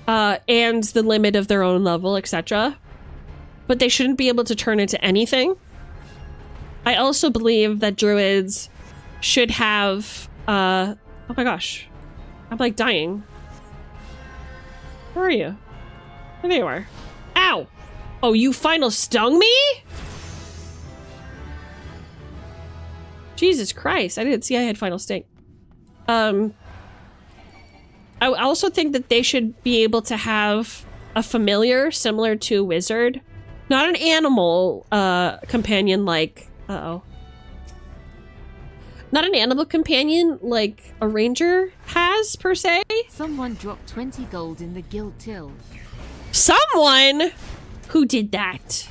and the limit of their own level, etc. But they shouldn't be able to turn into anything. I also believe that druids should have, oh my gosh, I'm like dying. Where are you? Oh, there you are. Ow! Oh, you final stung me? Jesus Christ, I didn't see I had final sting. I also think that they should be able to have a familiar similar to a wizard. Not an animal companion like... Uh-oh. Not an animal companion like a ranger has, per se. Someone dropped 20 gold in the guild till. Someone? Who did that?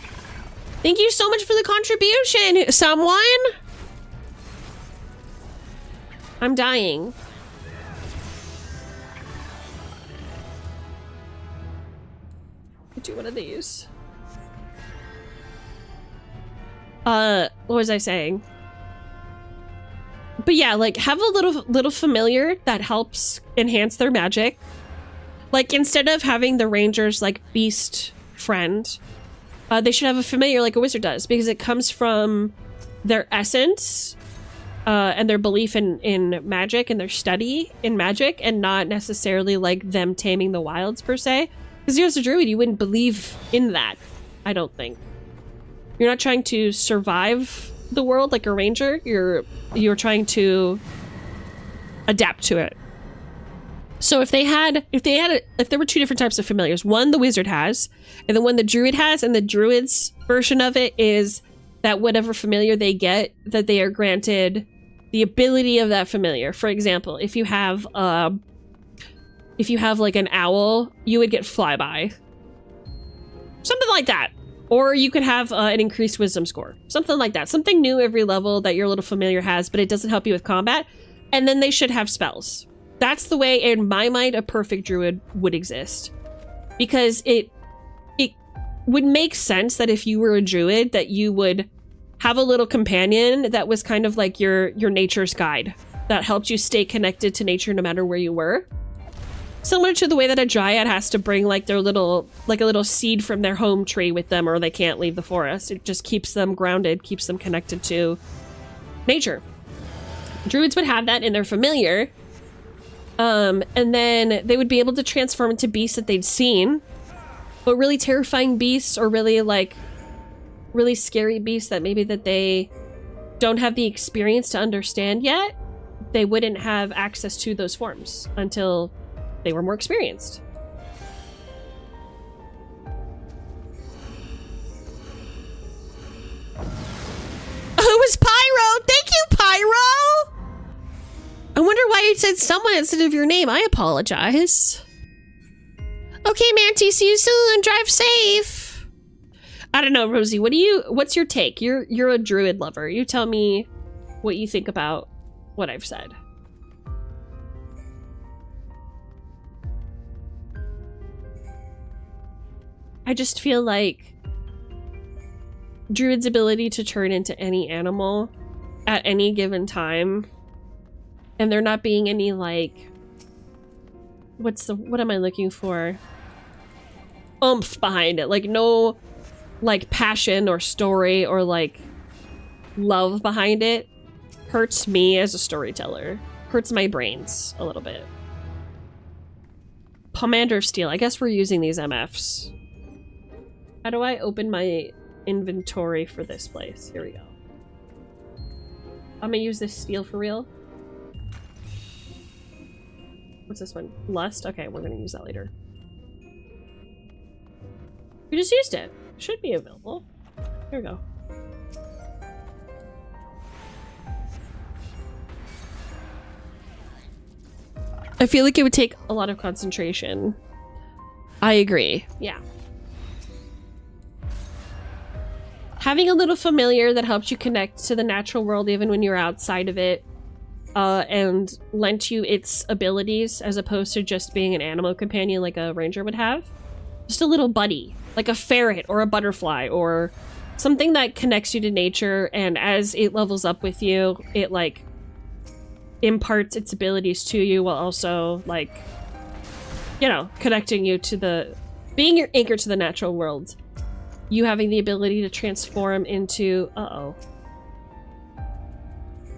Thank you so much for the contribution, someone! I'm dying. I'll do one of these. What was I saying? But yeah, like, have a little familiar that helps enhance their magic. Like, instead of having the rangers like beast friend, they should have a familiar like a wizard does, because it comes from their essence and their belief in magic and their study in magic, and not necessarily like them taming the wilds per se. Because you're a druid, you wouldn't believe in that, I don't think. You're not trying to survive the world like a ranger. You're trying to adapt to it. So if there were two different types of familiars, one the wizard has, and the one the druid has, and the druid's version of it is that whatever familiar they get, that they are granted the ability of that familiar. For example, if you have like an owl, you would get flyby. Something like that. Or you could have an increased wisdom score. Something like that. Something new every level that your little familiar has, but it doesn't help you with combat. And then they should have spells. That's the way, in my mind, a perfect druid would exist. Because it would make sense that if you were a druid, that you would have a little companion that was kind of like your nature's guide. that helped you stay connected to nature no matter where you were. Similar to the way that a dryad has to bring like their little, like a little seed from their home tree with them, or they can't leave the forest. It just keeps them grounded, keeps them connected to nature. Druids would have that in their familiar. And then they would be able to transform into beasts that they'd seen, but really terrifying beasts, or really like really scary beasts that maybe that they don't have the experience to understand yet. They wouldn't have access to those forms until they were more experienced. Oh, it was Pyro! Thank you, Pyro! I wonder why you said someone instead of your name. I apologize. Okay, Manty, see you soon. Drive safe. I don't know, Rosie. What's your take? You're a druid lover. You tell me what you think about what I've said. I just feel like druid's ability to turn into any animal at any given time, and there not being any like, what am I looking for? Oomph behind it. Like no like passion or story or like love behind it hurts me as a storyteller. Hurts my brains a little bit. Pomander of Steel. I guess we're using these MFs. How do I open my inventory for this place? Here we go. I'm gonna use this steel for real. What's this one? Lust? Okay, we're gonna use that later. We just used it. It should be available. Here we go. I feel like it would take a lot of concentration. I agree. Yeah. Having a little familiar that helps you connect to the natural world even when you're outside of it, and lent you its abilities as opposed to just being an animal companion like a ranger would have. Just a little buddy, like a ferret or a butterfly or something that connects you to nature, and as it levels up with you, it like imparts its abilities to you while also like, you know, connecting you to the, being your anchor to the natural world. You having the ability to transform into, uh-oh.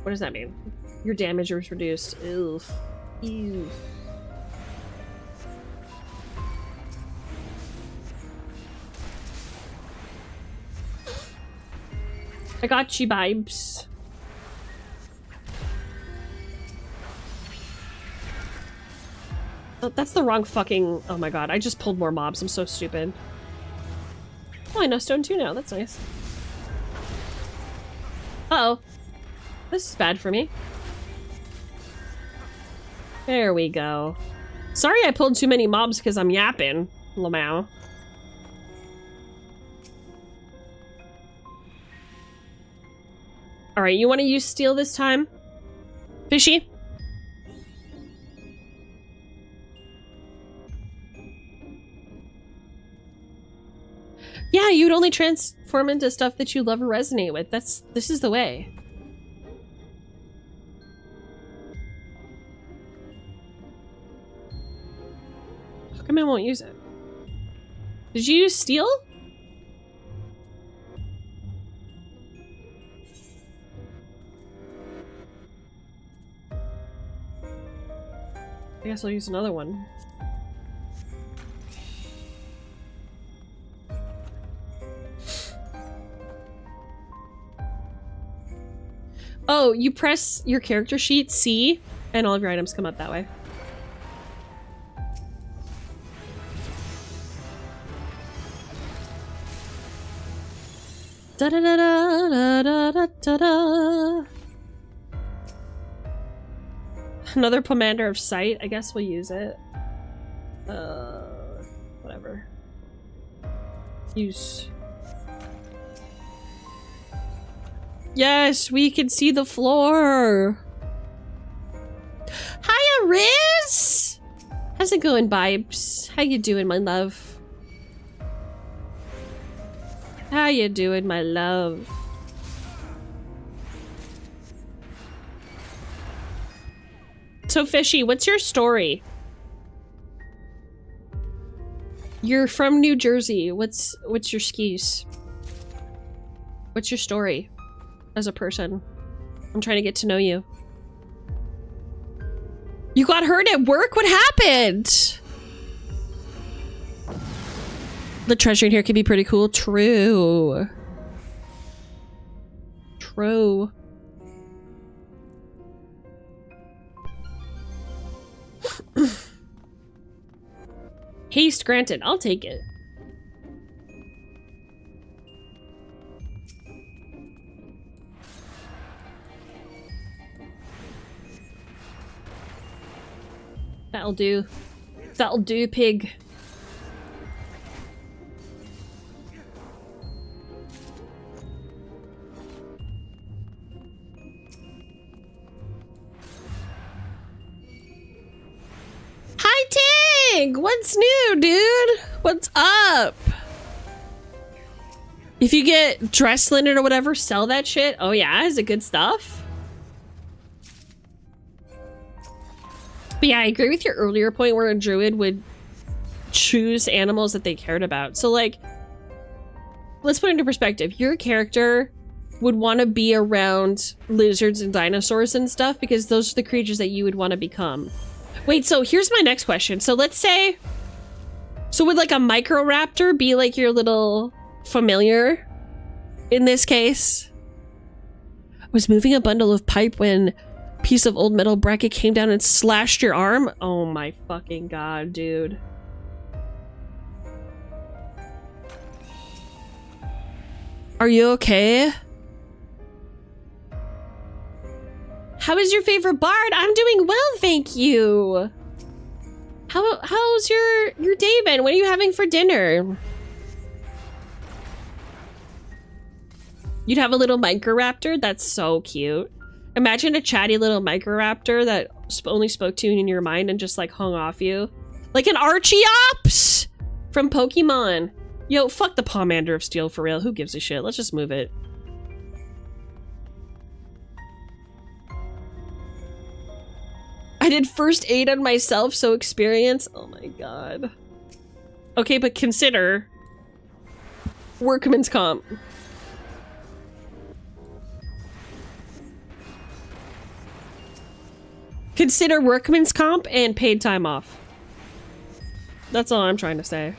What does that mean? Your damage is reduced. Ew. Ew. I got you, vibes. Oh, that's the wrong fucking... Oh my god, I just pulled more mobs. I'm so stupid. Oh, I know stone 2 now. That's nice. Uh-oh. This is bad for me. There we go. Sorry I pulled too many mobs because I'm yapping, Lamau. Alright, you want to use steel this time? Fishy? Yeah, you'd only transform into stuff that you love or resonate with. This is the way. How come I won't use it? Did you use steel? I guess I'll use another one. Oh, you press your character sheet, C, and all of your items come up that way. Da da da da da da da da. Another Pomander of Sight. I guess we'll use it. Whatever. Use. Yes, we can see the floor. Hiya, Riz! How's it going, Bibes? How you doing, my love? How you doing, my love? So Fishy, what's your story? You're from New Jersey. What's your skis? What's your story as a person? I'm trying to get to know you. You got hurt at work? What happened? The treasure in here can be pretty cool. True. True. Haste granted. I'll take it. That'll do. That'll do, pig. Hi, Tig! What's new, dude? What's up? If you get dress linen or whatever, sell that shit. Oh yeah, is it good stuff? But yeah, I agree with your earlier point where a druid would choose animals that they cared about. So like, let's put it into perspective. Your character would want to be around lizards and dinosaurs and stuff because those are the creatures that you would want to become. Wait, so here's my next question. So let's say, so would like a microraptor be like your little familiar in this case? I was moving a bundle of pipe when a piece of old metal bracket came down and slashed your arm. Oh my fucking god, dude. Are you okay? How is your favorite bard? I'm doing well, thank you. How's your day been? What are you having for dinner? You'd have a little microraptor? That's so cute. Imagine a chatty little microraptor that only spoke to you in your mind and just like hung off you. Like an Archeops from Pokemon. Yo, fuck the Pomander of Steel for real. Who gives a shit? Let's just move it. I did first aid on myself, so experience. Oh my god. Okay, but consider workman's comp. Consider workman's comp and paid time off. That's all I'm trying to say.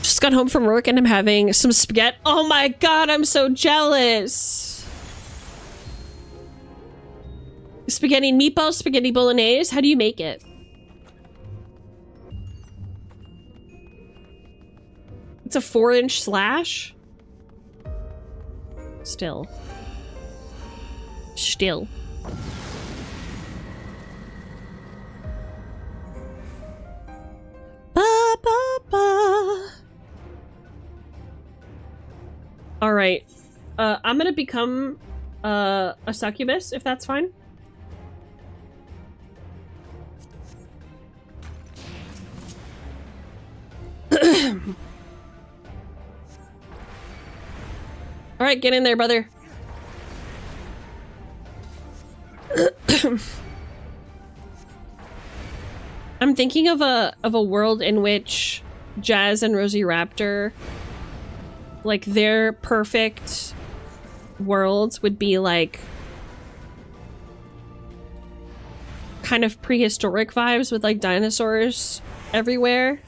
Just got home from work and I'm having some spaghetti. Oh my god, I'm so jealous. Spaghetti meatballs, spaghetti bolognese. How do you make it? It's a 4-inch slash? Still. Ba, ba, ba. All right. I'm gonna become a succubus, if that's fine. All right, get in there, brother. I'm thinking of a world in which Jazz and Rosie Raptor, like their perfect worlds would be like kind of prehistoric vibes with like dinosaurs everywhere.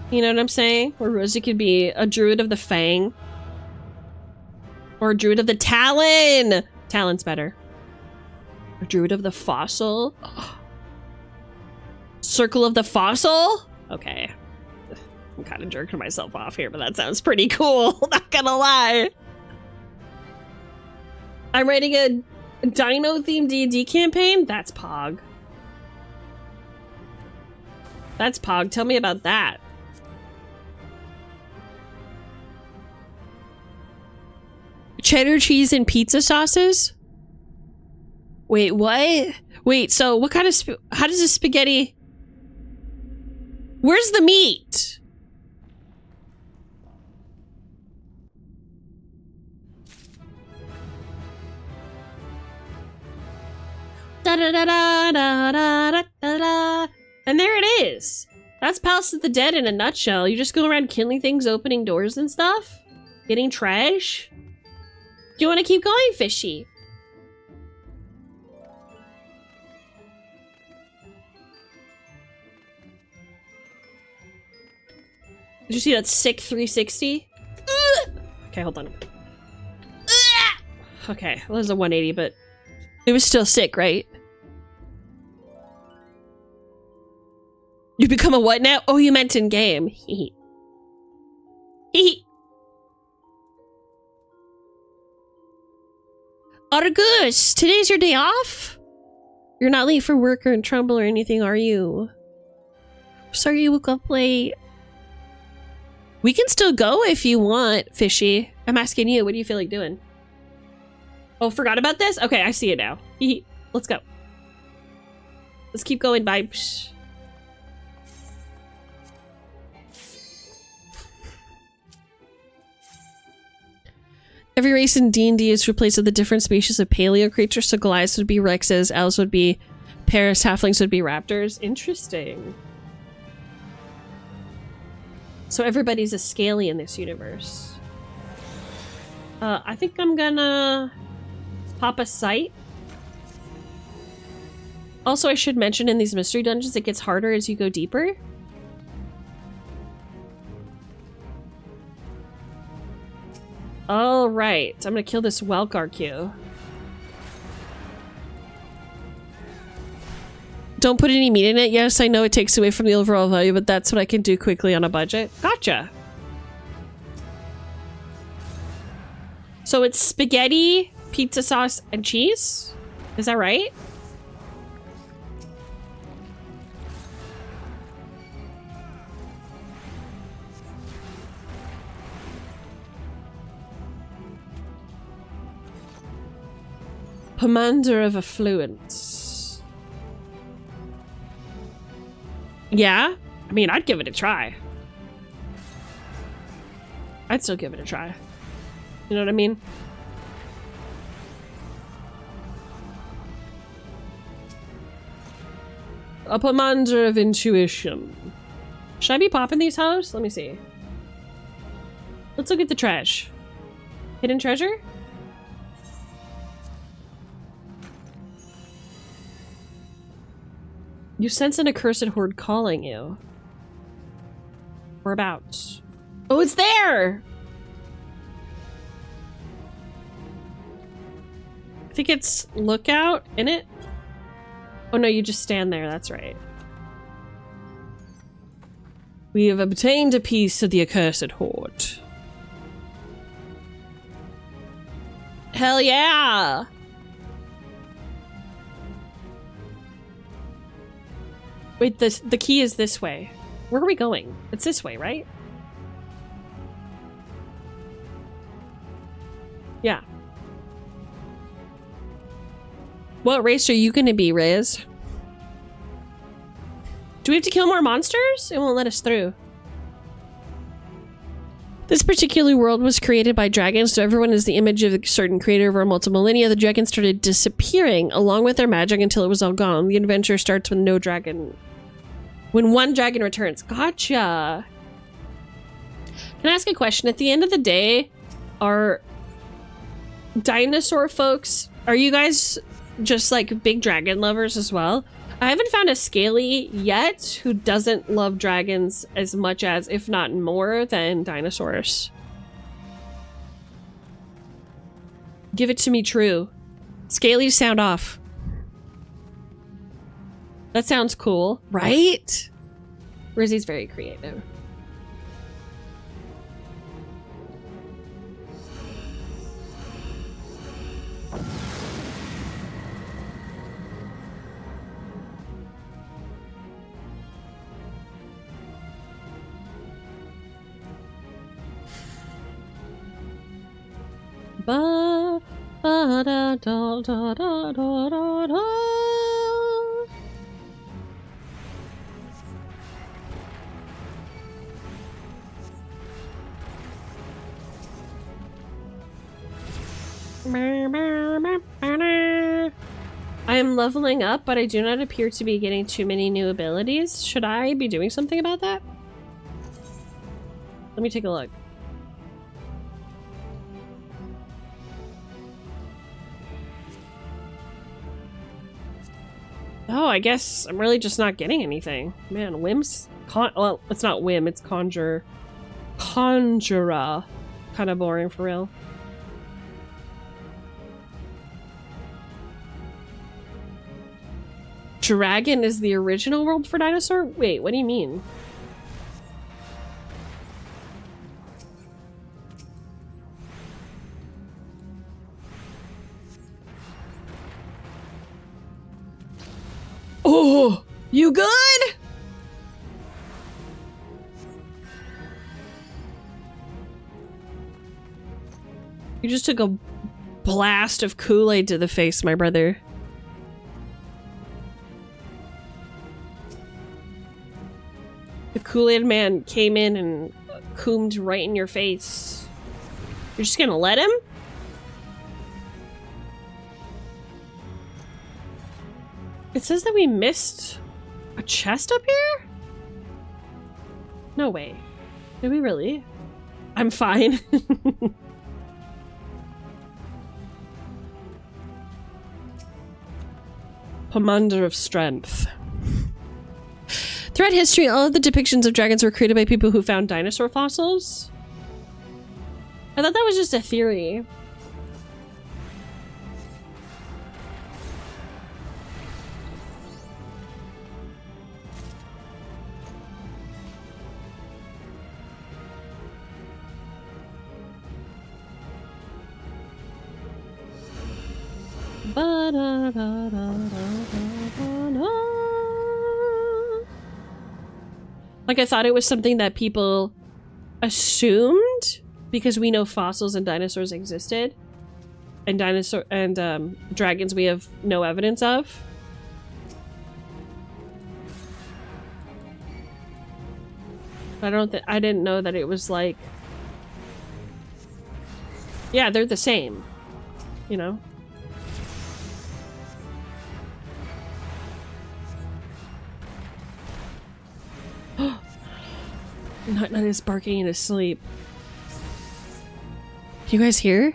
You know what I'm saying? Where Rosie could be a druid of the Fang. Or a druid of the Talon! Talon's better. A druid of the Fossil? Circle of the Fossil? Okay. I'm kind of jerking myself off here, but that sounds pretty cool. Not gonna lie. I'm writing a dino-themed D&D campaign? That's Pog. That's Pog. Tell me about that. Cheddar cheese and pizza sauces? Wait, what? Wait, so what kind of how does this spaghetti... Where's the meat? Da-da-da-da-da-da-da-da. And there it is. That's Palace of the Dead in a nutshell. You just go around killing things, opening doors and stuff. Getting trash. Do you want to keep going, Fishy? Did you see that sick 360? Okay, hold on. Okay, well, it was a 180, but it was still sick, right? You become a what now? Oh, you meant in game. Hee hee. Argus, today's your day off? You're not late for work or in trouble or anything, are you? Sorry you woke up late. We can still go if you want, Fishy. I'm asking you, what do you feel like doing? Oh, forgot about this? Okay, I see it now. Let's go. Let's keep going, vibes. Every race in D&D is replaced with a different species of paleo creatures, so Goliaths would be Rexes, Elves would be Paris, Halflings would be Raptors. Interesting. So everybody's a scaly in this universe. I think I'm gonna pop a sight. Also, I should mention in these mystery dungeons, it gets harder as you go deeper. All right, I'm gonna kill this Welkarq. Don't put any meat in it. Yes, I know it takes away from the overall value, but that's what I can do quickly on a budget. Gotcha. So it's spaghetti, pizza sauce, and cheese? Is that right? Pomander of Affluence. Yeah? I mean, I'd give it a try. I'd still give it a try. You know what I mean? A Pomander of Intuition. Should I be popping these hoes? Let me see. Let's look at the trash. Hidden treasure? You sense an accursed horde calling you. Whereabouts? Oh, it's there! I think it's lookout, in it? Oh no, you just stand there, that's right. We have obtained a piece of the accursed horde. Hell yeah! Wait, the key is this way. Where are we going? It's this way, right? Yeah. What race are you gonna be, Riz? Do we have to kill more monsters? It won't let us through. This particular world was created by dragons, so everyone is the image of a certain creator over multiple millennia. The dragons started disappearing along with their magic until it was all gone. The adventure starts when when one dragon returns. Gotcha. Can I ask a question? At the end of the day, are dinosaur folks, are you guys just like big dragon lovers as well? I haven't found a scaly yet who doesn't love dragons as much as, if not more, than dinosaurs. Give it to me true. Scaly, sound off. That sounds cool, right? Rizzy's very creative. Ba ba da da da da da da da. I am leveling up, but I do not appear to be getting too many new abilities. Should I be doing something about that? Let me take a look. Oh, I guess I'm really just not getting anything. Man, Whim's well, it's not Whim, it's Conjurer. Conjurer. Kind of boring for real. Dragon is the original world for dinosaur? Wait, what do you mean? Oh, you good? You just took a blast of Kool-Aid to the face, my brother. The Kool-Aid man came in and coomed right in your face. You're just gonna let him? It says that we missed a chest up here? No way. Did we really? I'm fine. Pomander of Strength. Throughout history, all of the depictions of dragons were created by people who found dinosaur fossils. I thought that was just a theory. Like, I thought it was something that people assumed because we know fossils and dinosaurs existed, and dragons we have no evidence of. I didn't know that it was like, yeah, they're the same, you know. Nut is barking in his sleep. You guys hear?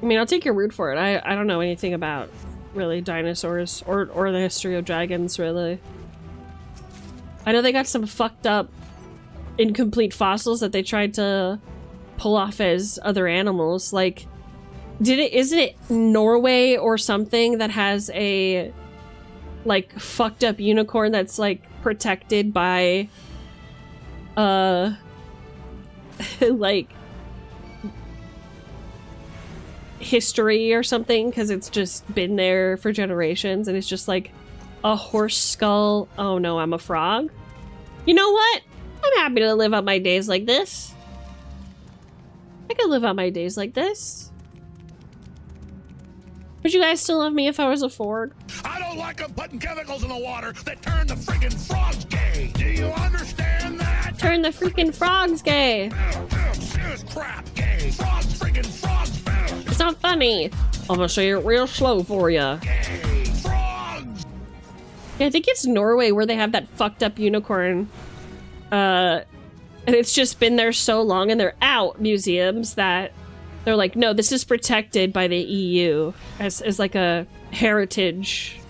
I mean, I'll take your word for it. I don't know anything about, really, dinosaurs or the history of dragons, really. I know they got some fucked up, incomplete fossils that they tried to pull off as other animals, like... Isn't it Norway or something that has a, like, fucked up unicorn that's, like, protected by, like, history or something? Because it's just been there for generations and it's just, like, a horse skull. Oh no, I'm a frog? You know what? I'm happy to live out my days like this. I could live out my days like this. Would you guys still love me if I was a Ford? I don't like them putting chemicals in the water that turn the freaking frogs gay. Do you understand that? Turn the freaking frogs gay. Serious crap gay. Frogs freaking frogs. It's not funny. I'm gonna say it real slow for you. Frogs. Yeah, I think it's Norway where they have that fucked up unicorn. And it's just been there so long and they're out museums that they're like, no, this is protected by the EU as like a heritage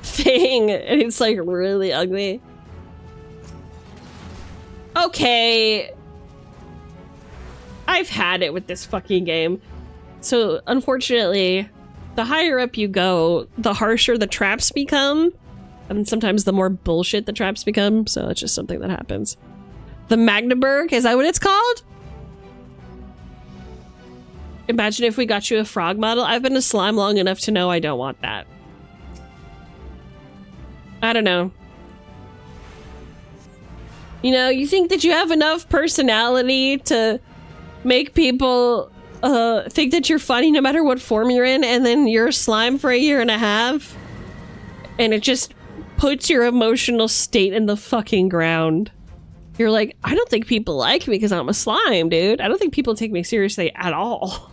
thing, and it's like really ugly. Okay. I've had it with this fucking game. So, unfortunately, the higher up you go, the harsher the traps become, and sometimes the more bullshit the traps become, so it's just something that happens. The Magdeburg, is that what it's called? Imagine if we got you a frog model. I've been a slime long enough to know I don't want that. I don't know. You know, you think that you have enough personality to make people think that you're funny no matter what form you're in, and then you're a slime for 1.5 years, and it just puts your emotional state in the fucking ground. You're like, I don't think people like me because I'm a slime, dude. I don't think people take me seriously at all.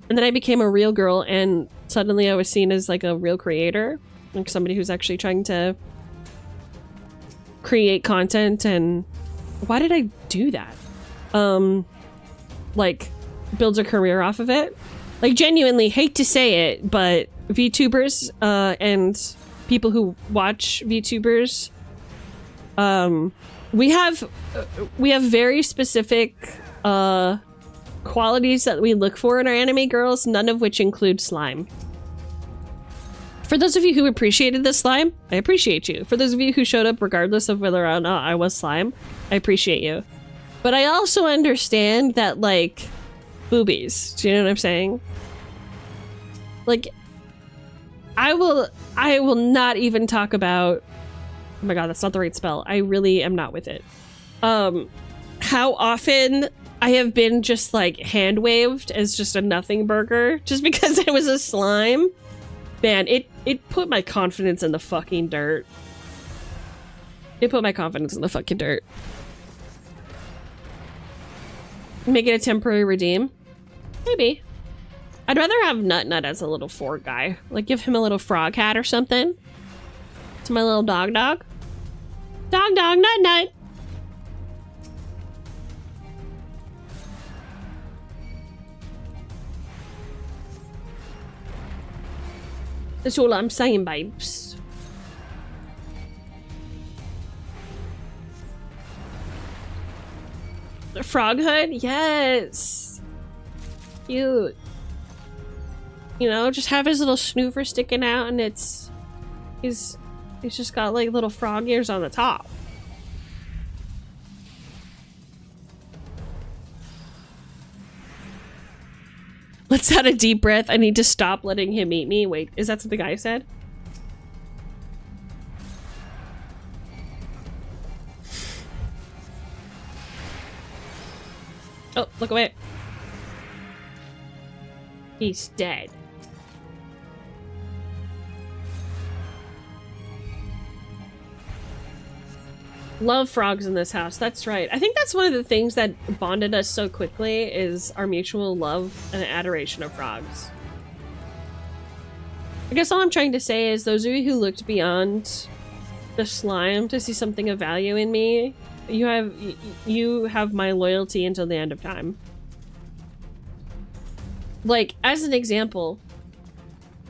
And then I became a real girl, and suddenly I was seen as like a real creator, like somebody who's actually trying to create content. And why did I do that? Like builds a career off of it. Like, genuinely hate to say it, but VTubers and people who watch VTubers, we have very specific qualities that we look for in our anime girls, none of which include slime. For those of you who appreciated the slime, I appreciate you. For those of you who showed up regardless of whether or not I was slime, I appreciate you. But I also understand that, like, boobies. Do you know what I'm saying? Like, I will not even talk about... Oh my god, that's not the right spell. I really am not with it. How often I have been just, like, hand-waved as just a nothing burger just because I was a slime. Man, it put my confidence in the fucking dirt. It put my confidence in the fucking dirt. Make it a temporary redeem? Maybe. I'd rather have Nut as a little Ford guy. Like, give him a little frog hat or something. To my little dog. Dog, Nut. That's all I'm saying, babes. The frog hood? Yes. Cute. You know, just have his little snoofer sticking out, and he's just got like little frog ears on the top. Let's out a deep breath. I need to stop letting him eat me. Wait, is that something I said? Oh, look away. He's dead. Love frogs in this house. That's right. I think that's one of the things that bonded us so quickly is our mutual love and adoration of frogs. I guess all I'm trying to say is those of you who looked beyond the slime to see something of value in me, you have my loyalty until the end of time. Like, as an example,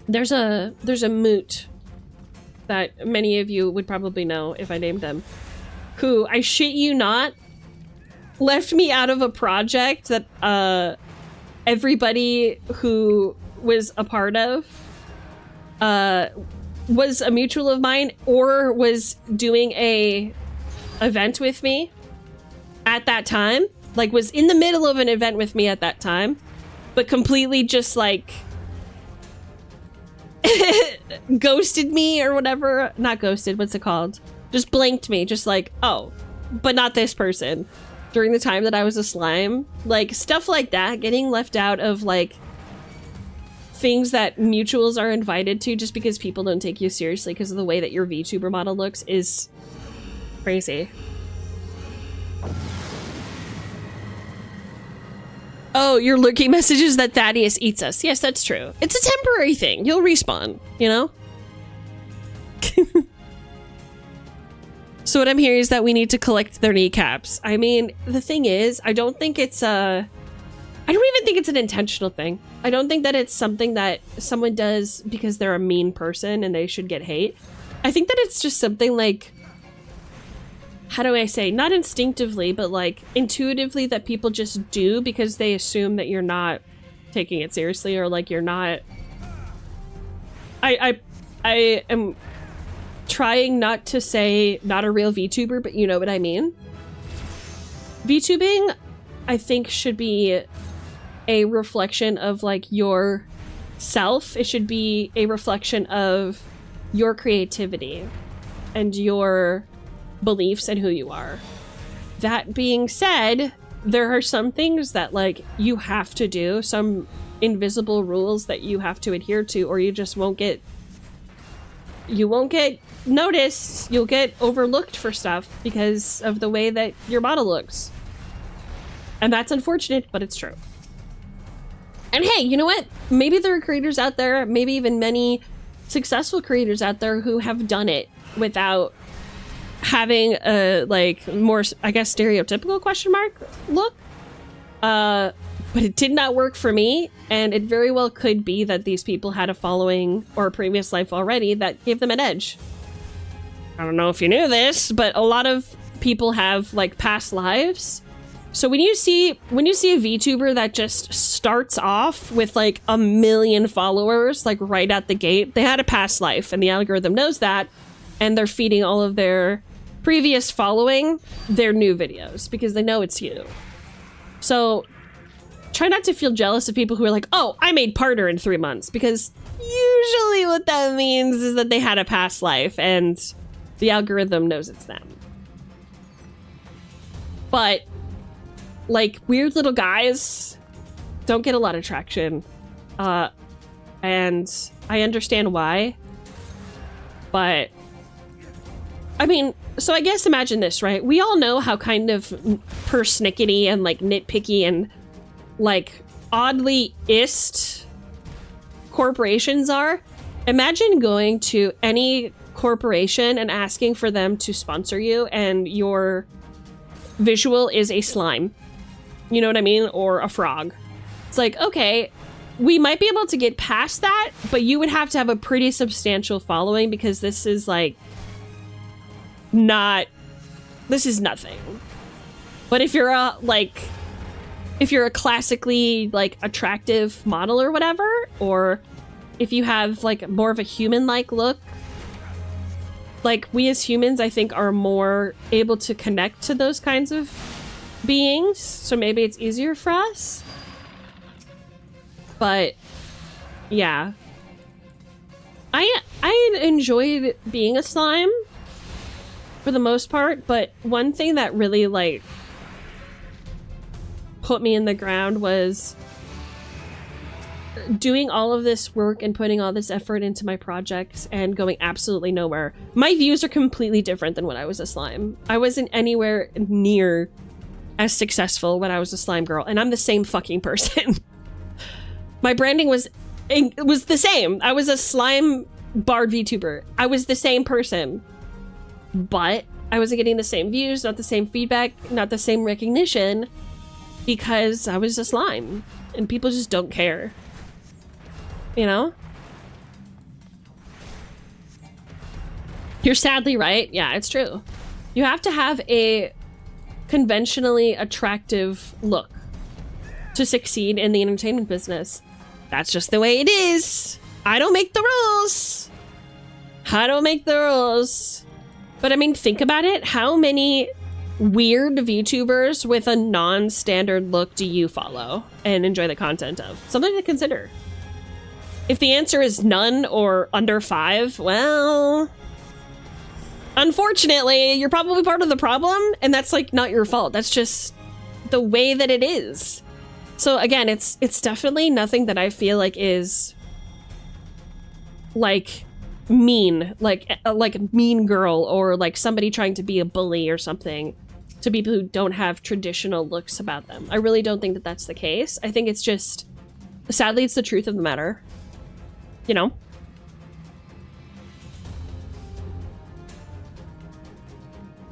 there's a moot that many of you would probably know if I named them, who, I shit you not, left me out of a project that everybody who was a part of was a mutual of mine or was doing a event with me at that time, like was in the middle of an event with me at that time, but completely just like ghosted me or whatever. Not ghosted, what's it called? Just blinked me, just like, oh, but not this person. During the time that I was a slime. Like, stuff like that, getting left out of, like, things that mutuals are invited to just because people don't take you seriously because of the way that your VTuber model looks is crazy. Oh, your lurking message is that Thaddeus eats us. Yes, that's true. It's a temporary thing. You'll respawn, you know? So what I'm hearing is that we need to collect their kneecaps. I mean, the thing is, I don't think it's I don't even think it's an intentional thing. I don't think that it's something that someone does because they're a mean person and they should get hate. I think that it's just something like, how do I say, not instinctively, but like intuitively that people just do because they assume that you're not taking it seriously or like you're not. I am trying not to say not a real VTuber, but you know what I mean. VTubing, I think, should be a reflection of like your self. It should be a reflection of your creativity and your beliefs and who you are. That being said, there are some things that like you have to do, some invisible rules that you have to adhere to, or you just won't get you won't get noticed. You'll get overlooked for stuff because of the way that your model looks. And that's unfortunate, but it's true. And hey, you know what? Maybe there are creators out there, maybe even many successful creators out there who have done it without having a, like, more, I guess, stereotypical question mark look. But it did not work for me, and it very well could be that these people had a following or a previous life already that gave them an edge. I don't know if you knew this, but a lot of people have, like, past lives. So when you see a VTuber that just starts off with like 1 million followers, like right at the gate, they had a past life, and the algorithm knows that, and they're feeding all of their previous following their new videos because they know it's you. So try not to feel jealous of people who are like, oh, I made Partner in 3 months, because usually what that means is that they had a past life and the algorithm knows it's them. But like, weird little guys don't get a lot of traction. And I understand why. But, I mean, so I guess imagine this, right? We all know how kind of persnickety and, like, nitpicky and, like, oddly ist corporations are. Imagine going to any corporation and asking for them to sponsor you, and your visual is a slime. You know what I mean? Or a frog. It's like, okay, we might be able to get past that, but you would have to have a pretty substantial following, because this is like this is nothing. But if you're a classically like attractive model or whatever, or if you have like more of a human-like look, like we as humans, I think, are more able to connect to those kinds of beings, so maybe it's easier for us. But yeah, I enjoyed being a slime for the most part, but one thing that really like put me in the ground was doing all of this work and putting all this effort into my projects and going absolutely nowhere. My views are completely different than when I was a slime. I wasn't anywhere near as successful when I was a slime girl, and I'm the same fucking person. My branding was the same. I was a slime BARD VTuber. I was the same person, but I wasn't getting the same views, not the same feedback, not the same recognition, because I was a slime, and people just don't care. You know? You're sadly right. Yeah, it's true. You have to have a conventionally attractive look to succeed in the entertainment business. That's just the way it is. I don't make the rules. I don't make the rules. But I mean, think about it. How many weird VTubers with a non-standard look do you follow and enjoy the content of? Something to consider. If the answer is none or under 5, well, unfortunately, you're probably part of the problem, and that's like not your fault. That's just the way that it is. So again, it's definitely nothing that I feel like is like mean, like a mean girl, or like somebody trying to be a bully or something to people who don't have traditional looks about them. I really don't think that that's the case. I think it's just, sadly, it's the truth of the matter. You know?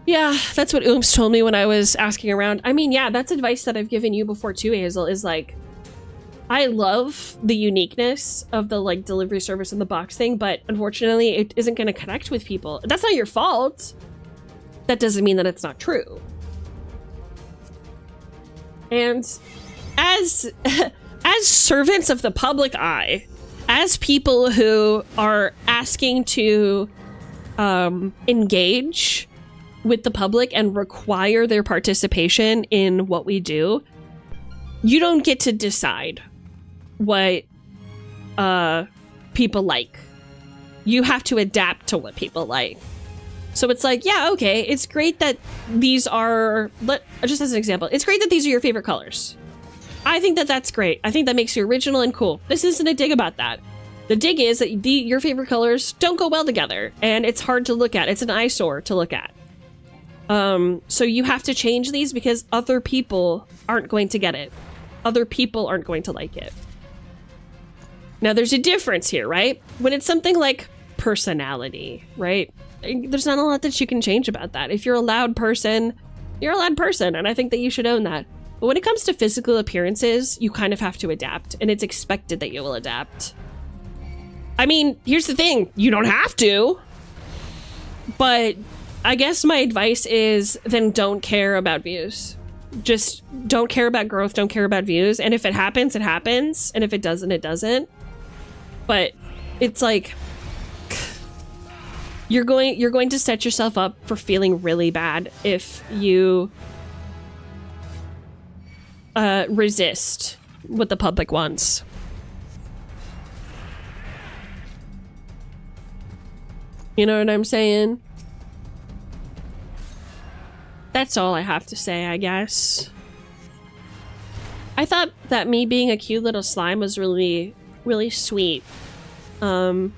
Yeah, that's what Ooms told me when I was asking around. I mean, yeah, that's advice that I've given you before too, Hazel, is like, I love the uniqueness of the like delivery service in the box thing, but unfortunately it isn't going to connect with people. That's not your fault. That doesn't mean that it's not true. And as servants of the public eye, as people who are asking to engage with the public and require their participation in what we do, you don't get to decide what people like. You have to adapt to what people like. So it's like, yeah, okay, it's great that these are, just as an example, it's great that these are your favorite colors. I think that that's great. I think that makes you original and cool. This isn't a dig about that. The dig is that your favorite colors don't go well together, and it's hard to look at. It's an eyesore to look at. So you have to change these because other people aren't going to get it. Other people aren't going to like it. Now, there's a difference here, right? When it's something like personality, right? There's not a lot that you can change about that. If you're a loud person, you're a loud person, and I think that you should own that. But when it comes to physical appearances, you kind of have to adapt, and it's expected that you will adapt. I mean, here's the thing. You don't have to. But I guess my advice is then don't care about views. Just don't care about growth, don't care about views. And if it happens, it happens. And if it doesn't, it doesn't. But it's like you're going to set yourself up for feeling really bad if you resist what the public wants. You know what I'm saying? That's all I have to say, I guess. I thought that me being a cute little slime was really, really sweet. And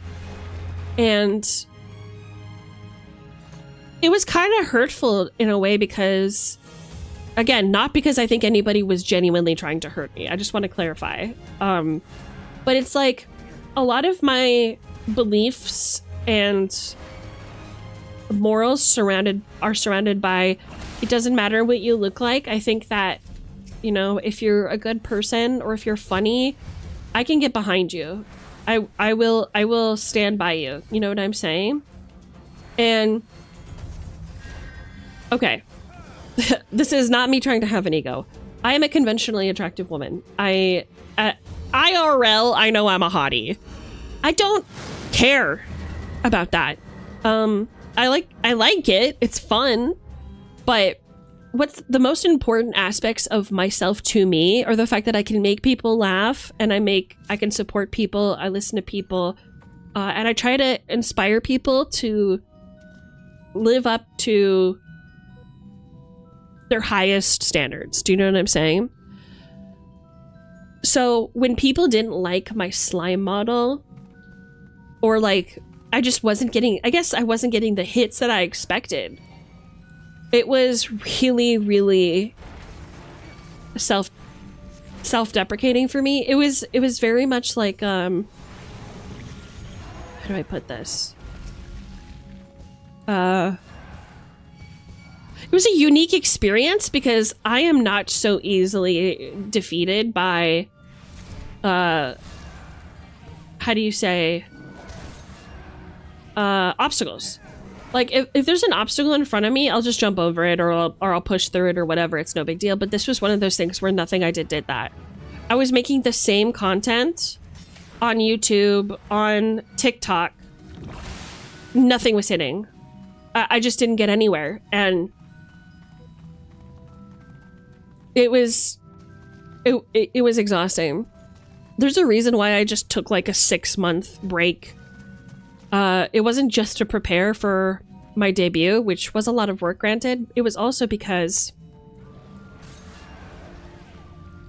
it was kind of hurtful in a way because, again, not because I think anybody was genuinely trying to hurt me. I just want to clarify. But it's like a lot of my beliefs and morals are surrounded by it doesn't matter what you look like. I think that, you know, if you're a good person or if you're funny, I can get behind you. I will stand by you. You know what I'm saying? And okay. This is not me trying to have an ego. I am a conventionally attractive woman. IRL, I know I'm a hottie. I don't care about that. I like it. It's fun. But what's the most important aspects of myself to me are the fact that I can make people laugh and I can support people. I listen to people, and I try to inspire people to live up to their highest standards. Do you know what I'm saying? So when people didn't like my slime model, or like I wasn't getting the hits that I expected, it was really, really self-deprecating for me. It was very much like how do I put this? It was a unique experience because I am not so easily defeated by how do you say obstacles. Like if there's an obstacle in front of me, I'll just jump over it or I'll push through it or whatever. It's no big deal. But this was one of those things where nothing I did that. I was making the same content on YouTube, on TikTok. Nothing was hitting. I just didn't get anywhere. And it was exhausting. There's a reason why I just took like a 6-month break. It wasn't just to prepare for my debut, which was a lot of work, granted. It was also because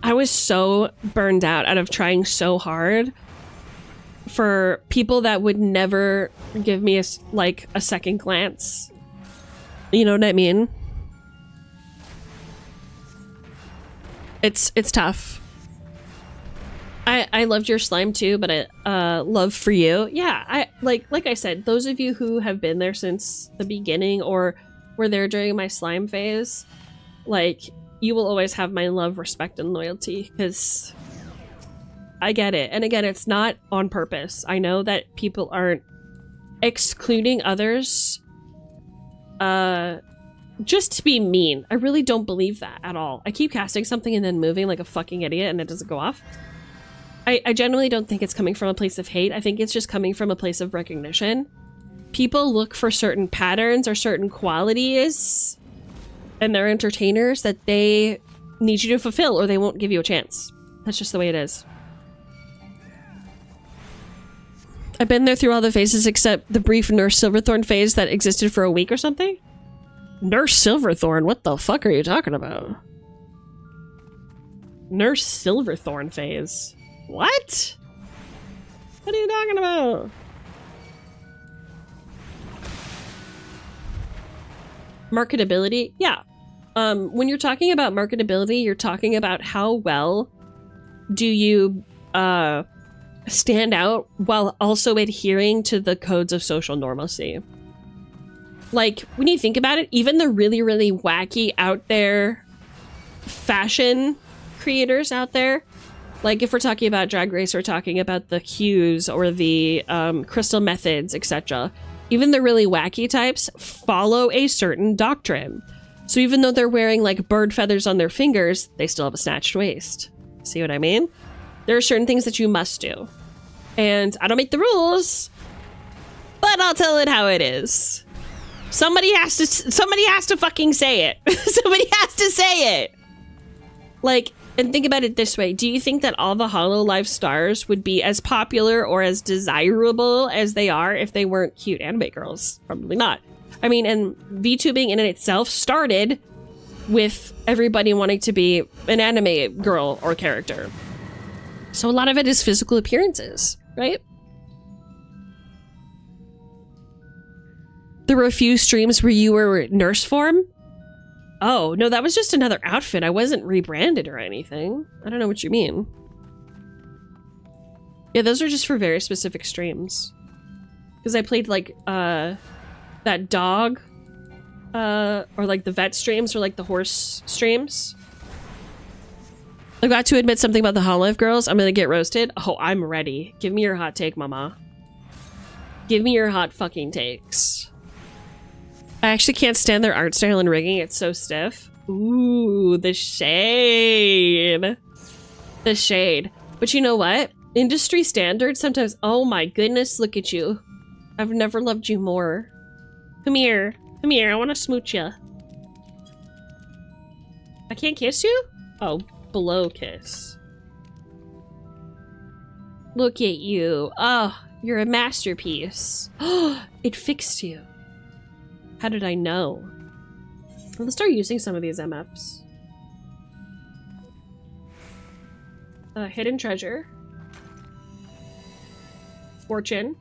I was so burned out of trying so hard for people that would never give me a second glance. You know what I mean? It's tough. I loved your slime too, but love for you. Yeah, I like I said, those of you who have been there since the beginning or were there during my slime phase, like, you will always have my love, respect, and loyalty, because I get it. And again, it's not on purpose. I know that people aren't excluding others just to be mean. I really don't believe that at all. I keep casting something and then moving like a fucking idiot and it doesn't go off. I generally don't think it's coming from a place of hate. I think it's just coming from a place of recognition. People look for certain patterns or certain qualities and they're entertainers that they need you to fulfill or they won't give you a chance. That's just the way it is. I've been there through all the phases except the brief Nurse Silverthorn phase that existed for a week or something. Nurse Silverthorn? What the fuck are you talking about? Nurse Silverthorn phase. What? What are you talking about? Marketability? Yeah. When you're talking about marketability, you're talking about how well do you stand out while also adhering to the codes of social normalcy. Like, when you think about it, even the really, really wacky out there fashion creators out there, like if we're talking about Drag Race, we're talking about the Qs or the Crystal Methods, etc. Even the really wacky types follow a certain doctrine. So even though they're wearing like bird feathers on their fingers, they still have a snatched waist. See what I mean? There are certain things that you must do. And I don't make the rules, but I'll tell it how it is. Somebody has to fucking say it. Somebody has to say it. Like, and think about it this way. Do you think that all the HoloLive stars would be as popular or as desirable as they are if they weren't cute anime girls? Probably not. I mean, and VTubing in itself started with everybody wanting to be an anime girl or character. So a lot of it is physical appearances, right? There were a few streams where you were nurse form. Oh, no, that was just another outfit. I wasn't rebranded or anything. I don't know what you mean. Yeah, those are just for very specific streams. Because I played like that dog or like the vet streams or like the horse streams. I got to admit something about the HoloLive girls. I'm gonna get roasted. Oh, I'm ready. Give me your hot take, mama. Give me your hot fucking takes. I actually can't stand their art style and rigging. It's so stiff. Ooh, the shade. The shade. But you know what? Industry standards sometimes... Oh my goodness, look at you. I've never loved you more. Come here. Come here, I want to smooch you. I can't kiss you? Oh, below kiss. Look at you. Oh, you're a masterpiece. It fixed you. How did I know? Let's start using some of these MFs. Hidden treasure. Fortune.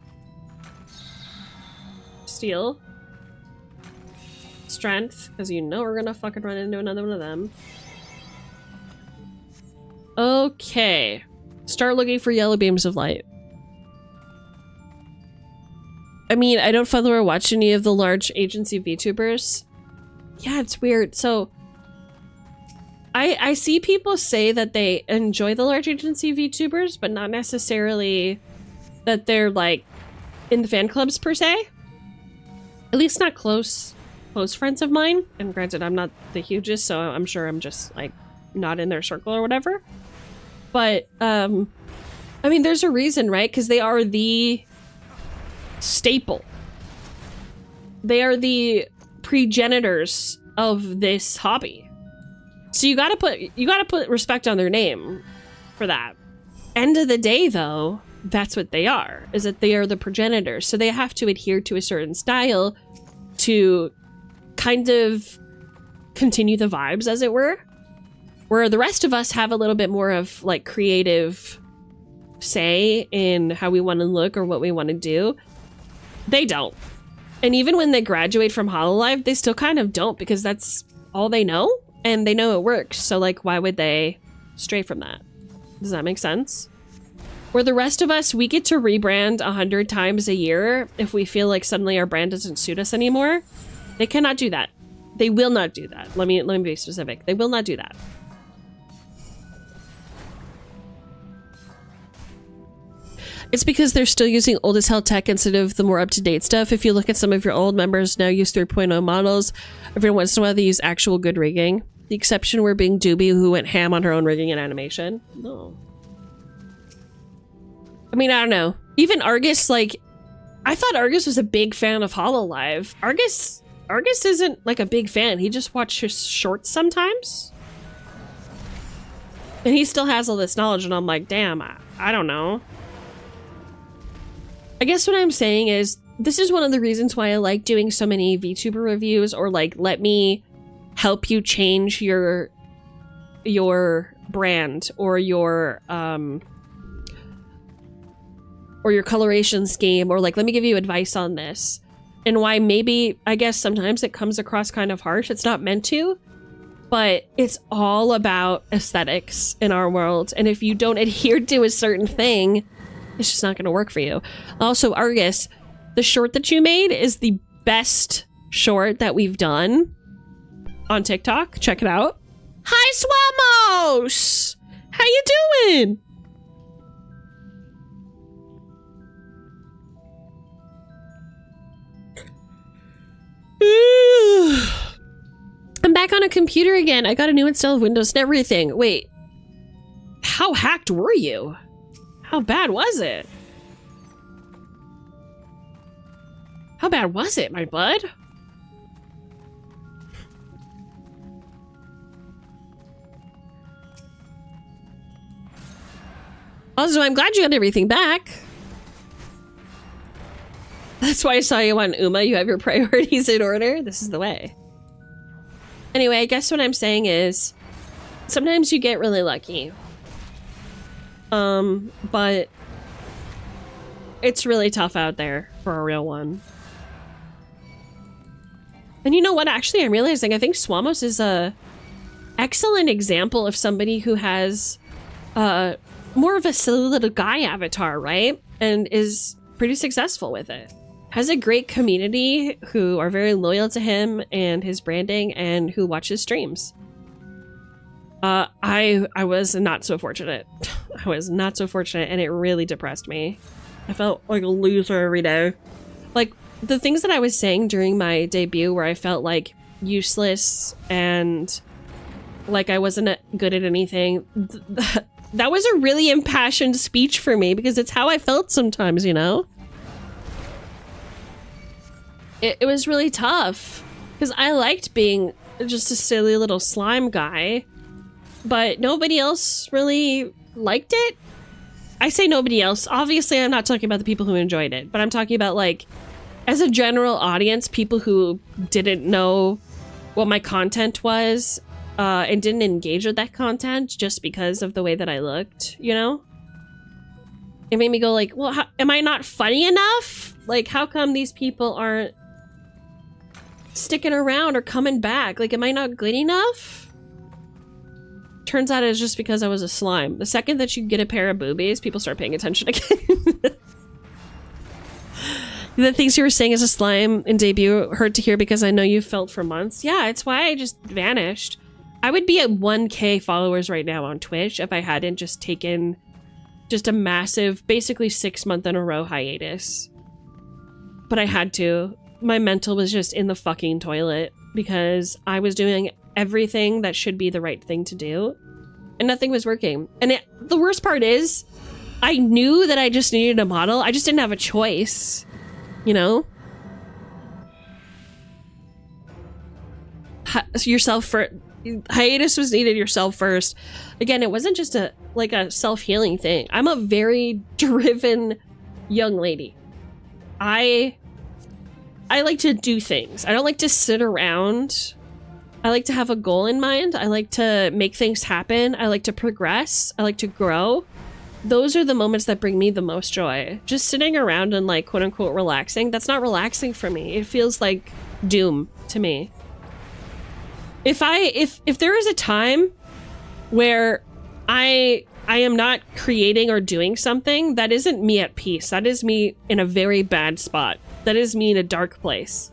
Steal. Strength, because you know we're gonna fucking run into another one of them. Okay. Start looking for yellow beams of light. I mean, I don't follow or watch any of the large agency VTubers. Yeah, it's weird. So, I see people say that they enjoy the large agency VTubers, but not necessarily that they're, like, in the fan clubs, per se. At least not close friends of mine. And granted, I'm not the hugest, so I'm sure I'm just, like, not in their circle or whatever. But, I mean, there's a reason, right? Because they are the... staple. They are the progenitors of this hobby. So you gotta put respect on their name for that. End of the day though, that's what they are, is that they are the progenitors. So they have to adhere to a certain style to kind of continue the vibes, as it were. Where the rest of us have a little bit more of like creative say in how we want to look or what we want to do. They don't. And even when they graduate from HoloLive, they still kind of don't, because that's all they know and they know it works. So like, why would they stray from that? Does that make sense? Where the rest of us, we get to rebrand 100 times a year if we feel like suddenly our brand doesn't suit us anymore. They cannot do that. They will not do that. Let me be specific. They will not do that. It's because they're still using old as hell tech instead of the more up-to-date stuff. If you look at some of your old members now use 3.0 models. Every once in a while they use actual good rigging. The exception were being Doobie, who went ham on her own rigging and animation. No. I mean, I don't know. Even Argus, like, I thought Argus was a big fan of HoloLive. Argus isn't like a big fan. He just watches shorts sometimes. And he still has all this knowledge, and I'm like, damn, I don't know. I guess what I'm saying is, this is one of the reasons why I like doing so many VTuber reviews, or like, let me help you change your brand or your or your coloration scheme, or like, let me give you advice on this. And why maybe, I guess sometimes it comes across kind of harsh. It's not meant to, but it's all about aesthetics in our world. And if you don't adhere to a certain thing, it's just not going to work for you. Also, Argus, the short that you made is the best short that we've done on TikTok. Check it out. Hi, Swamos! How you doing? I'm back on a computer again. I got a new install of Windows and everything. Wait, how hacked were you? How bad was it? How bad was it, my bud? Also, I'm glad you got everything back. That's why I saw you on Uma. You have your priorities in order. This is the way. Anyway, I guess what I'm saying is sometimes you get really lucky. But it's really tough out there for a real one. And you know what? Actually, I'm realizing I think Swamos is a excellent example of somebody who has more of a silly little guy avatar, right? And is pretty successful with it. Has a great community who are very loyal to him and his branding and who watch his streams. I was not so fortunate. I was not so fortunate, and it really depressed me. I felt like a loser every day. Like, the things that I was saying during my debut where I felt like useless and like I wasn't good at anything, that was a really impassioned speech for me because it's how I felt sometimes, you know? It was really tough because I liked being just a silly little slime guy, but nobody else really liked it. I say nobody else. Obviously, I'm not talking about the people who enjoyed it, but I'm talking about, like, as a general audience, people who didn't know what my content was and didn't engage with that content just because of the way that I looked, you know? It made me go like, well, am I not funny enough? Like, how come these people aren't sticking around or coming back? Like, am I not good enough? Turns out it's just because I was a slime. The second that you get a pair of boobies, people start paying attention again. The things you were saying as a slime in debut hurt to hear because I know you felt for months. Yeah, it's why I just vanished. I would be at 1K followers right now on Twitch if I hadn't just taken just a massive, basically 6-month in a row hiatus. But I had to. My mental was just in the fucking toilet because I was doing everything that should be the right thing to do and nothing was working. And the worst part is I knew that I just needed a model. I just didn't have a choice, you know? Yourself first. Hiatus was needed, yourself first. Again, it wasn't just a self-healing thing. I'm a very driven young lady. I like to do things. I don't like to sit around. I like to have a goal in mind. I like to make things happen. I like to progress. I like to grow. Those are the moments that bring me the most joy. Just sitting around and like quote unquote relaxing, that's not relaxing for me. It feels like doom to me. If there is a time where I am not creating or doing something, that isn't me at peace. That is me in a very bad spot. That is me in a dark place.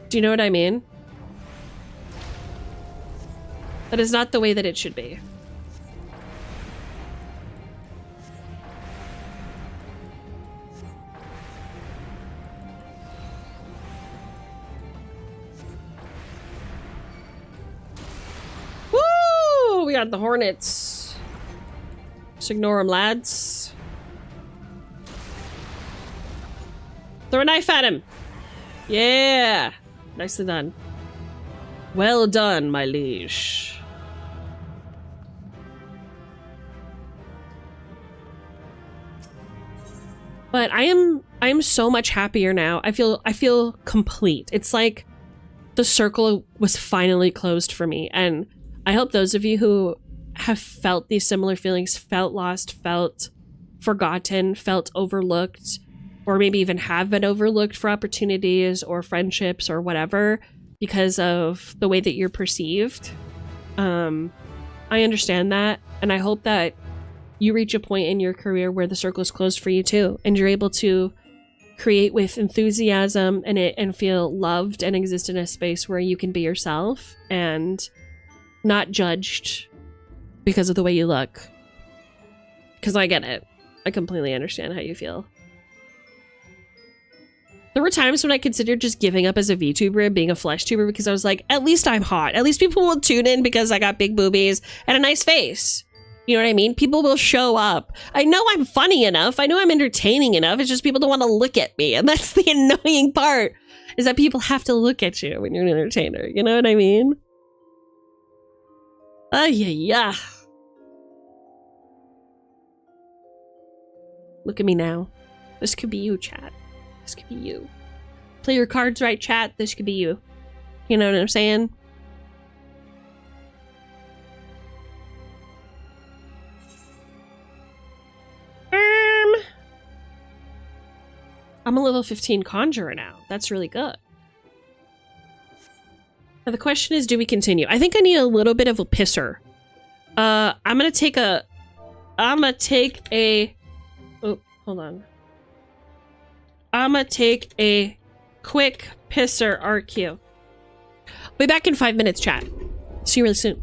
Do you know what I mean? That is not the way that it should be. Woo! We got the Hornets. Just ignore them, lads. Throw a knife at him. Yeah. Nicely done. Well done, my liege. But I am so much happier now. I feel complete. It's like the circle was finally closed for me. And I hope those of you who have felt these similar feelings, felt lost, felt forgotten, felt overlooked, or maybe even have been overlooked for opportunities or friendships or whatever because of the way that you're perceived. I understand that, and I hope that you reach a point in your career where the circle is closed for you too, and you're able to create with enthusiasm and feel loved and exist in a space where you can be yourself and not judged because of the way you look. Because I get it. I completely understand how you feel. There were times when I considered just giving up as a VTuber and being a flesh tuber because I was like, at least I'm hot. At least people will tune in because I got big boobies and a nice face. You know what I mean? People will show up. I know I'm funny enough. I know I'm entertaining enough. It's just people don't want to look at me. And that's the annoying part, is that people have to look at you when you're an entertainer. You know what I mean? Yeah. Look at me now. This could be you, chat. This could be you. Play your cards right, chat. This could be you. You know what I'm saying? I'm a level 15 conjurer now. That's really good. Now the question is, do we continue? I think I need a little bit of a pisser. I'm gonna take a... Oh, hold on. I'm gonna take a quick pisser RQ. Be back in 5 minutes, chat. See you really soon.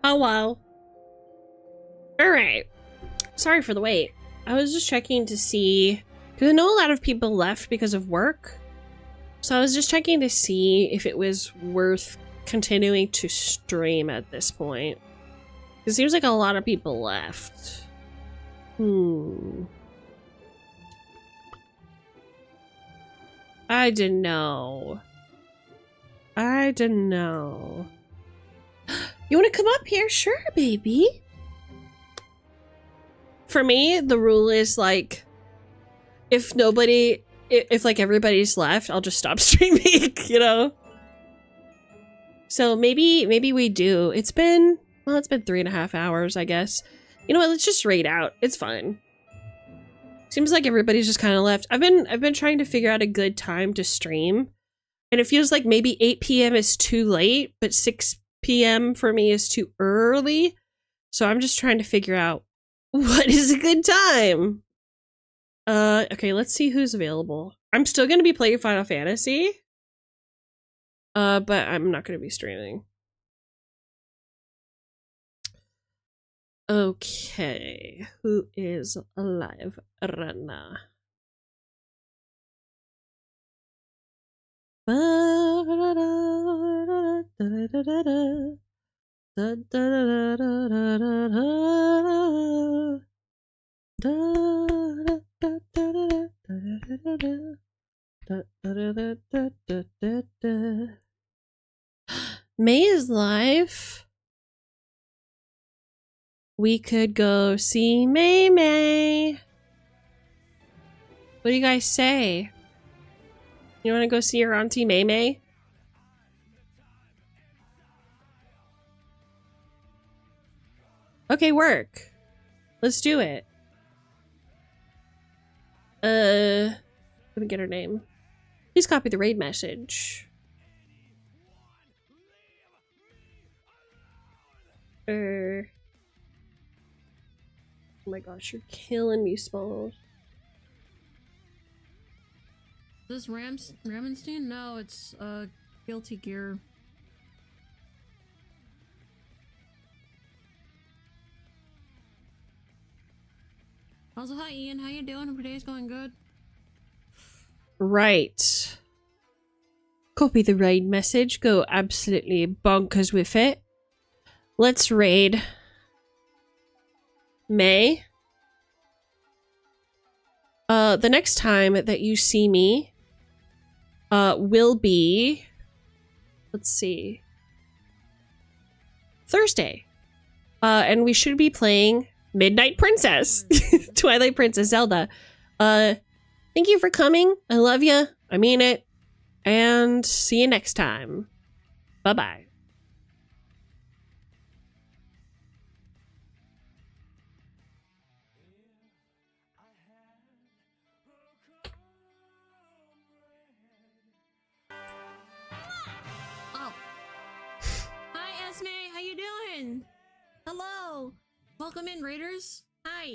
Oh well. Alright. Sorry for the wait. I was just checking to see, because I know a lot of people left because of work. So I was just checking to see if it was worth continuing to stream at this point. It seems like a lot of people left. I didn't know. I didn't know. You want to come up here? Sure, baby. For me, the rule is like, if like everybody's left, I'll just stop streaming, you know? So maybe we do. It's been 3.5 hours, I guess. You know what? Let's just raid out. It's fine. Seems like everybody's just kind of left. I've been trying to figure out a good time to stream, and it feels like maybe 8 p.m. is too late, but 6 p.m. for me is too early. So I'm just trying to figure out what is a good time. Okay, let's see who's available. I'm still gonna be playing Final Fantasy. But I'm not gonna be streaming. Okay, who is alive right now? May is live. We could go see May May. What do you guys say? You want to go see your auntie May May? Okay, work. Let's do it. Let me get her name. Please copy the raid message. Oh my gosh, you're killing me, Smalls. This Ramenstein? No, it's Guilty Gear. Also, hi Ian, how you doing? Hope your day's going good. Right. Copy the raid message. Go absolutely bonkers with it. Let's raid May. The next time that you see me will be, let's see, Thursday. And we should be playing Midnight Princess. Twilight Princess Zelda. Thank you for coming. I love you. I mean it. And see you next time. Bye-bye. Oh. Hi Esme, how you doing? Hello. Welcome in, Raiders. Hi.